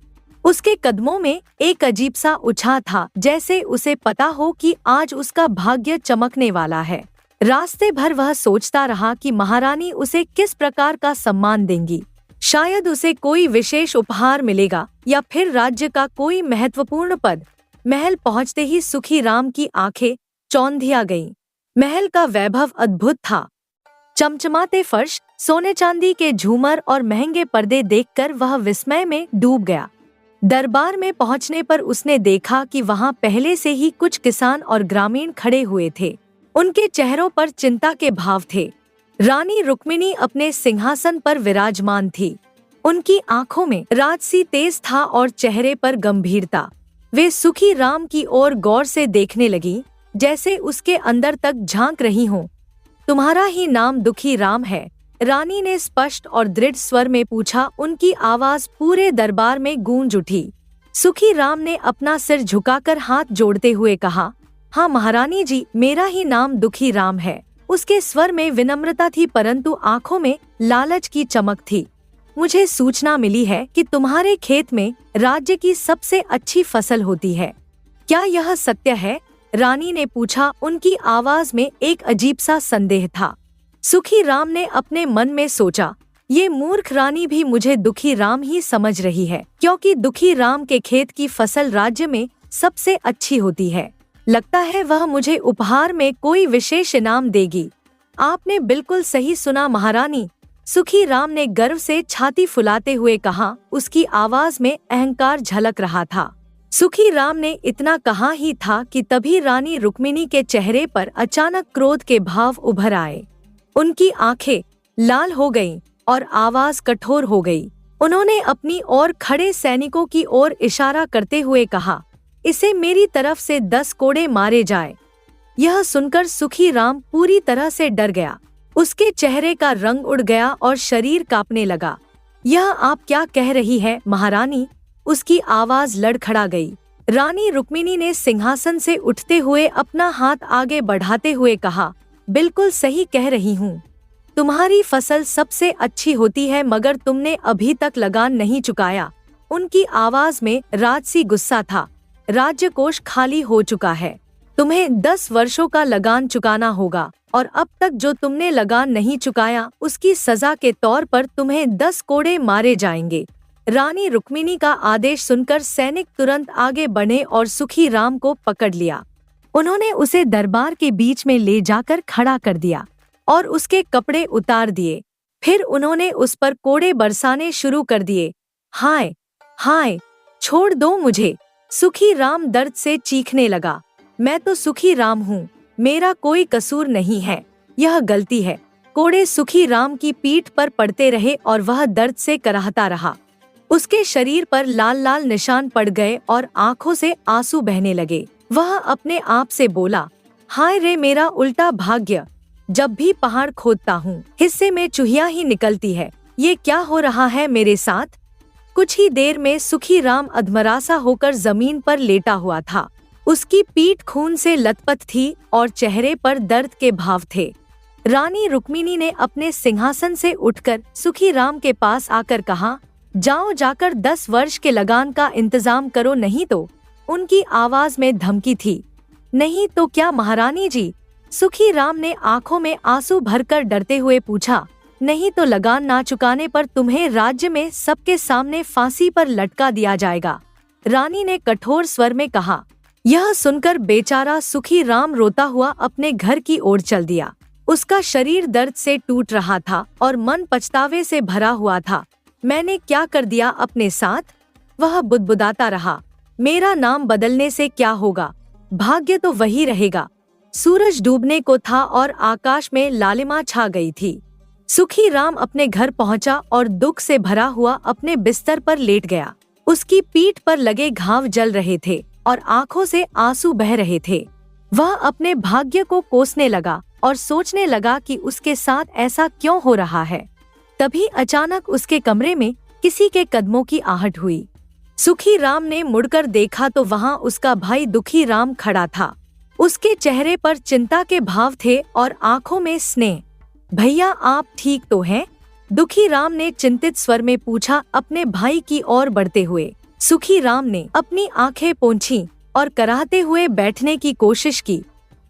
उसके कदमों में एक अजीब सा उछाल था, जैसे उसे पता हो कि आज उसका भाग्य चमकने वाला है। रास्ते भर वह सोचता रहा कि महारानी उसे किस प्रकार का सम्मान देंगी। शायद उसे कोई विशेष उपहार मिलेगा या फिर राज्य का कोई महत्वपूर्ण पद। महल पहुंचते ही सुखी राम की आंखें चौंधिया गईं। महल का वैभव अद्भुत था। चमचमाते फर्श, सोने चांदी के झूमर और महंगे पर्दे देखकर वह विस्मय में डूब गया। दरबार में पहुंचने पर उसने देखा कि वहां पहले से ही कुछ किसान और ग्रामीण खड़े हुए थे। उनके चेहरों पर चिंता के भाव थे। रानी रुक्मिणी अपने सिंहासन पर विराजमान थी। उनकी आंखों में राजसी तेज था और चेहरे पर गंभीरता। वे सुखी राम की ओर गौर से देखने लगी, जैसे उसके अंदर तक झांक रही हों। तुम्हारा ही नाम दुखी राम है? रानी ने स्पष्ट और दृढ़ स्वर में पूछा। उनकी आवाज पूरे दरबार में गूंज उठी। सुखी राम ने अपना सिर झुकाकर हाथ जोड़ते हुए कहा, हाँ महारानी जी, मेरा ही नाम दुखी राम है। उसके स्वर में विनम्रता थी, परंतु आंखों में लालच की चमक थी। मुझे सूचना मिली है कि तुम्हारे खेत में राज्य की सबसे अच्छी फसल होती है। क्या यह सत्य है? रानी ने पूछा। उनकी आवाज में एक अजीब सा संदेह था। सुखी राम ने अपने मन में सोचा, ये मूर्ख रानी भी मुझे दुखी राम ही समझ रही है, क्योंकि दुखी राम के खेत की फसल राज्य में सबसे अच्छी होती है। लगता है वह मुझे उपहार में कोई विशेष इनाम देगी। आपने बिल्कुल सही सुना महारानी, सुखी राम ने गर्व से छाती फुलाते हुए कहा। उसकी आवाज में अहंकार झलक रहा था। सुखी राम ने इतना कहा ही था कि तभी रानी रुक्मिणी के चेहरे पर अचानक क्रोध के भाव उभर आए। उनकी आंखें लाल हो गईं और आवाज कठोर हो गई। उन्होंने अपनी ओर खड़े सैनिकों की ओर इशारा करते हुए कहा, इसे मेरी तरफ से 10 कोड़े मारे जाए। यह सुनकर सुखी राम पूरी तरह से डर गया। उसके चेहरे का रंग उड़ गया और शरीर कांपने लगा। यह आप क्या कह रही है महारानी? उसकी आवाज लड़खड़ा गई। रानी रुक्मिणी ने सिंहासन से उठते हुए अपना हाथ आगे बढ़ाते हुए कहा, बिल्कुल सही कह रही हूँ। तुम्हारी फसल सबसे अच्छी होती है, मगर तुमने अभी तक लगान नहीं चुकाया। उनकी आवाज में राजसी गुस्सा था। राज्य कोष खाली हो चुका है। तुम्हें 10 वर्षों का लगान चुकाना होगा और अब तक जो तुमने लगान नहीं चुकाया उसकी सजा के तौर पर तुम्हें 10 कोड़े मारे जाएंगे। रानी रुक्मिणी का आदेश सुनकर सैनिक तुरंत आगे बढ़े और सुखी राम को पकड़ लिया। उन्होंने उसे दरबार के बीच में ले जाकर खड़ा कर दिया और उसके कपड़े उतार दिए। फिर उन्होंने उस पर कोड़े बरसाने शुरू कर दिए। हाय हाय, छोड़ दो मुझे! सुखी राम दर्द से चीखने लगा। मैं तो सुखी राम हूँ, मेरा कोई कसूर नहीं है, यह गलती है। कोड़े सुखी राम की पीठ पर पड़ते रहे और वह दर्द से कराहता रहा। उसके शरीर पर लाल लाल निशान पड़ गए और आंखों से आंसू बहने लगे। वह अपने आप से बोला, हाय रे मेरा उल्टा भाग्य, जब भी पहाड़ खोदता हूँ हिस्से में चूहिया ही निकलती है। ये क्या हो रहा है मेरे साथ? कुछ ही देर में सुखी राम अधमरासा होकर जमीन पर लेटा हुआ था। उसकी पीठ खून से लथपथ थी और चेहरे पर दर्द के भाव थे। रानी रुक्मिणी ने अपने सिंहासन से उठकर सुखी राम के पास आकर कहा, जाओ जाकर 10 वर्ष के लगान का इंतजाम करो, नहीं तो। उनकी आवाज में धमकी थी। नहीं तो क्या महारानी जी? सुखी राम ने आंखों में आंसू भरकर डरते हुए पूछा। नहीं तो लगान ना चुकाने पर तुम्हें राज्य में सबके सामने फांसी पर लटका दिया जाएगा, रानी ने कठोर स्वर में कहा। यह सुनकर बेचारा सुखी राम रोता हुआ अपने घर की ओर चल दिया। उसका शरीर दर्द से टूट रहा था और मन पछतावे से भरा हुआ था। मैंने क्या कर दिया अपने साथ? वह बुदबुदाता रहा। मेरा नाम बदलने से क्या होगा, भाग्य तो वही रहेगा। सूरज डूबने को था और आकाश में लालिमा छा गई थी। सुखी राम अपने घर पहुंचा और दुख से भरा हुआ अपने बिस्तर पर लेट गया। उसकी पीठ पर लगे घाव जल रहे थे और आंखों से आंसू बह रहे थे। वह अपने भाग्य को कोसने लगा और सोचने लगा कि उसके साथ ऐसा क्यों हो रहा है। तभी अचानक उसके कमरे में किसी के कदमों की आहट हुई। सुखी राम ने मुड़कर देखा तो वहां उसका भाई दुखी राम खड़ा था। उसके चेहरे पर चिंता के भाव थे और आंखों में स्नेह। भैया आप ठीक तो हैं? दुखी राम ने चिंतित स्वर में पूछा अपने भाई की ओर बढ़ते हुए। सुखी राम ने अपनी आंखें पोंछी और कराहते हुए बैठने की कोशिश की।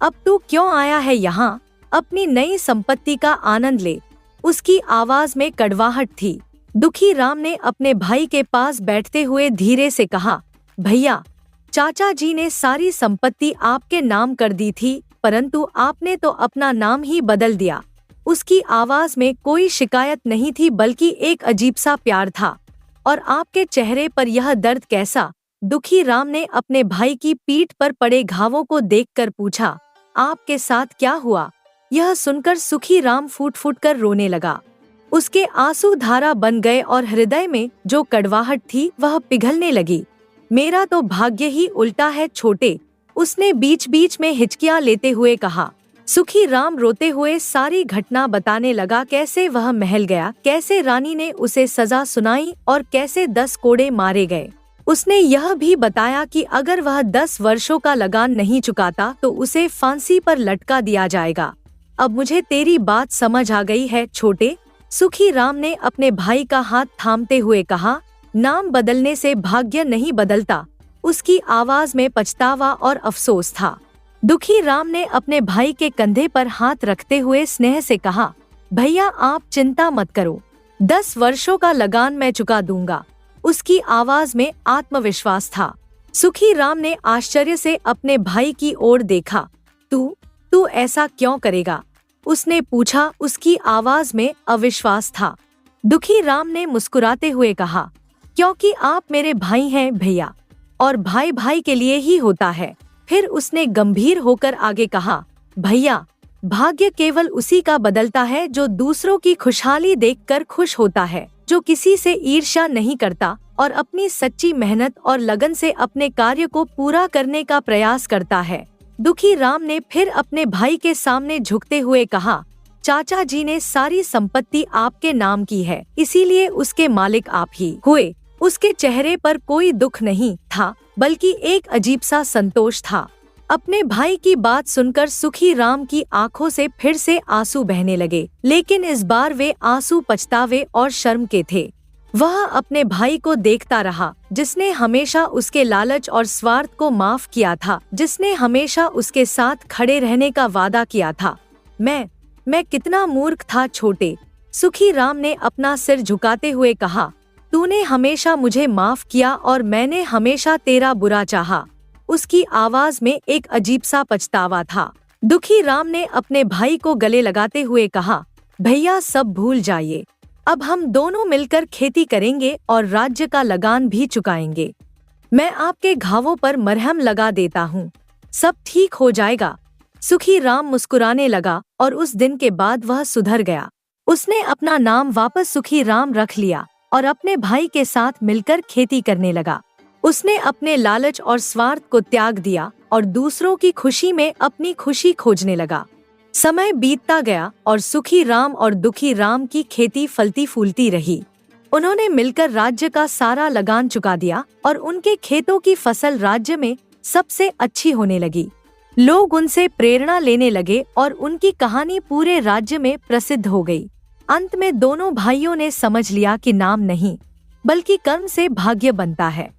अब तू क्यों आया है यहाँ? अपनी नई संपत्ति का आनंद ले, उसकी आवाज में कड़वाहट थी। दुखी राम ने अपने भाई के पास बैठते हुए धीरे से कहा, भैया, चाचा जी ने सारी संपत्ति आपके नाम कर दी थी, परंतु आपने तो अपना नाम ही बदल दिया। उसकी आवाज में कोई शिकायत नहीं थी बल्कि एक अजीब सा प्यार था। और आपके चेहरे पर यह दर्द कैसा? दुखी राम ने अपने भाई की पीठ पर पड़े घावों को देखकर पूछा, आपके साथ क्या हुआ? यह सुनकर सुखी राम फूट फूट कर रोने लगा। उसके आंसू धारा बन गए और हृदय में जो कड़वाहट थी वह पिघलने लगी। मेरा तो भाग्य ही उल्टा है छोटे, उसने बीच बीच में हिचकियां लेते हुए कहा। सुखी राम रोते हुए सारी घटना बताने लगा, कैसे वह महल गया, कैसे रानी ने उसे सजा सुनाई और कैसे 10 कोड़े मारे गए। उसने यह भी बताया कि अगर वह 10 वर्षों का लगान नहीं चुकाता तो उसे फांसी पर लटका दिया जाएगा। अब मुझे तेरी बात समझ आ गई है छोटे, सुखी राम ने अपने भाई का हाथ थामते हुए कहा। नाम बदलने से भाग्य नहीं बदलता, उसकी आवाज में पछतावा और अफसोस था। दुखी राम ने अपने भाई के कंधे पर हाथ रखते हुए स्नेह से कहा, भैया आप चिंता मत करो, 10 वर्षों का लगान मैं चुका दूंगा। उसकी आवाज में आत्मविश्वास था। सुखी राम ने आश्चर्य से अपने भाई की ओर देखा। तू ऐसा क्यों करेगा? उसने पूछा। उसकी आवाज में अविश्वास था। दुखी राम ने मुस्कुराते हुए कहा, क्योंकि आप मेरे भाई हैं भैया, और भाई भाई के लिए ही होता है। फिर उसने गंभीर होकर आगे कहा, भैया, भाग्य केवल उसी का बदलता है जो दूसरों की खुशहाली देखकर खुश होता है, जो किसी से ईर्ष्या नहीं करता और अपनी सच्ची मेहनत और लगन से अपने कार्य को पूरा करने का प्रयास करता है। दुखी राम ने फिर अपने भाई के सामने झुकते हुए कहा, चाचा जी ने सारी संपत्ति आपके नाम की है, इसीलिए उसके मालिक आप ही हुए। उसके चेहरे पर कोई दुख नहीं था बल्कि एक अजीब सा संतोष था। अपने भाई की बात सुनकर सुखी राम की आंखों से फिर से आंसू बहने लगे, लेकिन इस बार वे आंसू पछतावे और शर्म के थे। वह अपने भाई को देखता रहा, जिसने हमेशा उसके लालच और स्वार्थ को माफ किया था, जिसने हमेशा उसके साथ खड़े रहने का वादा किया था। मैं कितना मूर्ख था छोटे, सुखी राम ने अपना सिर झुकाते हुए कहा। तूने हमेशा मुझे माफ किया और मैंने हमेशा तेरा बुरा चाहा। उसकी आवाज में एक अजीब सा पछतावा था। दुखी राम ने अपने भाई को गले लगाते हुए कहा, भैया सब भूल जाइए, अब हम दोनों मिलकर खेती करेंगे और राज्य का लगान भी चुकाएंगे। मैं आपके घावों पर मरहम लगा देता हूँ, सब ठीक हो जाएगा। सुखी राम मुस्कुराने लगा और उस दिन के बाद वह सुधर गया। उसने अपना नाम वापस सुखी राम रख लिया और अपने भाई के साथ मिलकर खेती करने लगा। उसने अपने लालच और स्वार्थ को त्याग दिया और दूसरों की खुशी में अपनी खुशी खोजने लगा। समय बीतता गया और सुखी राम और दुखी राम की खेती फलती फूलती रही। उन्होंने मिलकर राज्य का सारा लगान चुका दिया और उनके खेतों की फसल राज्य में सबसे अच्छी होने लगी। लोग उनसे प्रेरणा लेने लगे और उनकी कहानी पूरे राज्य में प्रसिद्ध हो गई। अंत में दोनों भाइयों ने समझ लिया कि नाम नहीं बल्कि कर्म से भाग्य बनता है।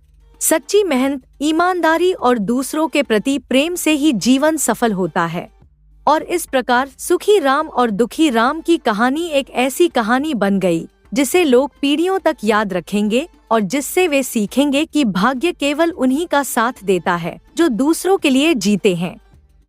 सच्ची मेहनत, ईमानदारी और दूसरों के प्रति प्रेम से ही जीवन सफल होता है। और इस प्रकार सुखी राम और दुखी राम की कहानी एक ऐसी कहानी बन गई जिसे लोग पीढ़ियों तक याद रखेंगे और जिससे वे सीखेंगे कि भाग्य केवल उन्हीं का साथ देता है जो दूसरों के लिए जीते हैं।